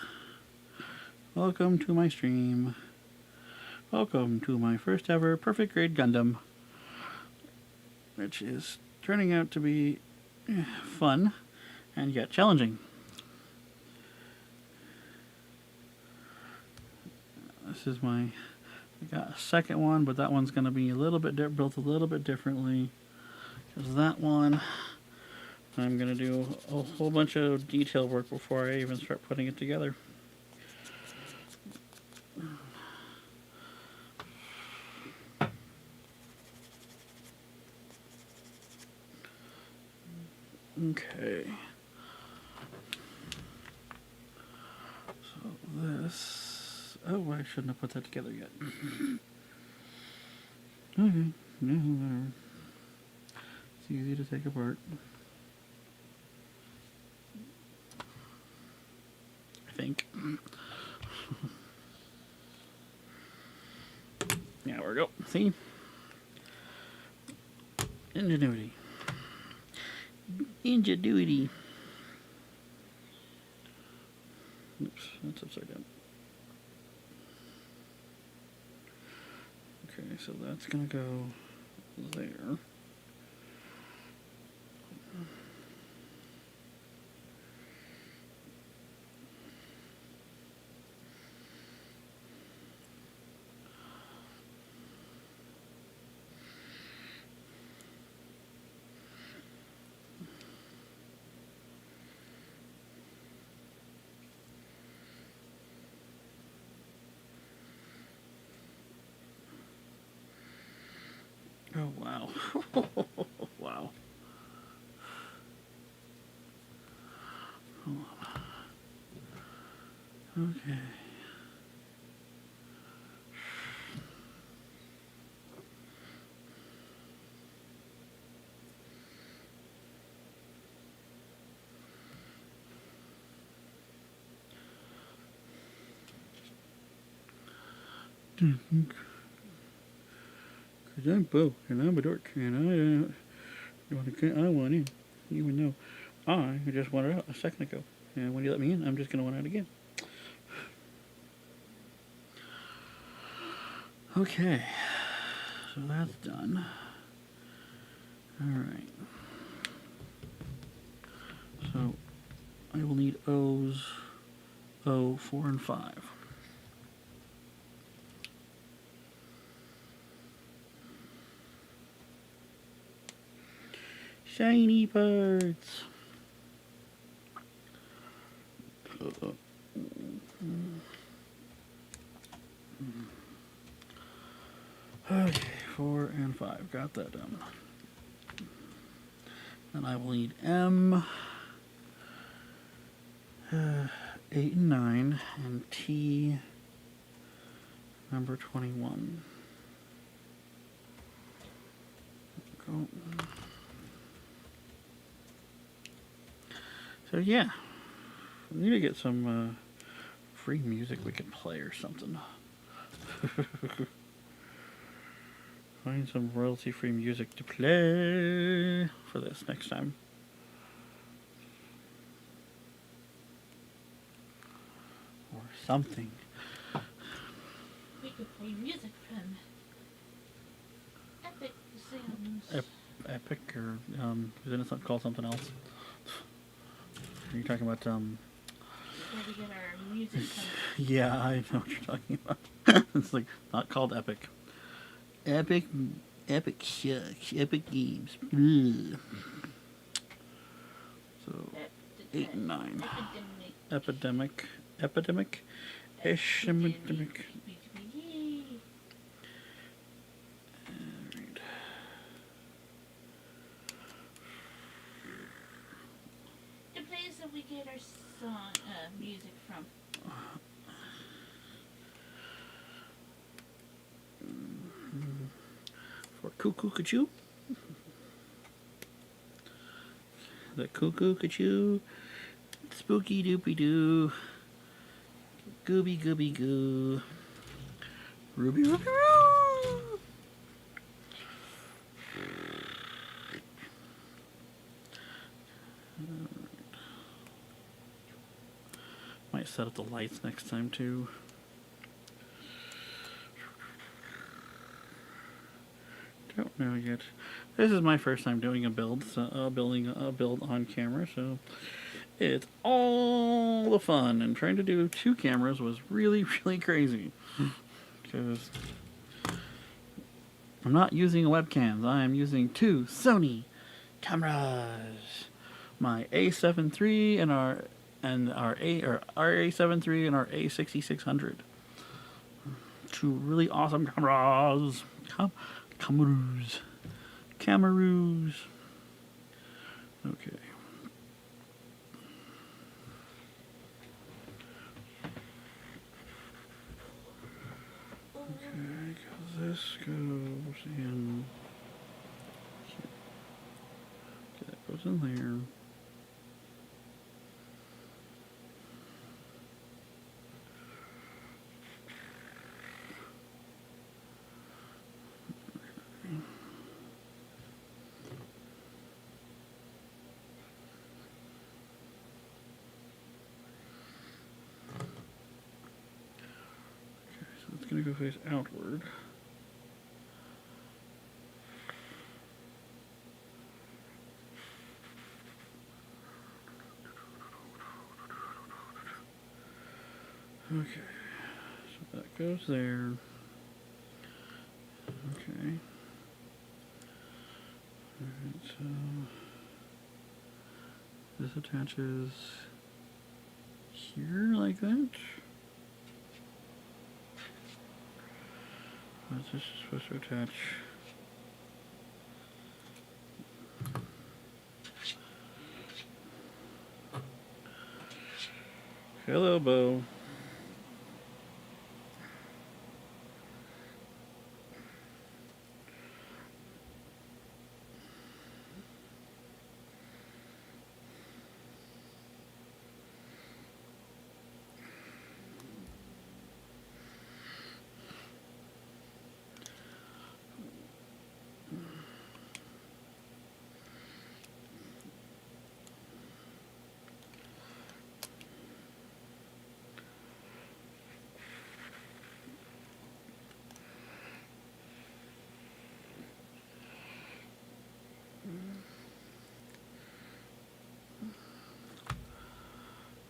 Welcome to my stream. Welcome to my first ever perfect grade Gundam, which is turning out to be fun and yet challenging. This is I got a second one, but that one's going to be a little bit built a little bit differently. Because that one, I'm going to do a whole bunch of detail work before I even start putting it together. Okay. So this... Oh, I shouldn't have put that together yet. Okay. Yeah, whatever. It's easy to take apart. I think. Yeah, there we go. See? Ingenuity. Ingenuity. Oops, that's upside down. Okay, so that's gonna go there. Oh, wow. Wow. Hold on. Okay. Because I'm Bo, and I'm a dork, and I want in, even though I just wanted out a second ago. And when you let me in, I'm just going to want out again. Okay, so that's done. Alright. So, I will need O's, O, 4, and 5. Shiny parts. Okay, 4 and 5. Got that done. Then I will need M, 8 and 9, and T, number 21. Go. So yeah, we need to get some free music we can play or something. find some royalty-free music to play for this next time. Or something. We could play music from Epic Sounds. Epic, or isn't it called something else? Are you talking about Where we get our music from. Yeah, I know what you're talking about. It's like not called Epic. Epic shucks. Epic games. Ugh. So 8 and 9. Epidemic. Epidemic. Epidemic. The place that we get our song music from. For Cuckoo Cachoo. The Cuckoo Cachoo. Spooky doopy doo. Gooby gooby goo. Ruby ruby roo. Might set up the lights next time too. Don't know yet. This is my first time doing a build, so building a build on camera, so it's all the fun. And trying to do 2 cameras was really, really crazy because I'm not using webcams. I am using 2 Sony cameras, my A7 III and our A7 III and our A6600. 2 really awesome cameras. Cameroos. Okay. Okay, because this goes in. Okay, that goes in there. It's going to go face outward. Okay, so that goes there. Okay. Alright, so this attaches here like that. What's this supposed to attach? Hello, Bo.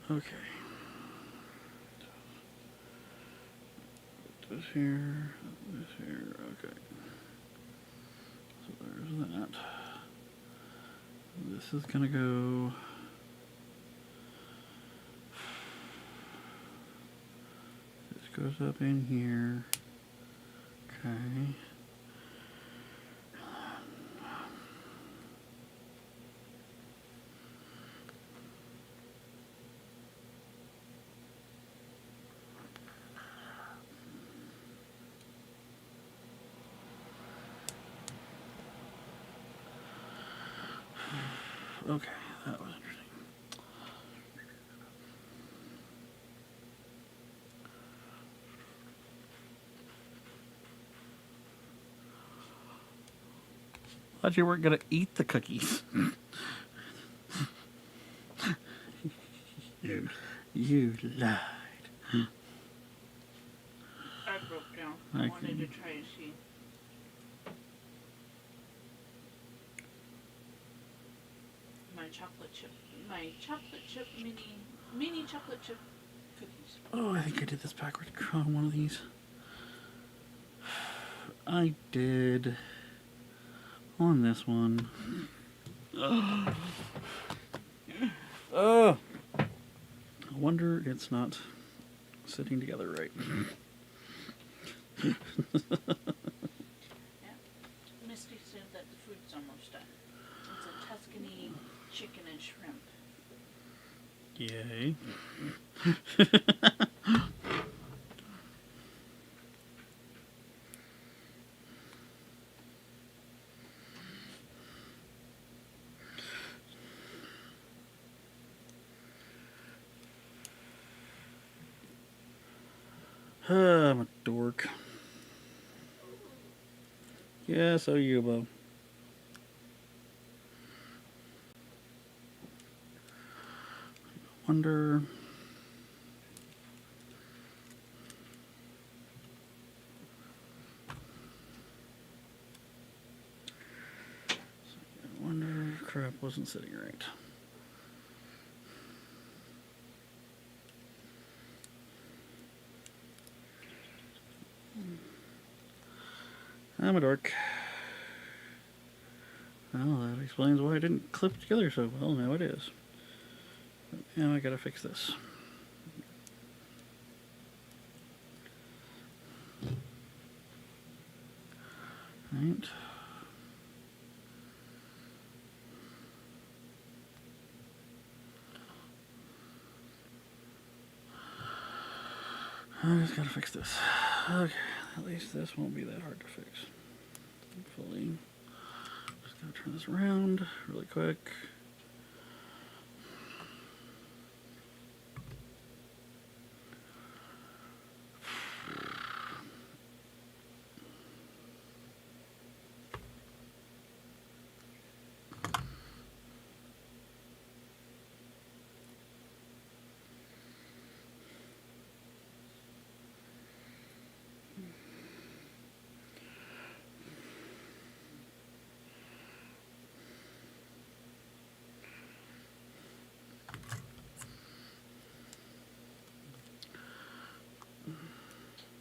Okay. This here, okay. So there's that. This is gonna go. This goes up in here. Okay. Okay, that was interesting. Thought you weren't gonna eat the cookies. You lied. I broke down. I I wanted can- to try and see. My chocolate chip mini chocolate chip cookies. Oh, I think I did this backwards on one of these. I did on this one. Oh, I wonder it's not sitting together right. Yeah. Misty said that the food's almost done. It's a Tuscany chicken and shrimp. Yay. I'm a dork. Yeah, so you, Bo. Wonder. I wonder. Crap, wasn't sitting right. I'm a dork. Well, that explains why it didn't clip together so well. Now it is. But now I gotta fix this. Right. I just gotta fix this. Okay, at least this won't be that hard to fix. Hopefully. Just gotta turn this around really quick.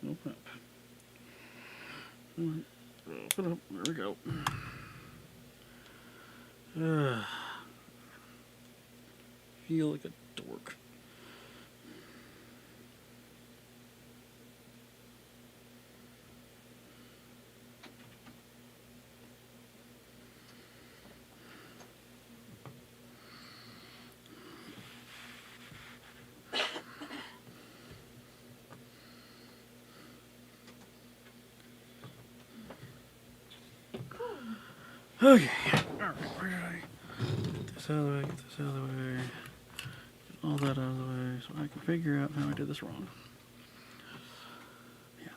Open up. Open up. There we go. Feel like a dork. Okay. Alright, where did I get this out of the way, get this out of the way, get all that out of the way so I can figure out how I did this wrong. Yeah.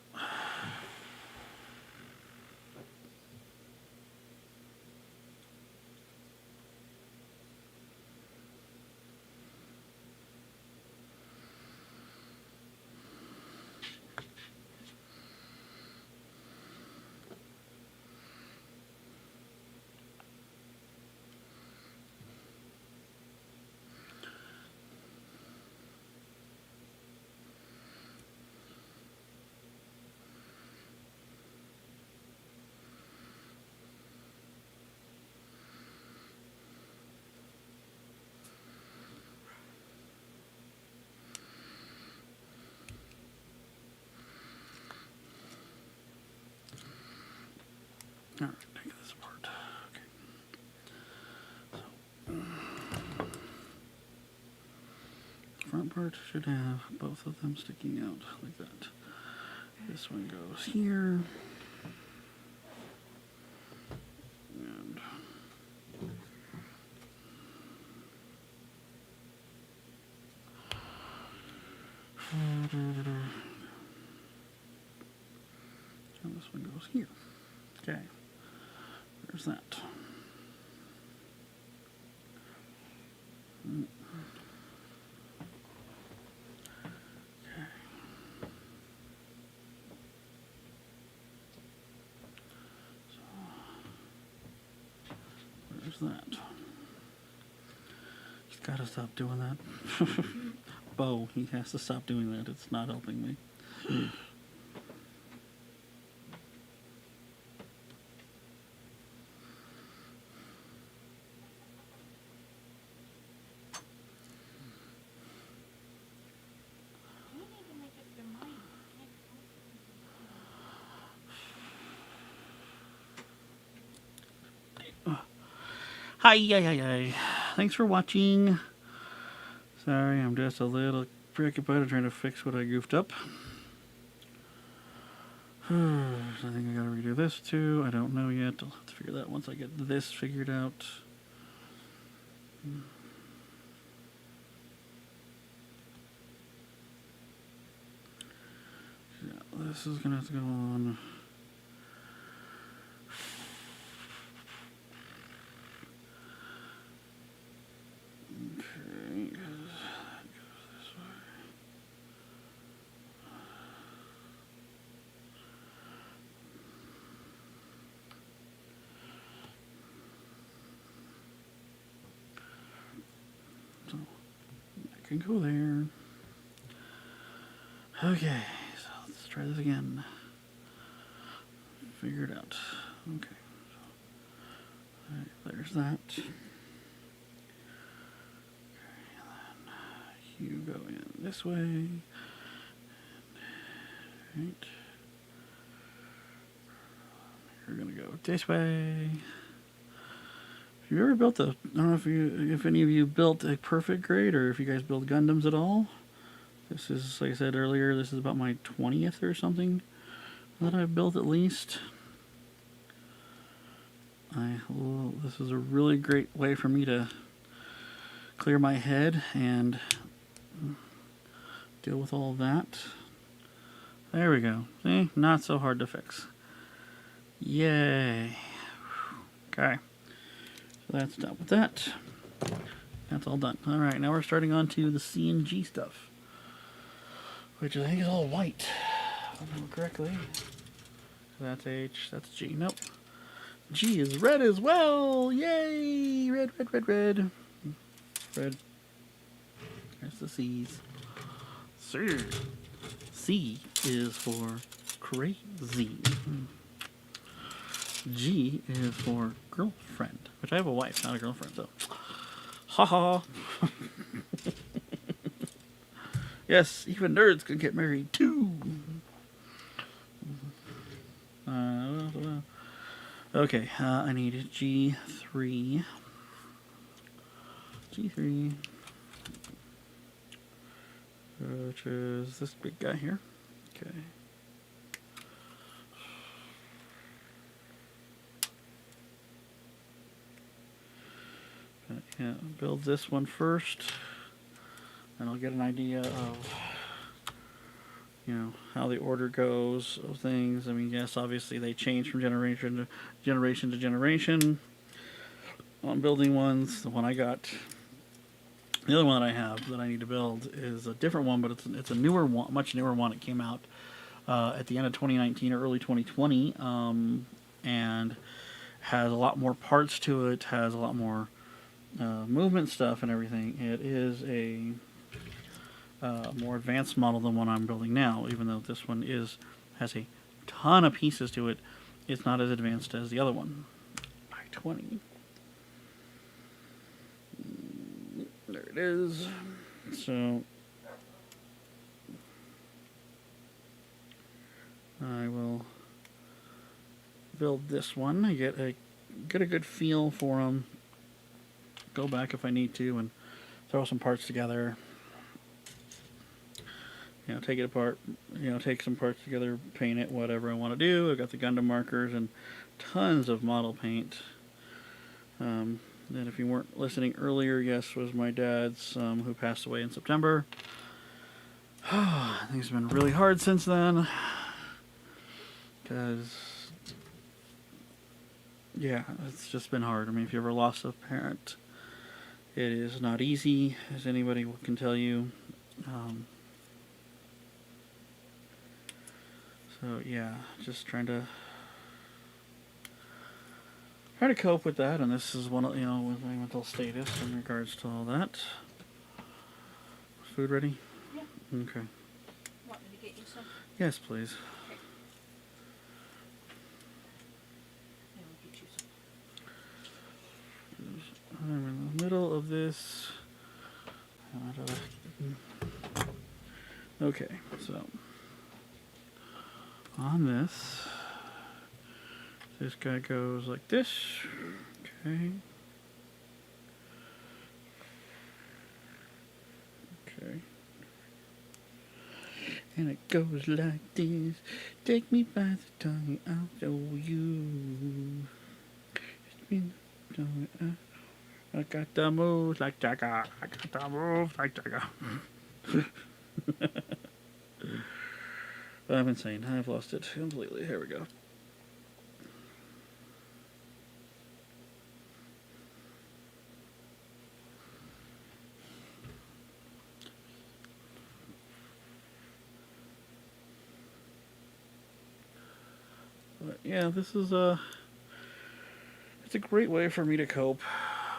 Alright, take this apart. Okay. So, front part should have both of them sticking out like that. This one goes here. And and this one goes here. Okay. there's that. There's that. He's got to stop doing that. Bo, he has to stop doing that. It's not helping me. Hi. Thanks for watching. Sorry, I'm just a little preoccupied trying to fix what I goofed up. I think I gotta redo this too. I don't know yet. I'll have to figure that out once I get this figured out. Yeah, this is gonna have to go on. Can go there. Okay, so let's try this again. Figure it out. Okay. So, all right, there's that. Okay, and then you go in this way. Right. You're gonna go this way. Have you ever built a, I don't know if any of you built a perfect grade or if you guys build Gundams at all. This is, like I said earlier, this is about my 20th or something that I've built at least. This is a really great way for me to clear my head and deal with all of that. There we go. See? Not so hard to fix. Yay. Okay. So that's done with that. That's all done. Alright, now we're starting on to the C and G stuff. Which I think is all white. If I remember correctly. So that's H, that's G. Nope. G is red as well! Yay! Red. Red. There's the C's. C. C is for crazy. G is for girlfriend, which I have a wife, not a girlfriend, so. Ha ha. Yes, even nerds can get married too. Okay, I need G3. G3. Which is this big guy here. Okay. Yeah, build this one first, and I'll get an idea of, you know, how the order goes of things. I mean, yes, obviously they change from generation to generation on building ones. The one I got, the other one that I have that I need to build is a different one, but it's a newer one, much newer one. It came out at the end of 2019 or early 2020, and has a lot more parts to it, has a lot more movement stuff and everything. It is a more advanced model than one I'm building now, even though this one has a ton of pieces to it. It's not as advanced as the other one by 20. There it is. So I will build this one. I get a good feel for them. Go back if I need to and throw some parts together. You know, take it apart, you know, take some parts together, paint it, whatever I want to do. I've got the Gundam markers and tons of model paint. And if you weren't listening earlier, yes, was my dad's, who passed away in September. Things have been really hard since then. Because, Yeah, it's just been hard. I mean, if you ever lost a parent, it is not easy, as anybody can tell you. Um, so yeah, just trying to cope with that, and this is one of with my mental status in regards to all that. Food ready? Yeah. Okay. Want me to get you some? Yes, please. Okay. Yeah, we'll get you some. I'm in the middle of this. Okay, so on this guy goes like this. Okay. Okay. And it goes like this. Take me by the tongue, I'll show you. I got the moves like Jagger. I got the moves like Jagger. I'm insane. I've lost it completely. Here we go. But yeah, this is it's a great way for me to cope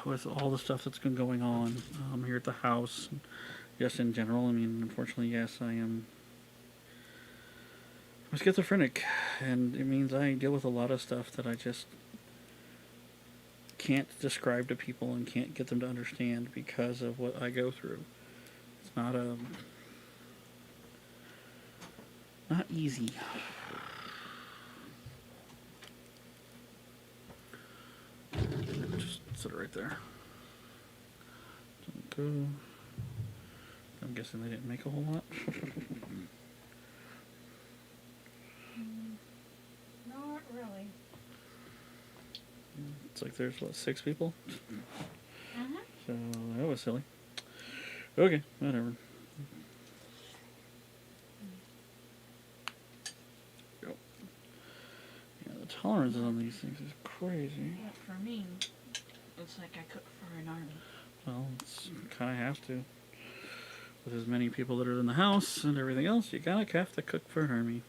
with all the stuff that's been going on here at the house, just in general. I mean, unfortunately, yes, I'm schizophrenic, and it means I deal with a lot of stuff that I just can't describe to people and can't get them to understand because of what I go through. It's not easy. Just sit it right there. Don't go. I'm guessing they didn't make a whole lot. Not really. It's like there's, what, 6 people? Uh-huh. So that was silly. Okay, whatever. Go. Yeah, the tolerances on these things is crazy. Yeah, for me, it's like I cook for an army. Well, it's kind of have to. With as many people that are in the house and everything else, you gotta have to cook for an army.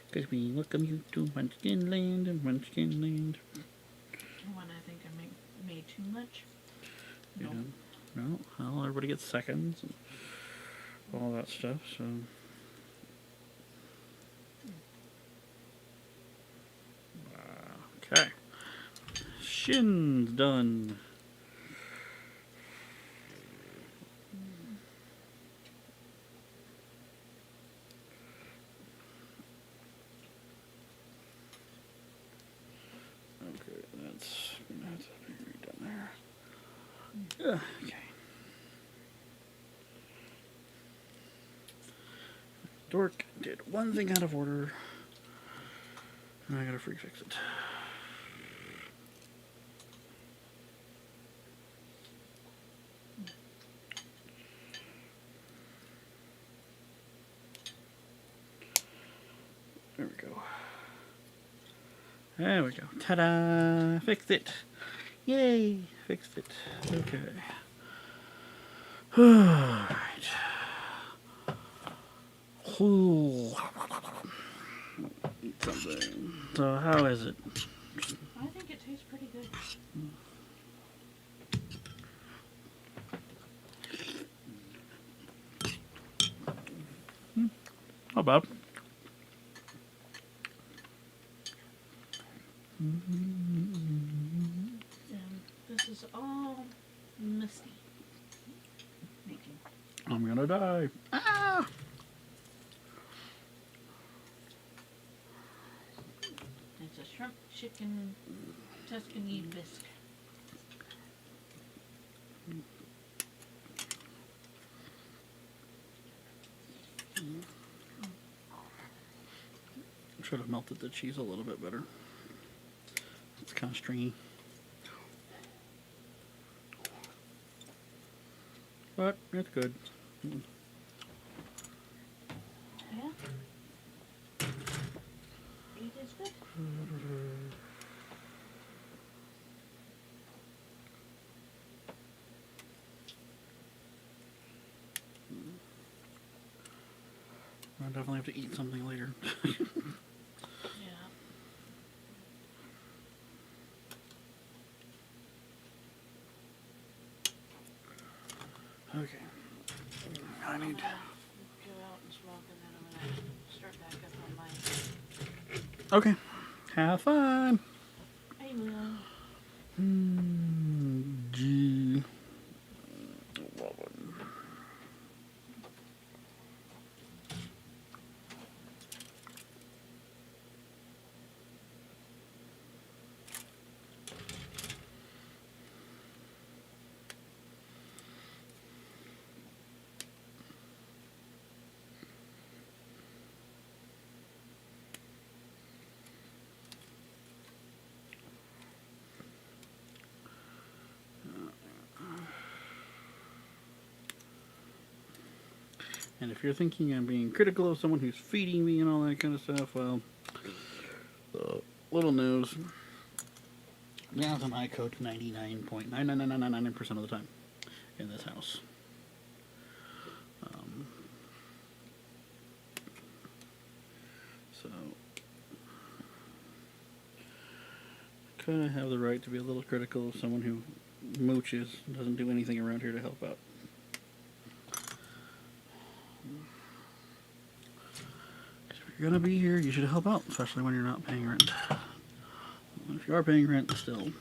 Because we look on YouTube, Munchkin Land and Munchkin Land. When I think I made too much. You Nope. know? No, well, everybody gets seconds and all that stuff, so. Okay. Shin's done. Okay, that's done there. Yeah, okay. Dork did one thing out of order. And I gotta free fix it. There we go. There we go. Ta-da! Fixed it. Yay! Fixed it. Okay. Alright. Eat something. So how is it? I think it tastes pretty good. Not bad. This is all misty making. I'm gonna die. Ah! It's a shrimp chicken Tuscany bisque. Should have melted the cheese a little bit better. It's kind of stringy. But it's good. Yeah? It is good. I'll definitely have to eat something later. Yeah. Okay. I need. Go out and smoke, and then I'm gonna start back up on mine. Okay. Have fun. I will. G. And if you're thinking I'm being critical of someone who's feeding me and all that kind of stuff, well, little news. Jonathan and I coach 99.99999% of the time in this house. So, kind of have the right to be a little critical of someone who mooches and doesn't do anything around here to help out. If you're gonna be here, you should help out, especially when you're not paying rent. If you are paying rent, still.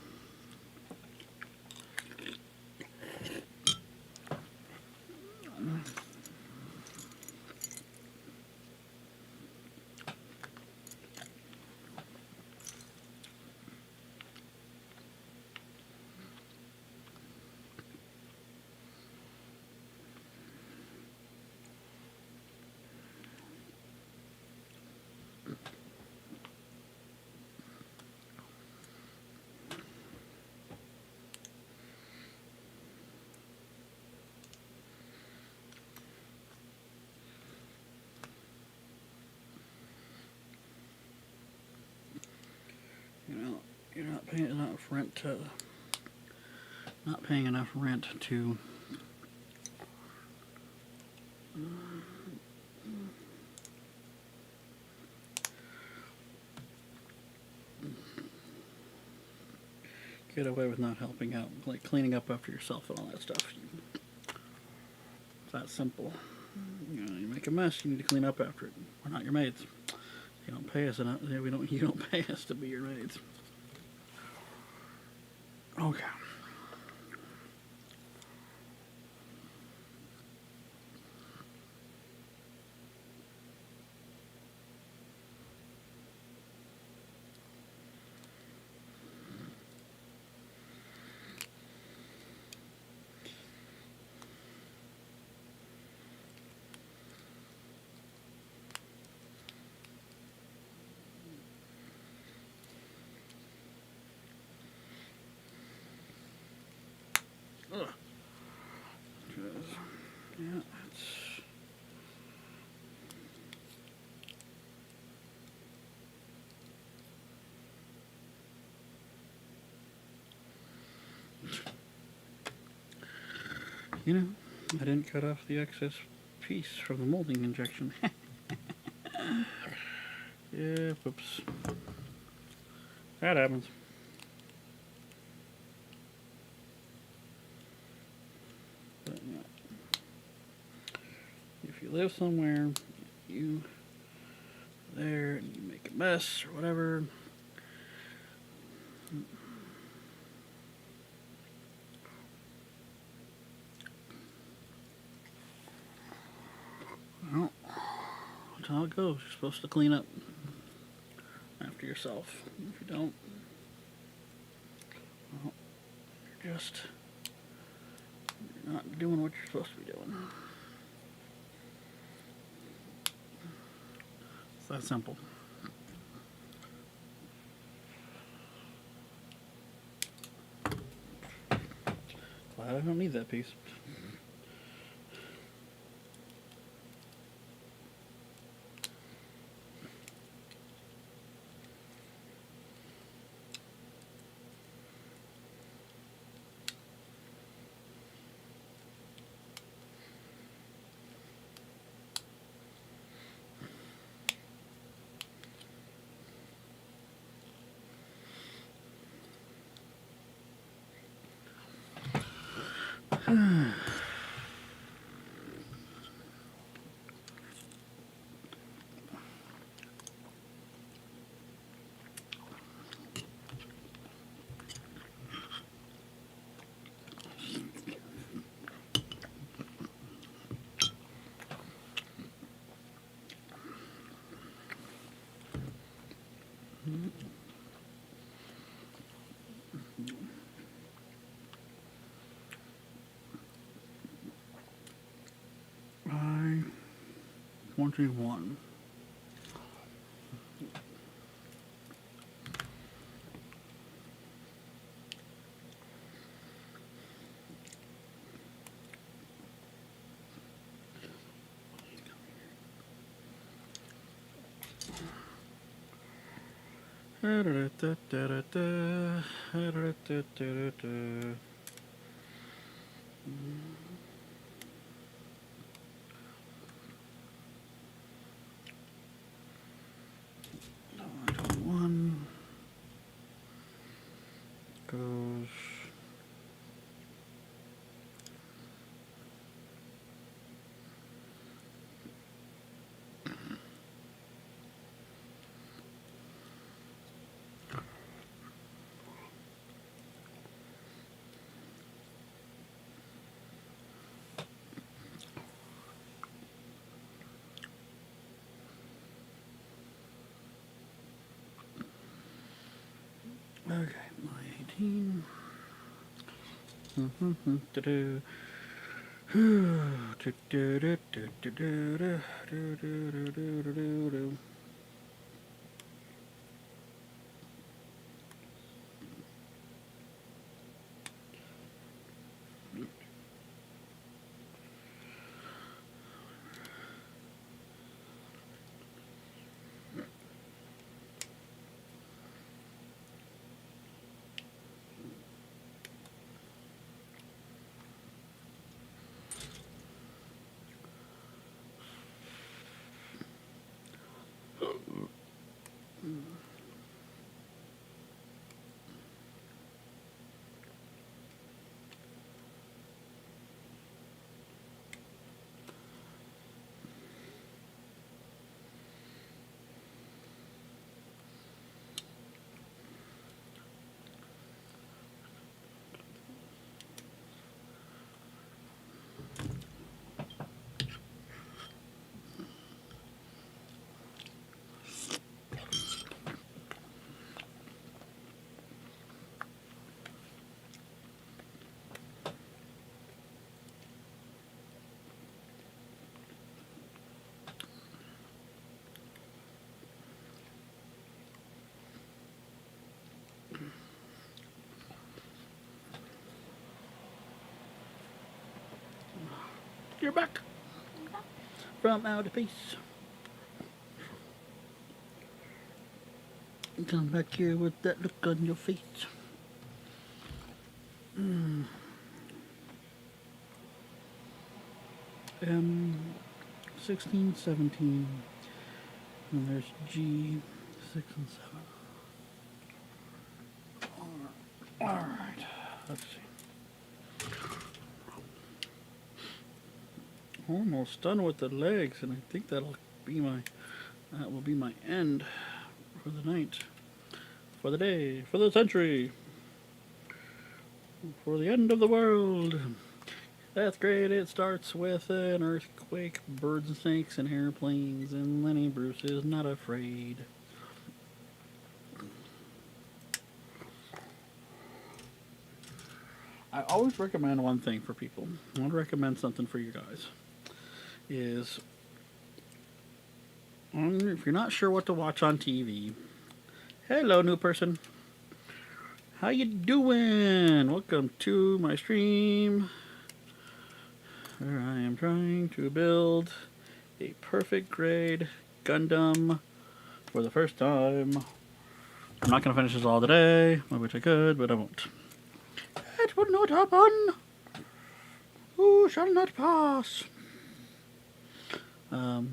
You know, you're not paying enough rent to. Not paying enough rent to. Get away with not helping out, like cleaning up after yourself and all that stuff. It's that simple. You know, you make a mess, you need to clean up after it. We're not your maids. You don't pay us enough. We don't. You don't pay us to be your maids. Okay. Ugh. Yeah, it's. You know, I didn't cut off the excess piece from the molding injection. Yeah, whoops. That happens. But, yeah. If you live somewhere, you there and you make a mess or whatever. Well, that's how it goes. You're supposed to clean up after yourself. If you don't, well, you're not doing what you're supposed to be doing. It's that simple. Glad I don't need that piece. I 21. One goes. Okay, my 18. Do-do. Do-do-do-do-do-do-do-do-do-do-do-do. You're back from outer space. Come back here with that look on your face. 16, 17. And there's G, 6 and 7. Alright, let's see. Almost done with the legs, and I think that will be my end for the night, for the day, for the century, for the end of the world. That's great. It starts with an earthquake, birds and snakes and airplanes, and Lenny Bruce is not afraid. I always recommend one thing for people. I want to recommend something for you guys. Is if you're not sure what to watch on TV, hello new person, how you doing? Welcome to my stream where I am trying to build a perfect grade Gundam for the first time. I'm not going to finish this all today. I wish I could, but I won't. It will not happen. Who shall not pass?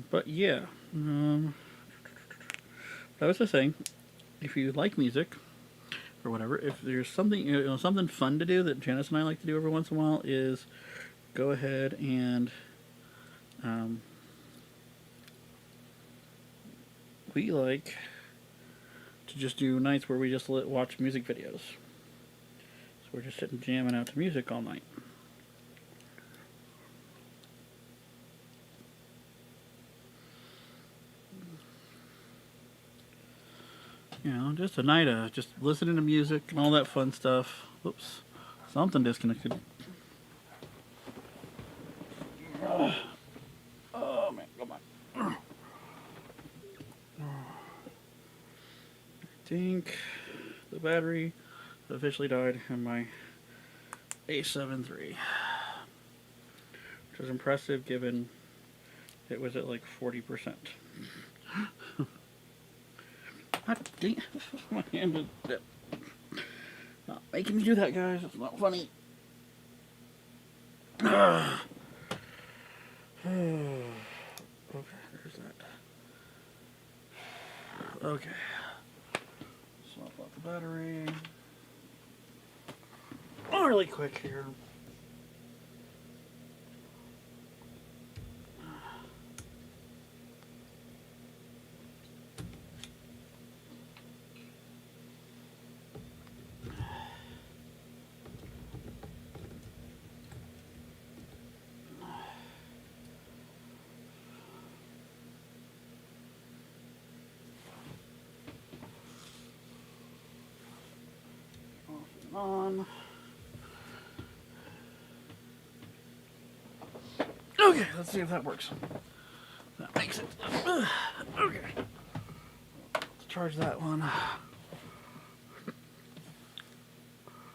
But yeah, I was just saying, if you like music, or whatever, if there's something, something fun to do that Janice and I like to do every once in a while is go ahead and we like to just do nights where we just watch music videos. So we're just sitting jamming out to music all night. Just a night of just listening to music and all that fun stuff. Oops, something disconnected. Oh man, come on. I think the battery officially died in my A7 III, which was impressive given it was at like 40%. My hand is not making me do that, guys. It's not funny. Okay, there's that. Okay. Swap out the battery. Oh, really quick here. On. Okay, let's see if that works. That makes it. Okay. Let's charge that one.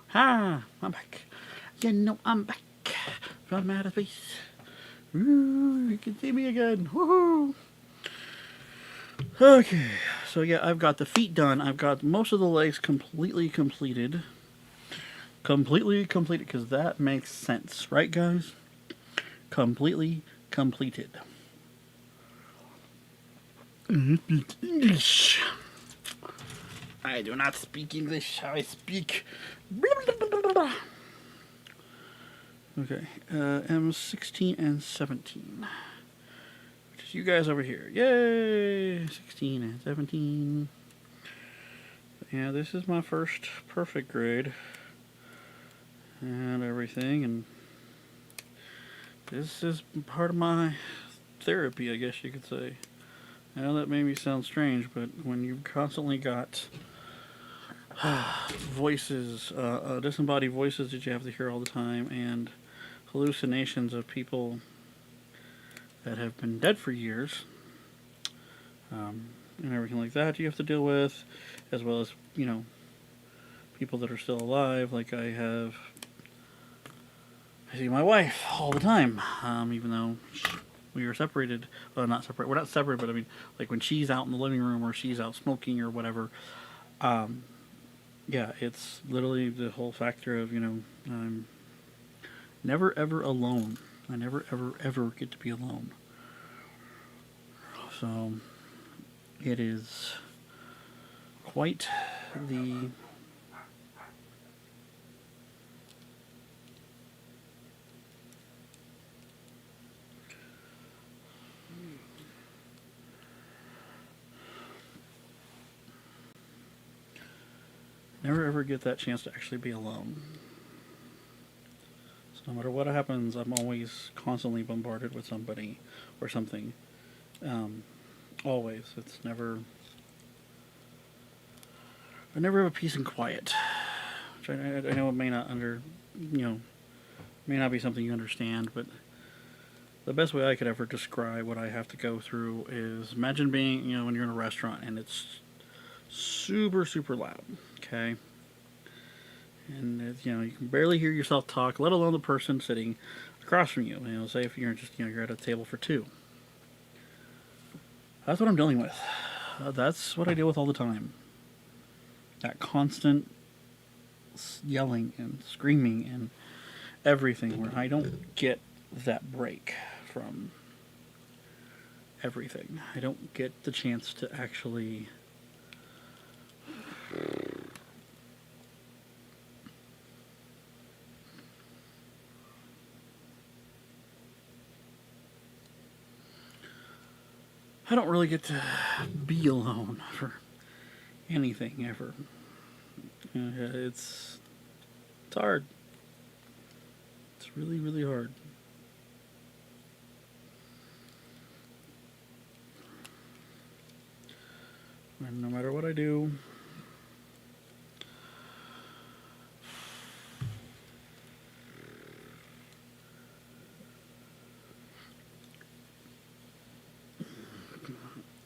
Ha! I'm back. I'm back from outer space. Woo! You can see me again. Woohoo! Okay, so yeah, I've got the feet done. I've got most of the legs completely completed. Because that makes sense, right, guys? Completely completed. English. I do not speak English. I speak. Okay, M16 and 17. Which is you guys over here. Yay! 16 and 17. Yeah, this is my first perfect grade. And everything, and this is part of my therapy, I guess you could say. I know that made me sound strange, but when you've constantly got voices, disembodied voices that you have to hear all the time, and hallucinations of people that have been dead for years, and everything like that you have to deal with, as well as, people that are still alive, like I see my wife all the time, even though we were separated. Well, not separated. We're not separated, but I mean, like when she's out in the living room or she's out smoking or whatever. Yeah, it's literally the whole factor of, I'm never ever alone. I never ever get to be alone. So it is quite the never ever get that chance to actually be alone. So no matter what happens, I'm always constantly bombarded with somebody or something. Always. It's never... I never have a peace and quiet. Which I know it may not may not be something you understand, but the best way I could ever describe what I have to go through is imagine being, when you're in a restaurant and it's super, super loud, okay? And it's, you can barely hear yourself talk, let alone the person sitting across from you. Say if you're just, you're at a table for two. That's what I'm dealing with. That's what I deal with all the time. That constant yelling and screaming and everything, where I don't get that break from everything. I don't get the chance to actually I don't really get to be alone for anything ever. It's hard. It's really, really hard. And no matter what I do,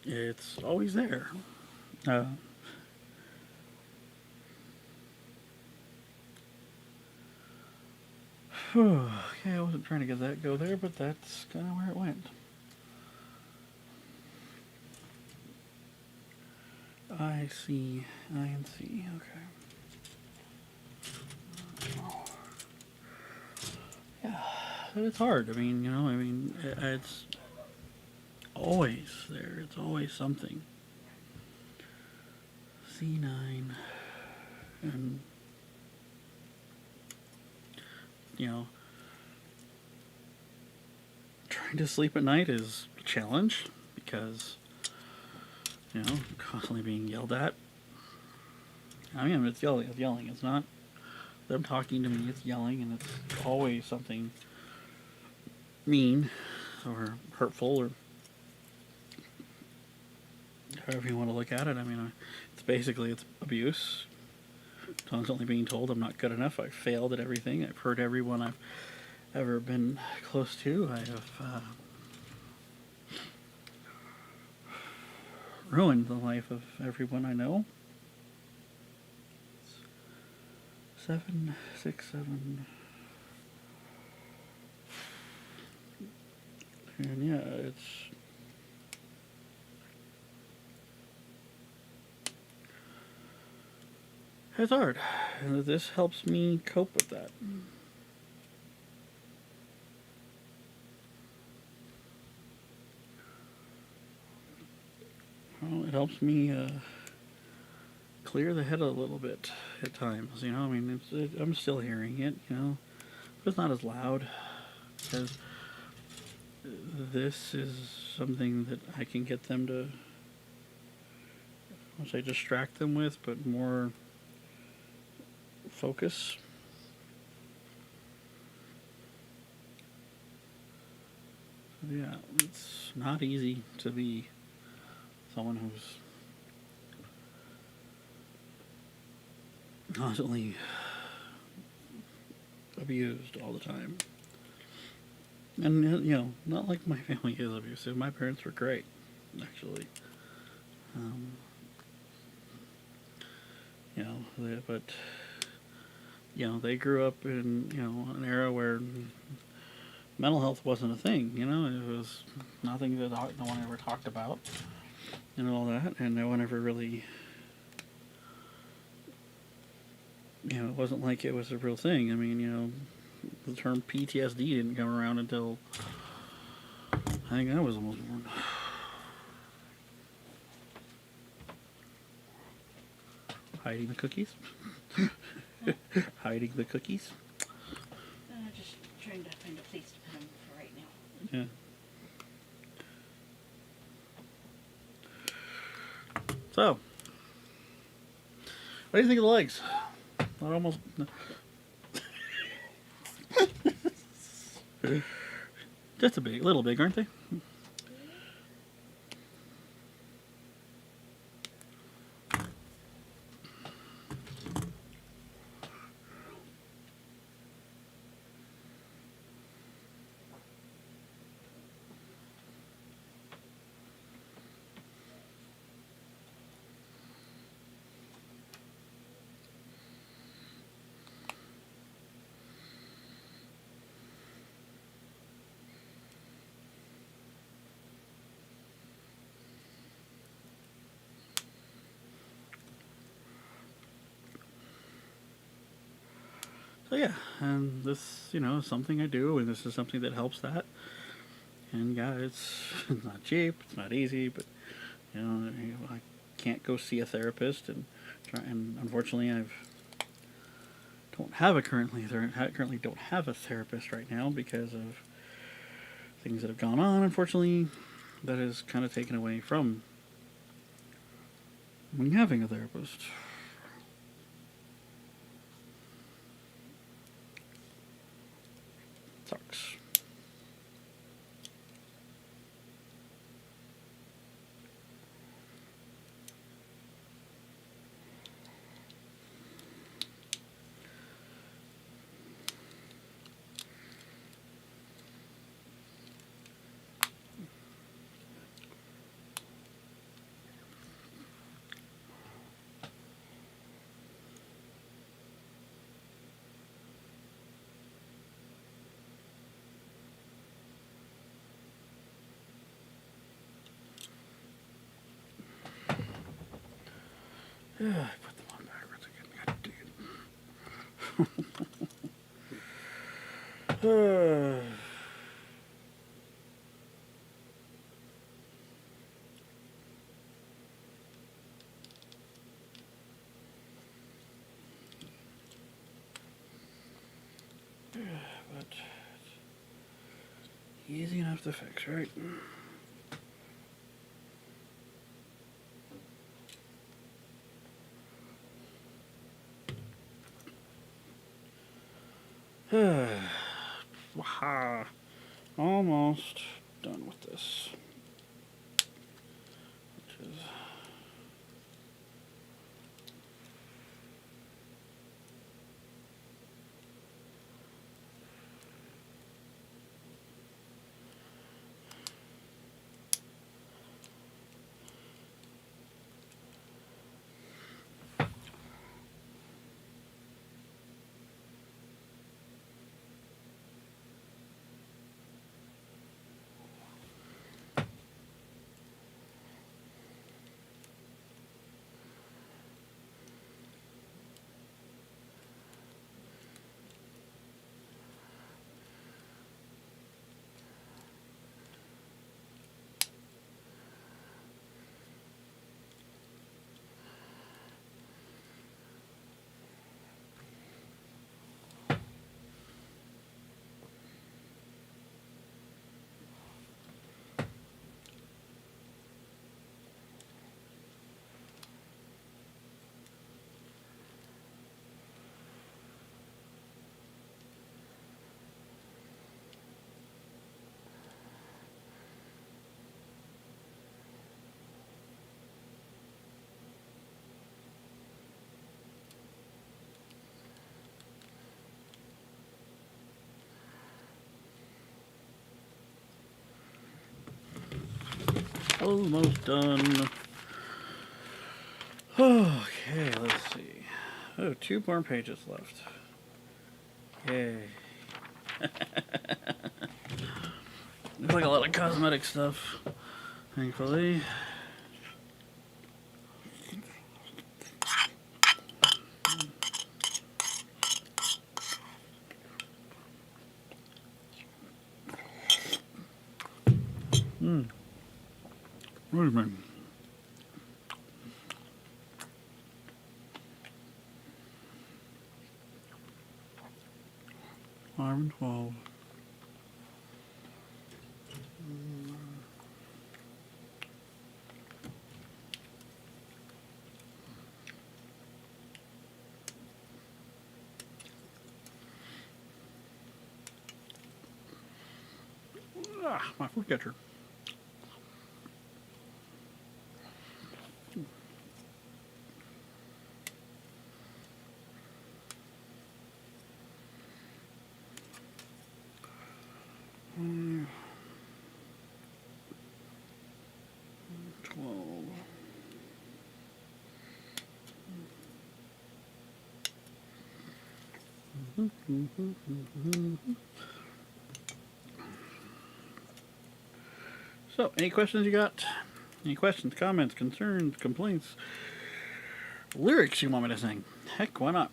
it's always there. Uh, okay, I wasn't trying to get that go there, but that's kind of where it went. I see, I and C, okay. Yeah, it's hard. I mean, it's always there. It's always something. C9, and trying to sleep at night is a challenge because constantly being yelled at. I mean, it's yelling. It's yelling. It's not them talking to me. It's yelling, and it's always something mean or hurtful or however you want to look at it. I mean, it's abuse. Constantly being told I'm not good enough. I've failed at everything. I've hurt everyone I've ever been close to. I have ruined the life of everyone I know. 7, 6, 7. And yeah, it's hard. And this helps me cope with that. Well, it helps me clear the head a little bit at times. I mean, I'm still hearing it, but it's not as loud because this is something that I can get them to, I won't say distract them with, but more focus. Yeah, it's not easy to be someone who's constantly abused all the time. And, not like my family is abusive. My parents were great, actually. But they grew up in, an era where mental health wasn't a thing, it was nothing that no one ever talked about and all that, and no one ever really, it wasn't like it was a real thing. I mean, the term PTSD didn't come around until I think I was almost born. Hiding the cookies? Hiding the cookies? Just trying to find a place to put them for right now. Yeah. So, what do you think of the legs? Not almost. Just little big, aren't they? So yeah, and this, is something I do, and this is something that helps that. And yeah, it's not cheap, it's not easy, but I can't go see a therapist, and unfortunately currently don't have a therapist right now because of things that have gone on, unfortunately, that is kind of taken away from when having a therapist. Sucks. Yeah, I put them on backwards again. God damn it. But easy enough to fix, right? Wow. Almost done with this. Which is almost done. Okay, let's see. Oh, 2 more pages left. Yay. Looks like a lot of cosmetic stuff, thankfully. Wait a minute. Iron 12. Ah, my food catcher. Mm, 12. So, any questions you got? Any questions, comments, concerns, complaints, lyrics you want me to sing? Heck, why not?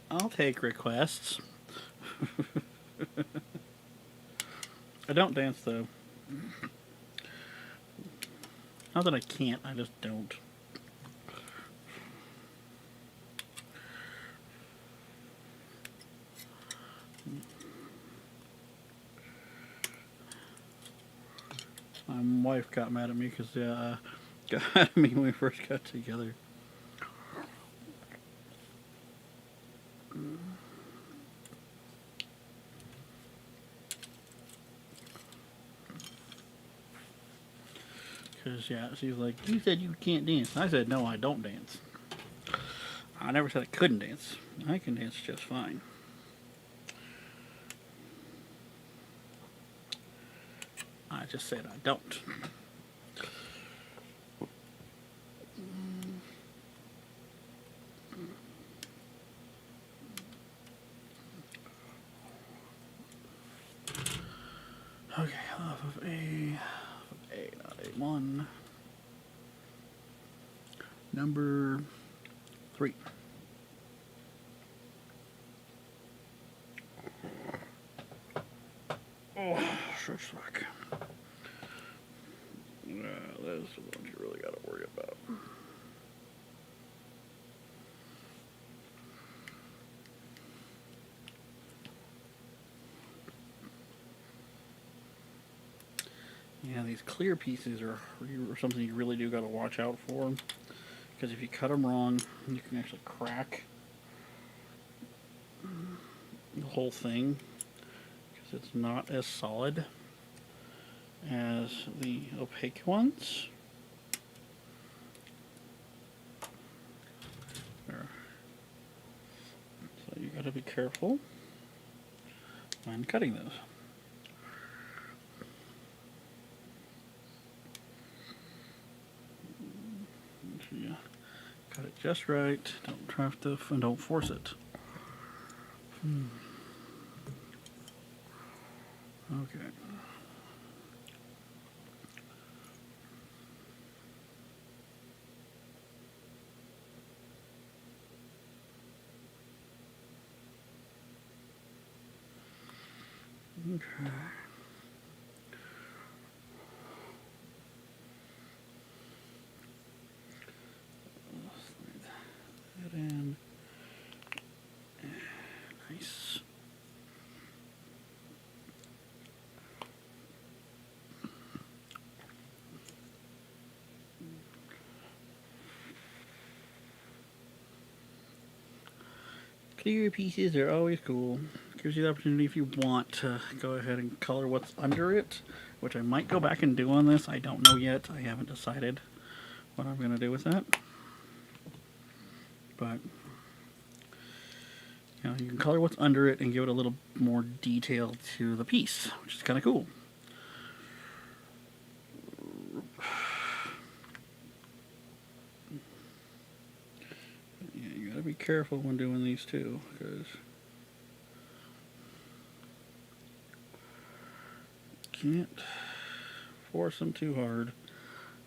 I'll take requests. I don't dance though. Not that I can't, I just don't. My wife got mad at me because got mad at me when we first got together. Because, yeah, she was like, you said you can't dance. I said, no, I don't dance. I never said I couldn't dance. I can dance just fine. I just said I don't. Okay, off of A, not A1. Number 3. Oh, sure fuck. That's the one you really gotta worry about. Yeah, these clear pieces are something you really do gotta watch out for. Because if you cut them wrong, you can actually crack the whole thing. Because it's not as solid as the opaque ones. There. So you gotta be careful when cutting those. Yeah, cut it just right. Don't try to, and don't force it. Okay. Okay. Slide that in. Nice. Clear pieces are always cool. Gives you the opportunity, if you want, to go ahead and color what's under it, which I might go back and do on this. I don't know yet. I haven't decided what I'm going to do with that. But, you know, you can color what's under it and give it a little more detail to the piece, which is kind of cool. Yeah, you gotta be careful when doing these too, because can't force them too hard.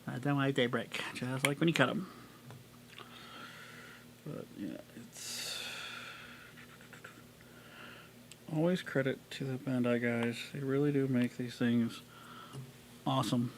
Otherwise they break, just like when you cut them. But yeah, it's always credit to the Bandai guys. They really do make these things awesome.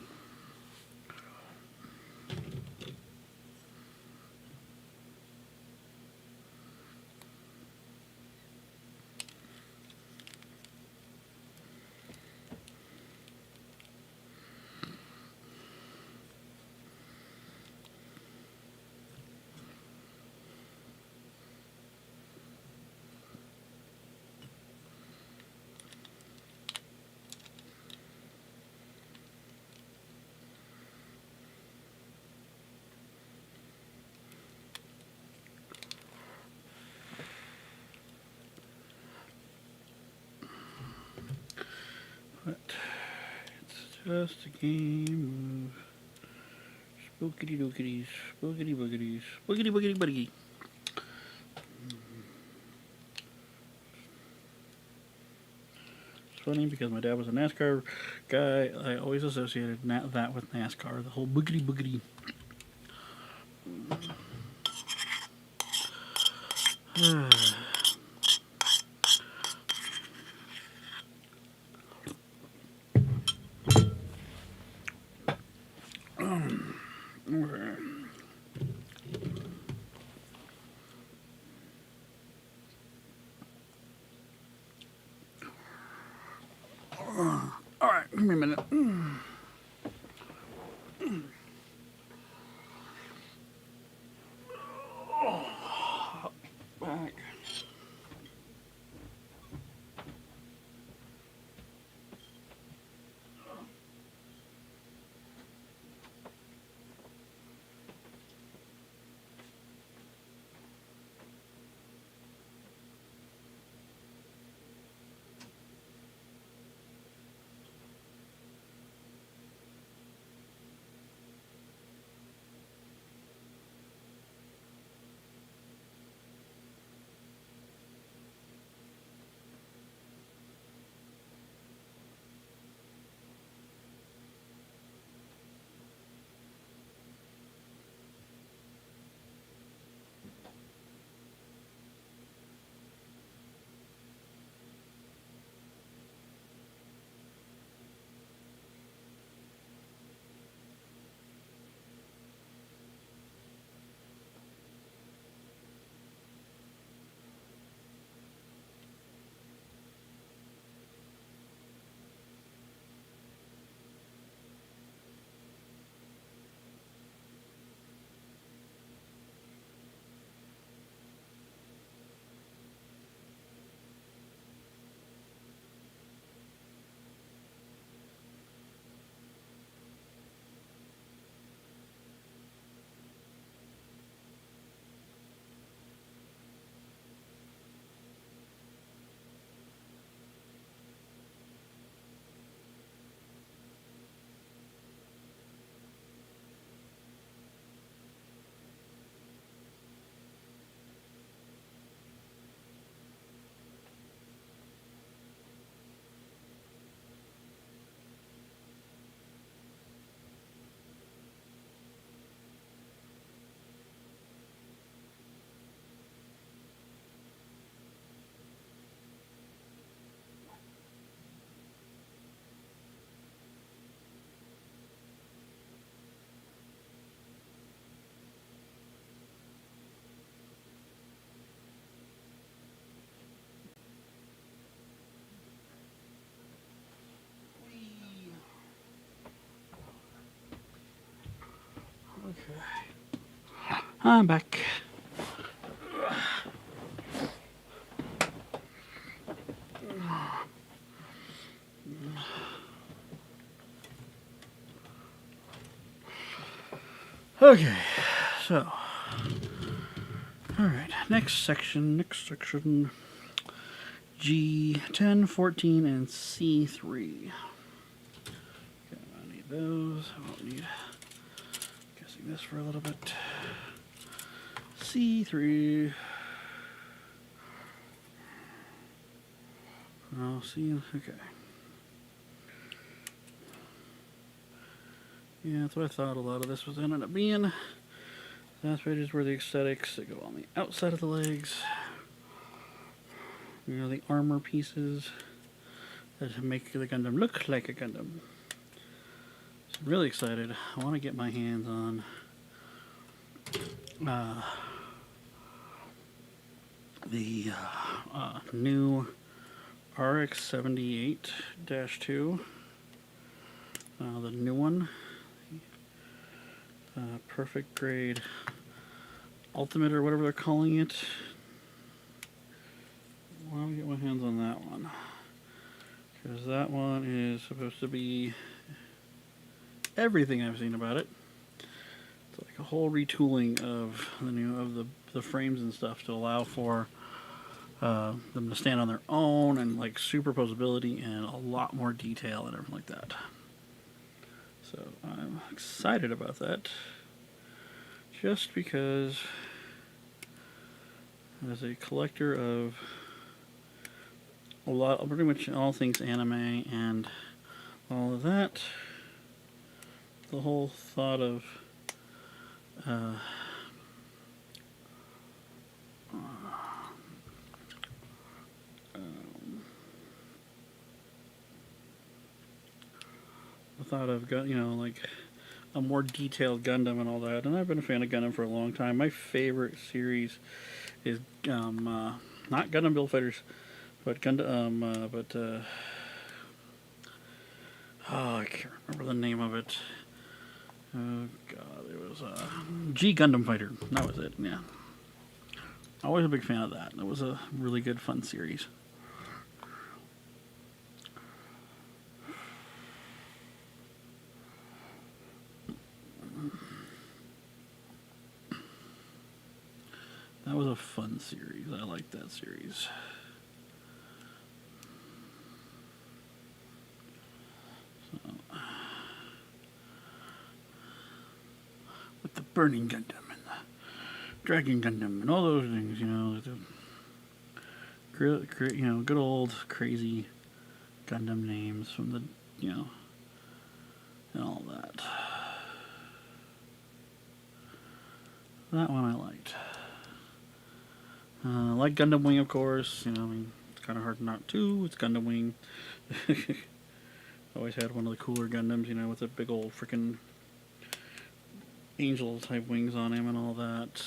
But it's just a game of spookity dookities, spookity boogities, boogity boogity boogity. It's funny because my dad was a NASCAR guy. I always associated that with NASCAR, the whole boogity boogity. Alright, give me a minute. Back. Okay. I'm back. Okay, so, alright, next section, G10, 14, and C3. Okay, I need those, I won't need, guessing this for a little bit. C3. I'll see, okay. Yeah, that's what I thought a lot of this was ended up being. That's pages where the aesthetics that go on the outside of the legs. You know, the armor pieces that make the Gundam look like a Gundam. So I'm really excited. I want to get my hands on the new RX-78-2. The new one. Perfect grade ultimate or whatever they're calling it. I want to get my hands on that one, because that one is supposed to be everything I've seen about it. It's like a whole retooling of the frames and stuff to allow for them to stand on their own, and like superposability and a lot more detail and everything like that. So I'm excited about that, just because as a collector of pretty much all things anime and all of that, the whole thought of like a more detailed Gundam and all that. And I've been a fan of Gundam for a long time. My favorite series is not Gundam Build Fighters, but Oh, I can't remember the name of it. Oh god, it was G Gundam Fighter. That was it. Yeah, always a big fan of that. It was a really good, fun series. That was a fun series. I liked that series. With the Burning Gundam and the Dragon Gundam and all those things, you know, good old crazy Gundam names from the, you know, and all that. That one I liked. Like Gundam Wing, of course. You know, I mean, it's kind of hard not to. It's Gundam Wing. Always had one of the cooler Gundams, you know, with the big old freaking angel type wings on him and all that.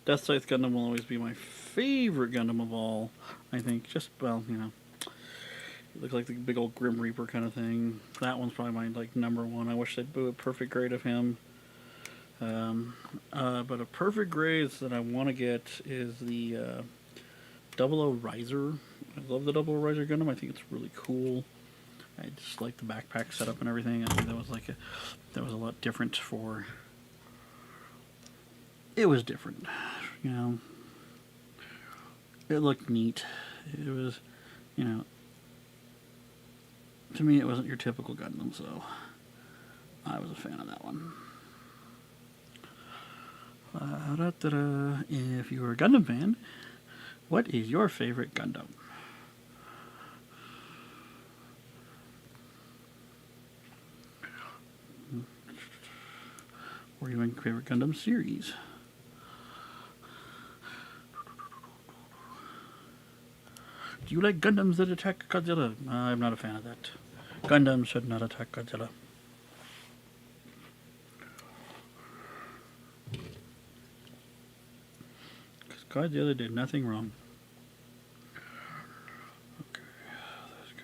Death Scythe Gundam will always be my favorite Gundam of all. I think just, well, you know, it looks like the big old Grim Reaper kind of thing. That one's probably my like number one. I wish they'd do a perfect grade of him. But a perfect grade that I want to get is the 00 Riser. I love the 00 Riser Gundam. I think it's really cool. I just like the backpack setup and everything. I think that was that was a lot different for. It was different, you know. It looked neat. It was, you know. To me, it wasn't your typical Gundam, so I was a fan of that one. If you're a Gundam fan, what is your favorite Gundam? Or your favorite Gundam series? Do you like Gundams that attack Godzilla? I'm not a fan of that. Gundams should not attack Godzilla. Godzilla did nothing wrong. Okay, let's go.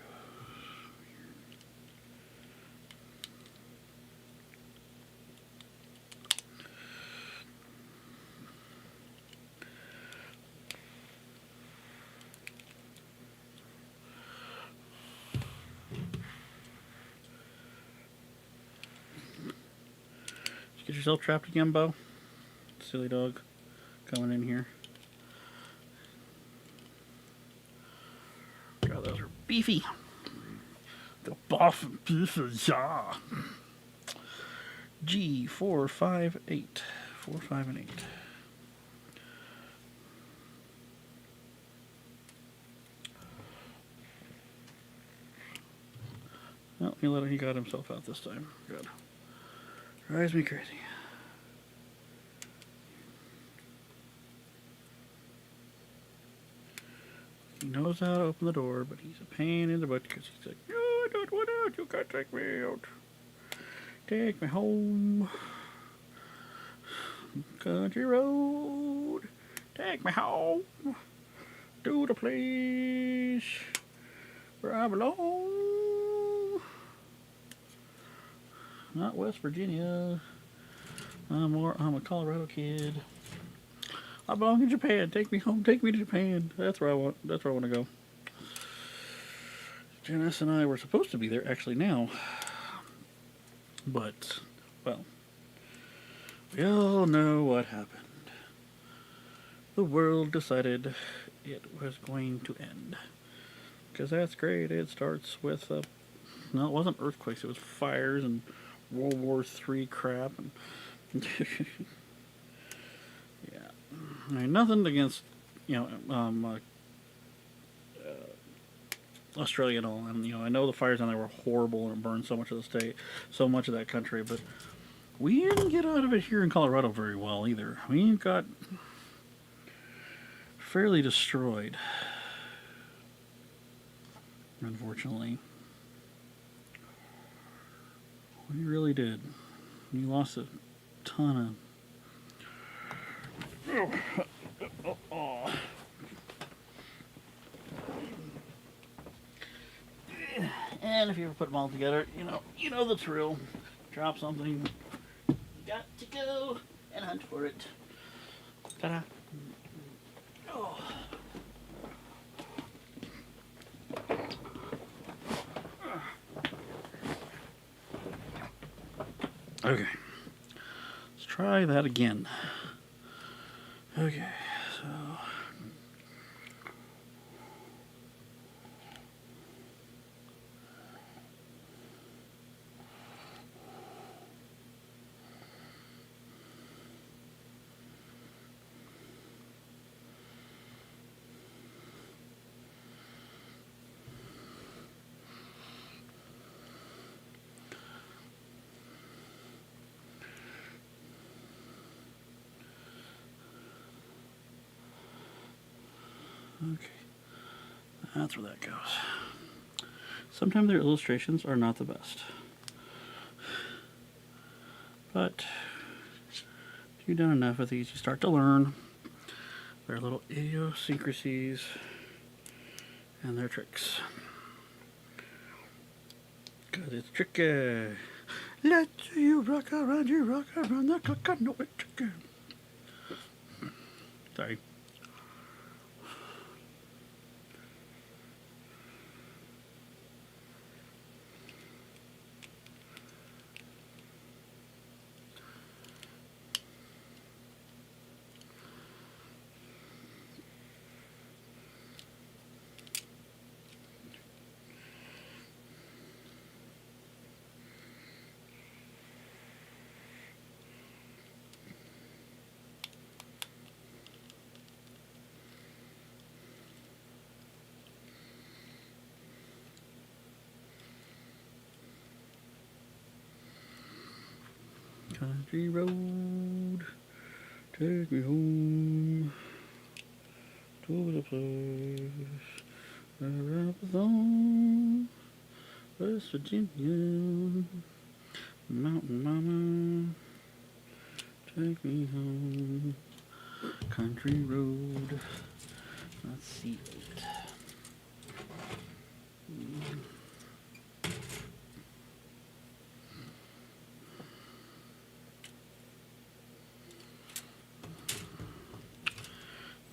Did you get yourself trapped again, Bo? Silly dog coming in here. God, those are beefy. The buff beefy, yeah. G458. 4, 5, and 8. Well, he got himself out this time. Good. Drives me crazy. He knows how to open the door, but he's a pain in the butt because he's like, no, I don't want out. You can't take me out. Take me home. Country road. Take me home. To the place where I belong. Not West Virginia. I'm a Colorado kid. I belong in Japan. Take me home. Take me to Japan. That's where I want. That's where I want to go. Janice and I were supposed to be there actually now, but well, we all know what happened. The world decided it was going to end. Because that's great. It starts with no, it wasn't earthquakes. It was fires and World War III crap. And yeah, I mean, nothing against Australia and all. And I know the fires down there were horrible and burned so much of the state, so much of that country. But we didn't get out of it here in Colorado very well either. We got fairly destroyed, unfortunately. We really did. We lost a ton of And if you ever put them all together, you know the drill. Drop something, you got to go and hunt for it. Ta-da! Oh. Okay, let's try that again. Okay, so. Okay, that's where that goes. Sometimes their illustrations are not the best. But if you've done enough of these, you start to learn their little idiosyncrasies and their tricks. Because it's tricky. Let you rock around the clock. I know it's tricky. Sorry. Country road, take me home to the place where I belong, West Virginia, Mountain Mama, take me home, country road. Let's see.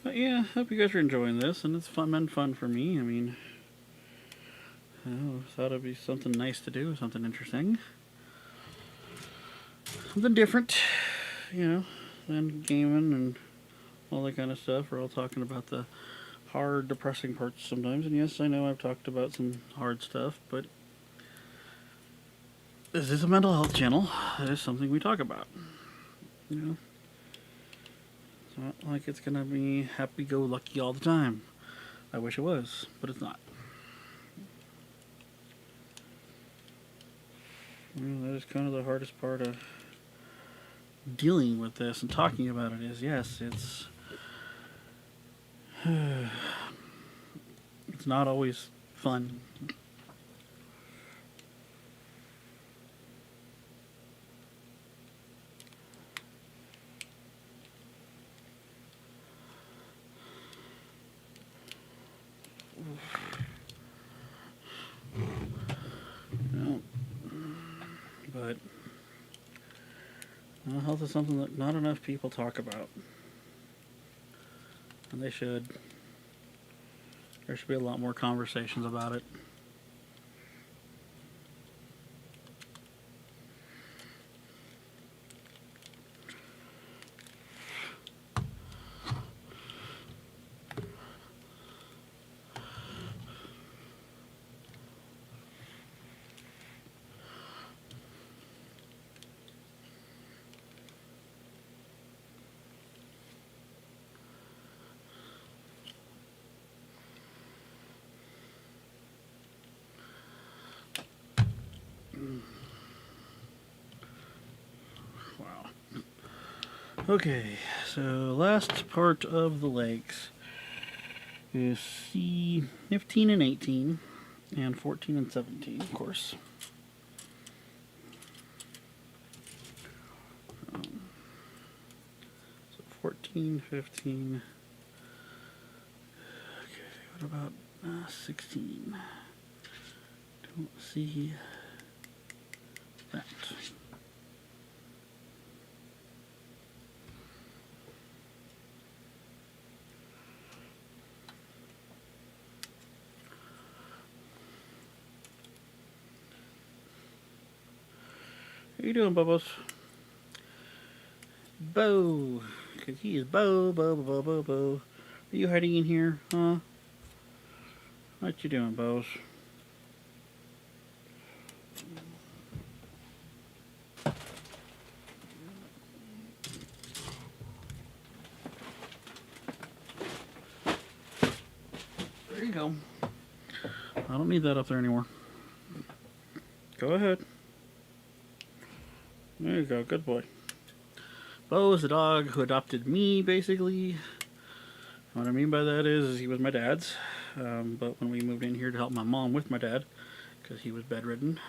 But yeah, hope you guys are enjoying this, and it's fun for me. I mean, I thought it'd be something nice to do, something interesting, something different, than gaming and all that kind of stuff. We're all talking about the hard, depressing parts sometimes, and yes, I know I've talked about some hard stuff, but this is a mental health channel. It is something we talk about, It's not like it's gonna be happy-go-lucky all the time. I wish it was, but it's not. That is kind of the hardest part of dealing with this and talking about it is, yes, it's it's not always fun. But mental health is something that not enough people talk about. And they should. There should be a lot more conversations about it. Wow. Okay, so last part of the legs is C15 and 18, and 14 and 17, of course. So 14, 15. Okay, what about 16? Do Let's see that. How you doing, Bubbles? Bo, because he is Bo. Are you hiding in here, huh? What you doing, Bose? There you go. I don't need that up there anymore. Go ahead. There you go. Good boy. Bo is the dog who adopted me, basically. What I mean by that is he was my dad's. But when we moved in here to help my mom with my dad, because he was bedridden,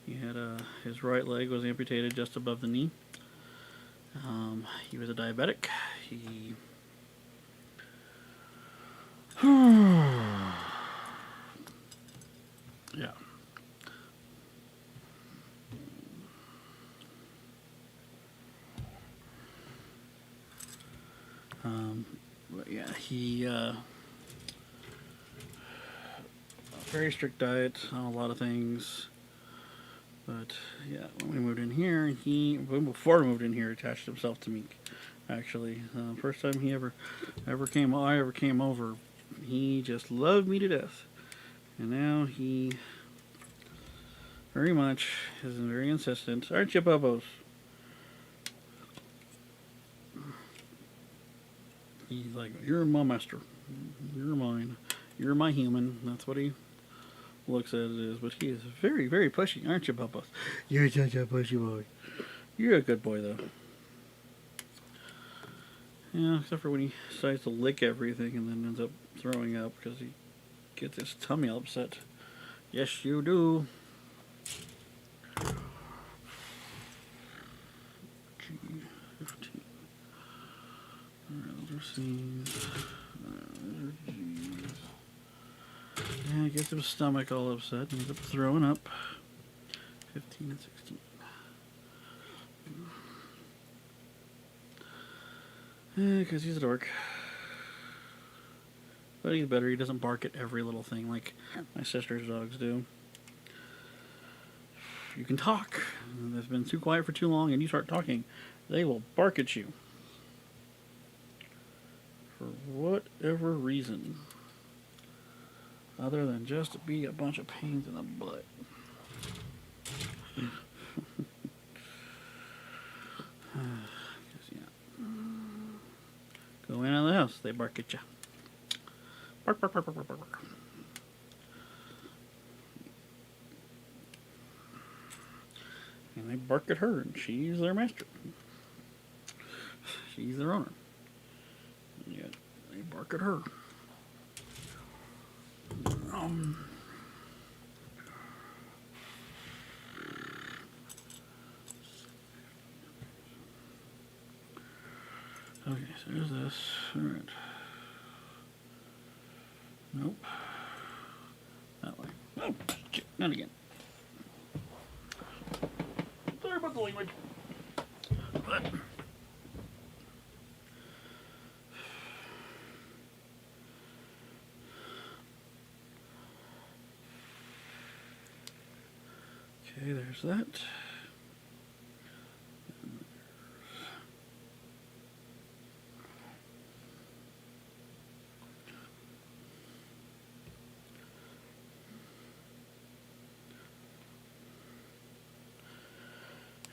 he had his right leg was amputated just above the knee. He was a diabetic. He yeah. But yeah, he very strict diet on a lot of things. But yeah, when we moved in here, before we moved in here, attached himself to me. Actually, first time he ever came over, he just loved me to death. And now he very much is very insistent. Aren't you, Bubbles? He's like, you're my master. You're mine. You're my human. That's what he looks at it as. But he is very, very pushy. Aren't you, Bubbles? You're such a pushy boy. You're a good boy, though. Yeah, except for when he decides to lick everything and then ends up throwing up because he gets his tummy upset. Yes, you do. G15. Alright, those are C's. Those are G's. Yeah, he gets his stomach all upset and ends up throwing up. 15 and 16. Because he's a dork. But he's better. He doesn't bark at every little thing like my sister's dogs do. You can talk. They've been too quiet for too long and you start talking, they will bark at you. For whatever reason. Other than just to be a bunch of pains in the butt. Go in on the house, they bark at you. Bark, bark, bark, bark, bark, bark. And they bark at her, and she's their master. She's their owner. And yet, they bark at her. Okay, so there's this. Alright. Nope. That way. Oh, shit, not again. Sorry about the language. But. Okay, there's that.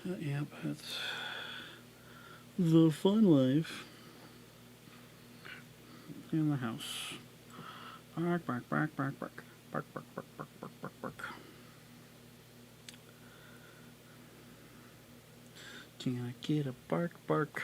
Yep, that's the fun life in the house. Bark, bark, bark, bark, bark, bark, bark, bark, bark, bark, bark, bark. Can I get a bark, bark?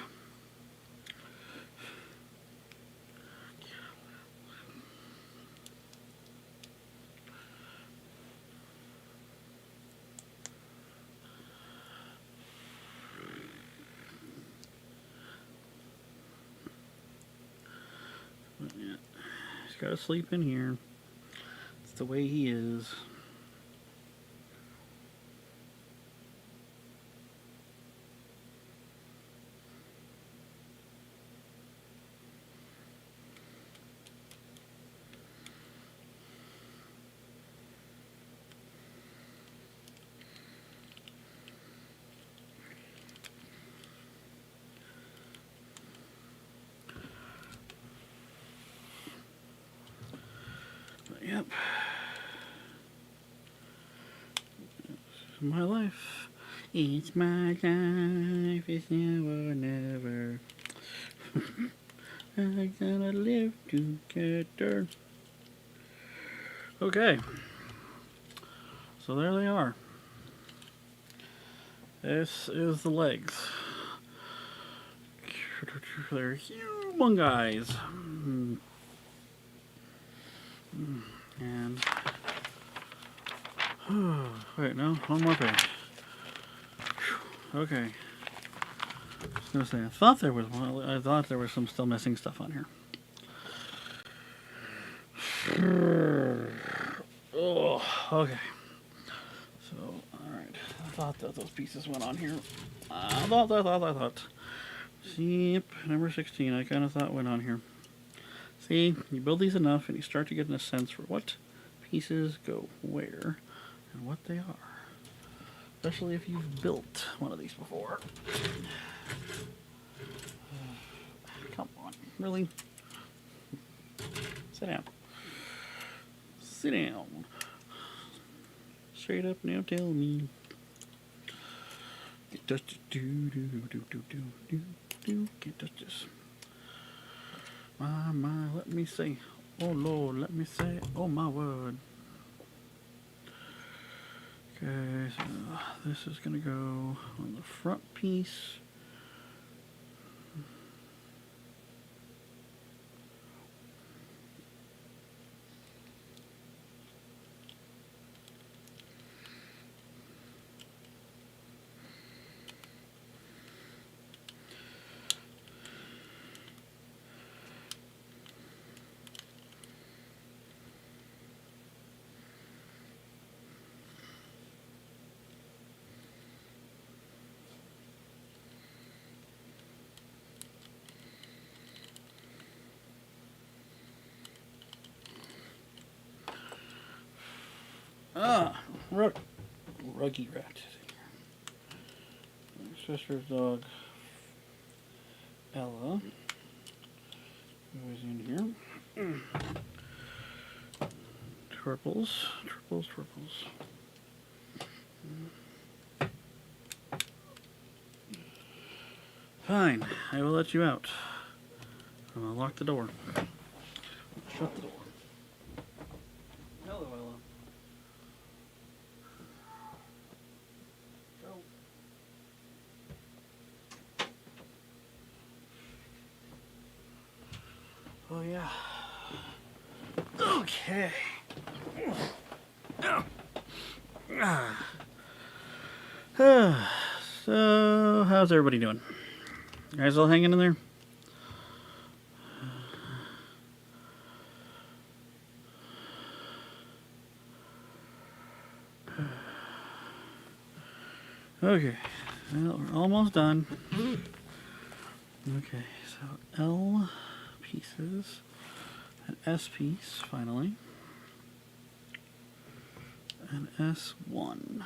But yeah, he's got to sleep in here. It's the way he is. Yep. It's my life. It's my life. It's now or never. I'm gonna live together. Okay. So there they are. This is the legs. They're humongous. And wait, no, one more page. Okay. I was gonna say I thought there was one. I thought there was some still missing stuff on here. Oh, okay. So, all right. I thought that those pieces went on here. I thought. See, yep, number 16. I kind of thought went on here. See, you build these enough, and you start to get a sense for what pieces go where and what they are. Especially if you've built one of these before. Come on, really? Sit down. Sit down. Straight up now, tell me. Can't touch this. Can't touch this. My, let me say. Oh Lord, let me say. Oh my word. Okay, so this is gonna go on the front piece. Ruggy rat. Sister's dog, Ella, who is in here. Triples. Fine, I will let you out. I'm gonna lock the door. Shut the door. Hello, Ella. Oh yeah. Okay. So, how's everybody doing? You guys all hanging in there? Okay. Well, we're almost done. Okay, so L pieces, an S piece finally, an S1.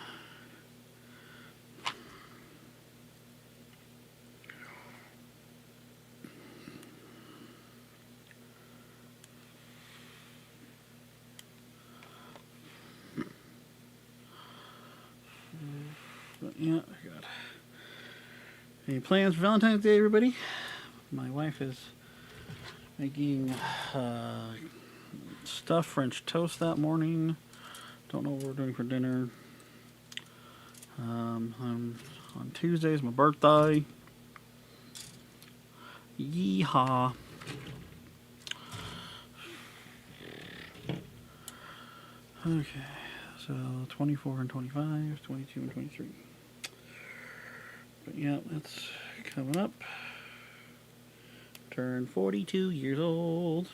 Yeah, I got. Any plans for Valentine's Day, everybody? My wife is making stuffed French toast that morning. Don't know what we're doing for dinner. On Tuesday is my birthday. Yeehaw. Okay, so 24 and 25, 22 and 23. But yeah, that's coming up. Turn 42 years old.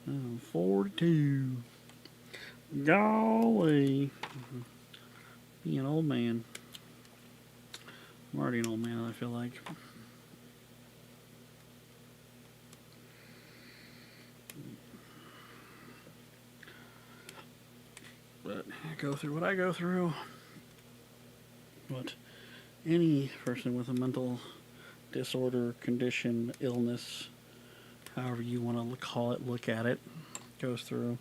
I'm 42. Golly. Be an old man. I'm already an old man, I feel like. But I go through what I go through. What any person with a mental disorder, condition, illness, however you want to call it, look at it, goes through.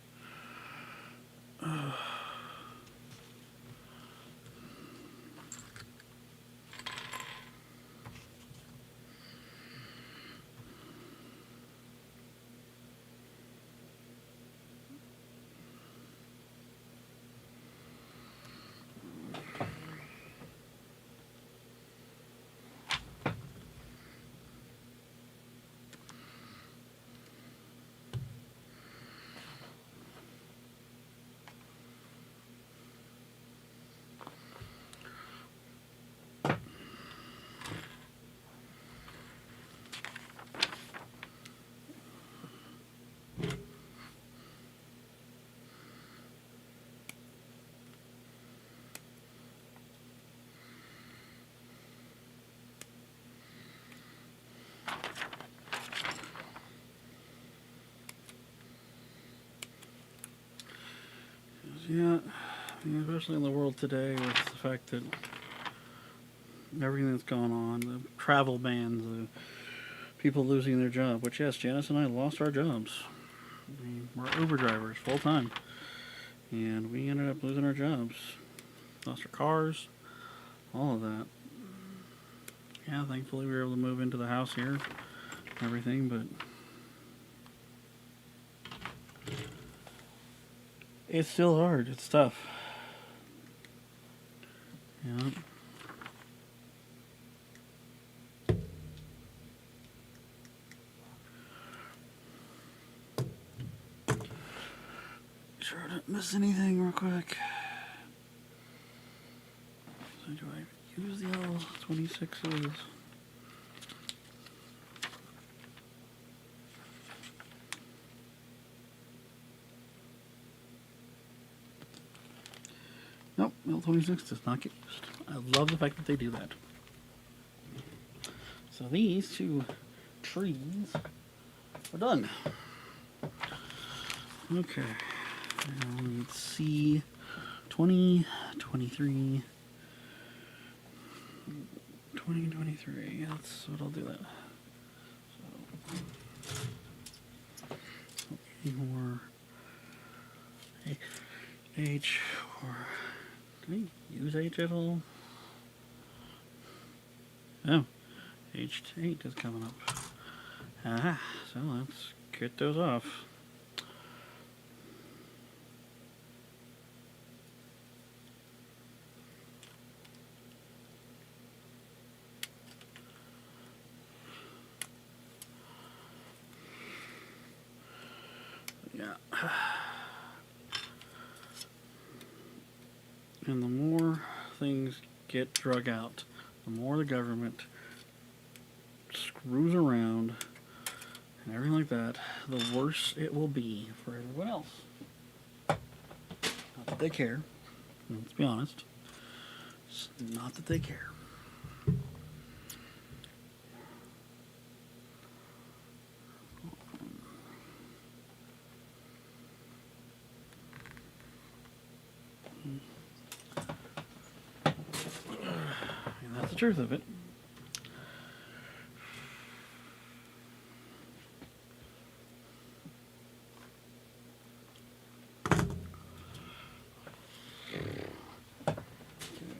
Yeah, especially in the world today with the fact that everything that's gone on, the travel bans, the people losing their job, which, yes, Janice and I lost our jobs. We're Uber drivers full time, and we ended up losing our jobs. Lost our cars, all of that. Yeah, thankfully we were able to move into the house here and everything, but it's still hard. It's tough. Yeah. Sure I didn't miss anything real quick. So do I use the L26s? Nope, L26 does not get used. I love the fact that they do that. So these two trees are done. Okay. Now let's see. 20, 23. 20, 23. That's what I'll do that. So, more H or can I use H at all? Oh, H8 is coming up. Ah, so let's get those off. Yeah. And the more things get drug out, the more the government screws around and everything like that, the worse it will be for everyone else. Not that they care. Let's be honest. It's not that they care. And that's the truth of it.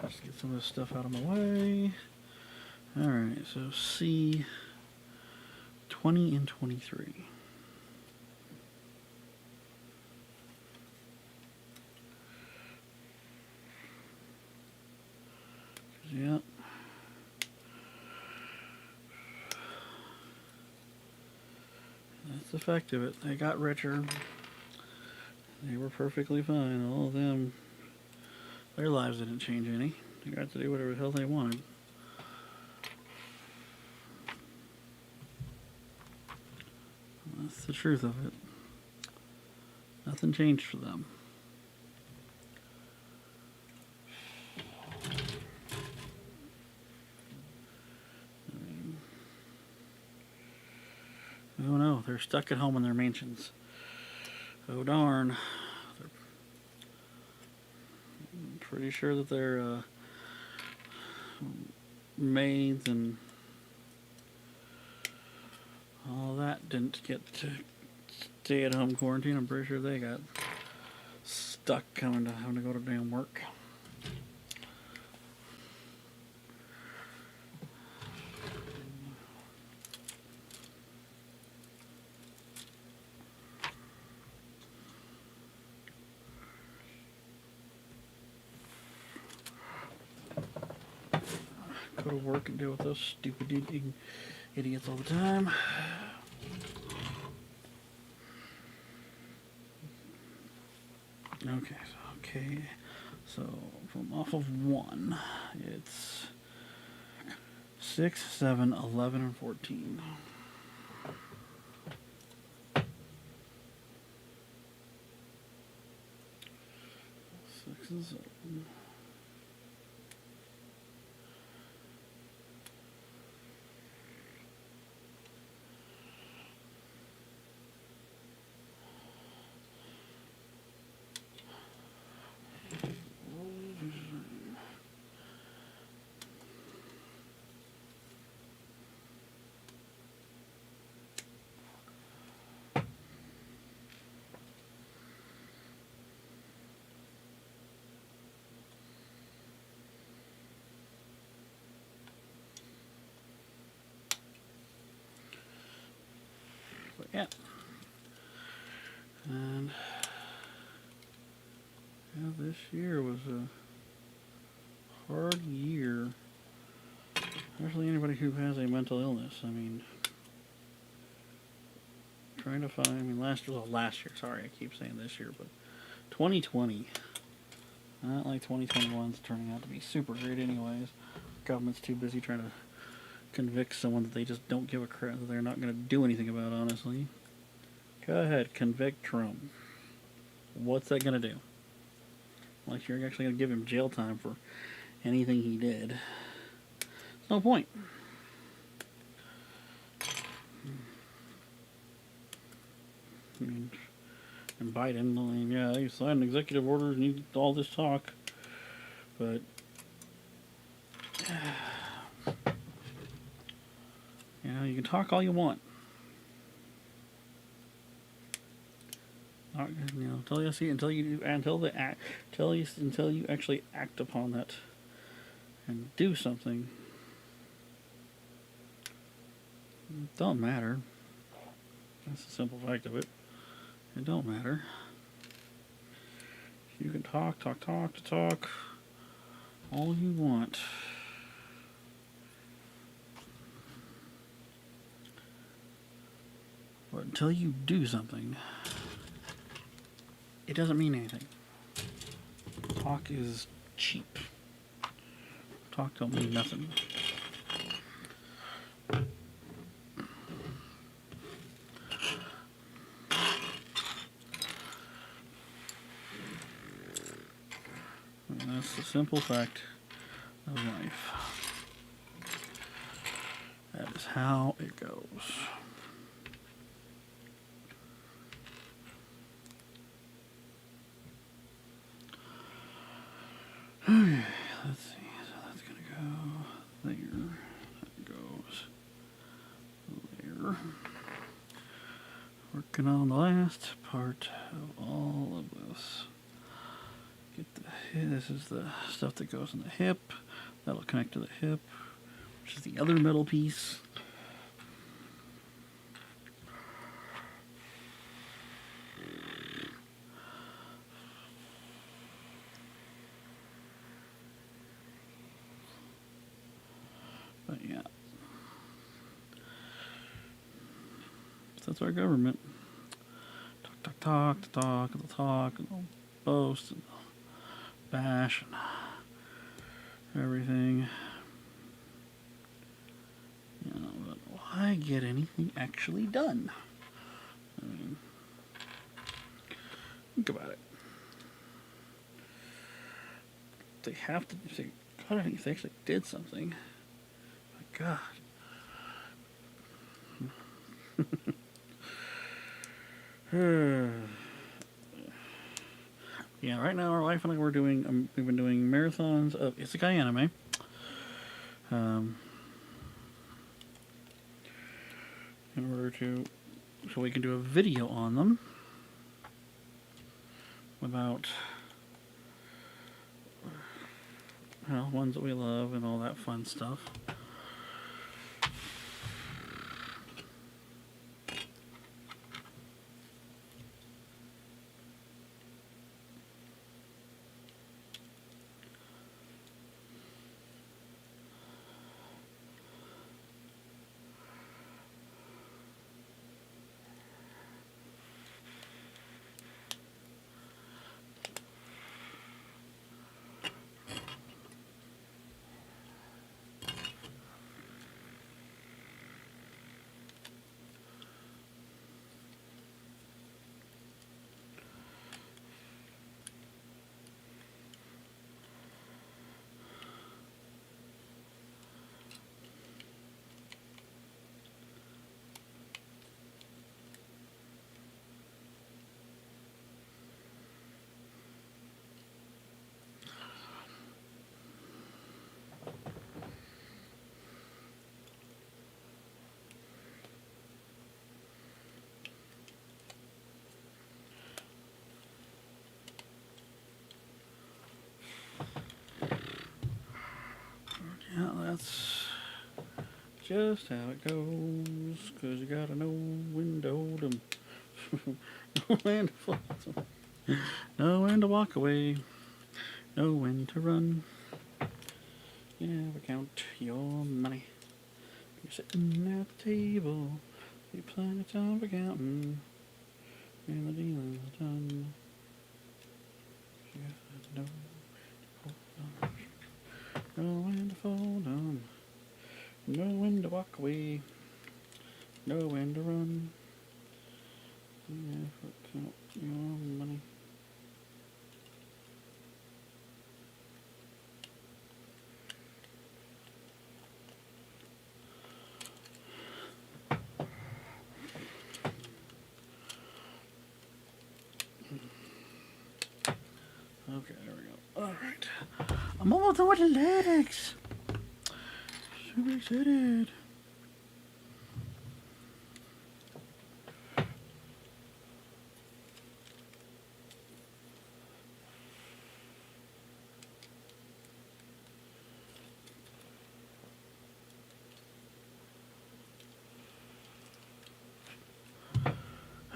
Let's get some of this stuff out of my way. Alright, so C 20 and 23. Yeah. That's the fact of it. They got richer. They were perfectly fine. All of them, their lives didn't change any. They got to do whatever the hell they wanted. That's the truth of it. Nothing changed for them. Oh no, they're stuck at home in their mansions. Oh darn. I'm pretty sure that their maids and all that didn't get to stay at home quarantine. I'm pretty sure they got stuck stuck having to go to damn work. Go to work and deal with those stupid idiots all the time. Okay, so from off of 1, it's 6, 7, 11, and 14. 6 and 7. Yeah. And yeah, this year was a hard year. Especially anybody who has a mental illness. I mean, trying to find, last year, sorry, I keep saying this year, but 2020. Not like 2021's turning out to be super great anyways. Government's too busy trying to convict someone that they just don't give a crap, that they're not going to do anything about, honestly. Go ahead, convict Trump. What's that going to do? Like, you're actually going to give him jail time for anything he did. There's no point. I mean, and Biden, yeah, he signed executive orders and he all this talk, but you know, you can talk all you want. Not, you know, until you actually act upon that and do something. It don't matter. That's the simple fact of it. It don't matter. You can talk all you want. But until you do something, it doesn't mean anything. Talk is cheap. Talk don't mean nothing. And that's the simple fact of life. That is how it goes. Okay, let's see. So that's gonna go there. That goes there. Working on the last part of all of this. This is the stuff that goes in the hip. That'll connect to the hip, which is the other metal piece. But yeah, that's our government. Talk, and they'll boast and bash and everything. You know, but why get anything actually done? I mean, think about it. They have to. If they actually did something. My God. Yeah, right now our wife and I we've been doing marathons of isekai anime. In order so we can do a video on them without well, ones that we love and all that fun stuff. Yeah, that's just how it goes. 'Cause you gotta know when to hold 'em, know when to fold 'em, know when to walk away, know when to run. You never count your money. You're sitting at the table, you plenty of time for counting. And the dealing's done. You gotta know when to fold 'em, know when to walk away, know when to run. You never count your money. Okay, there we go. Alright. I'm almost done with the legs. Super excited.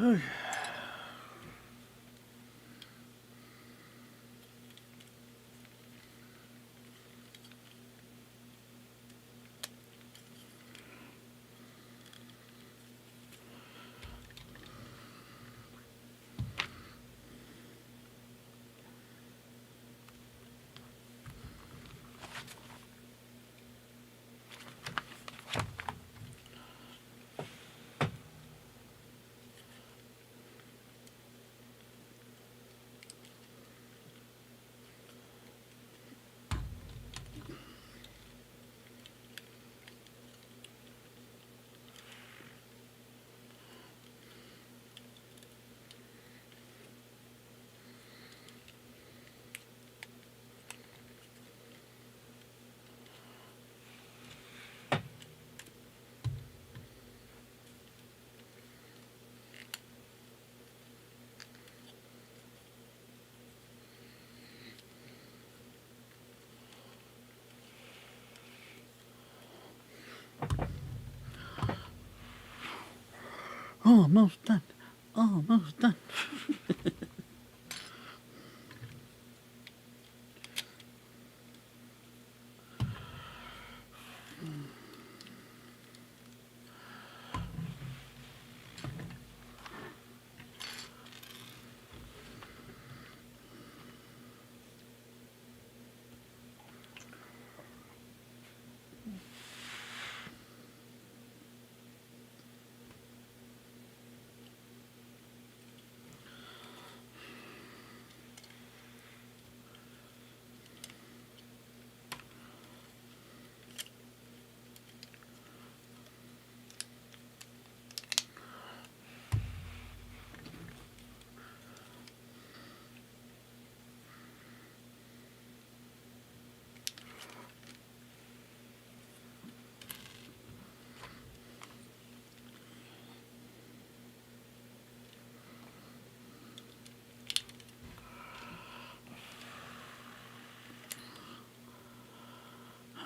Okay. Almost done. Almost done.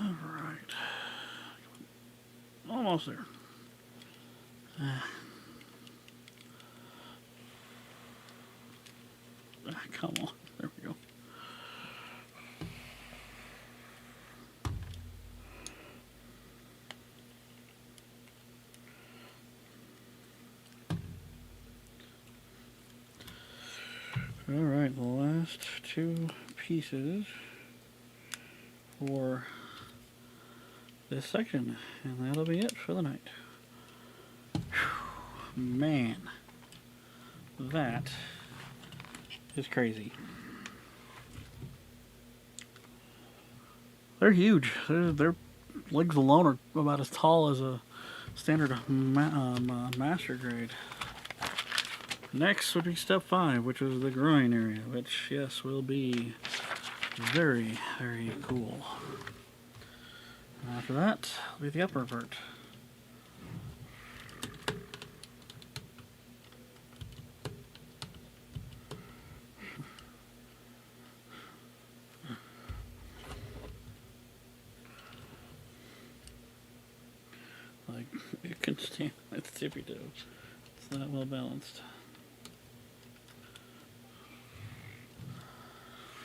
Alright. Almost there. Come on. There we go. Alright, the last two pieces for this section, and that'll be it for the night. Whew, man, that is crazy. They're huge. Their legs alone are about as tall as a standard master grade. Next would be step 5, which is the groin area, which, yes, will be very, very cool. After that, will be the upper part. Like, it can stand its tippy toes. It's not well balanced.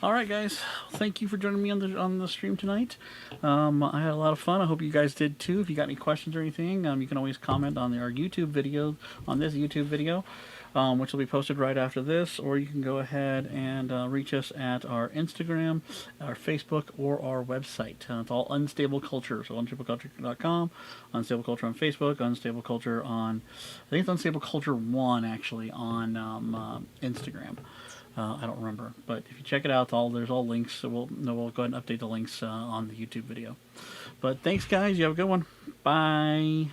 Alright guys, thank you for joining me on the stream tonight. I had a lot of fun. I hope you guys did too. If you got any questions or anything, you can always comment on our YouTube video, on this YouTube video, which will be posted right after this, or you can go ahead and reach us at our Instagram, our Facebook, or our website. It's all Unstable Culture, so unstableculture.com, Unstable Culture on Facebook, Unstable Culture on, I think it's Unstable Culture 1 actually on Instagram. I don't remember, but if you check it out, there's all links. So we'll go ahead and update the links on the YouTube video. But thanks, guys. You have a good one. Bye.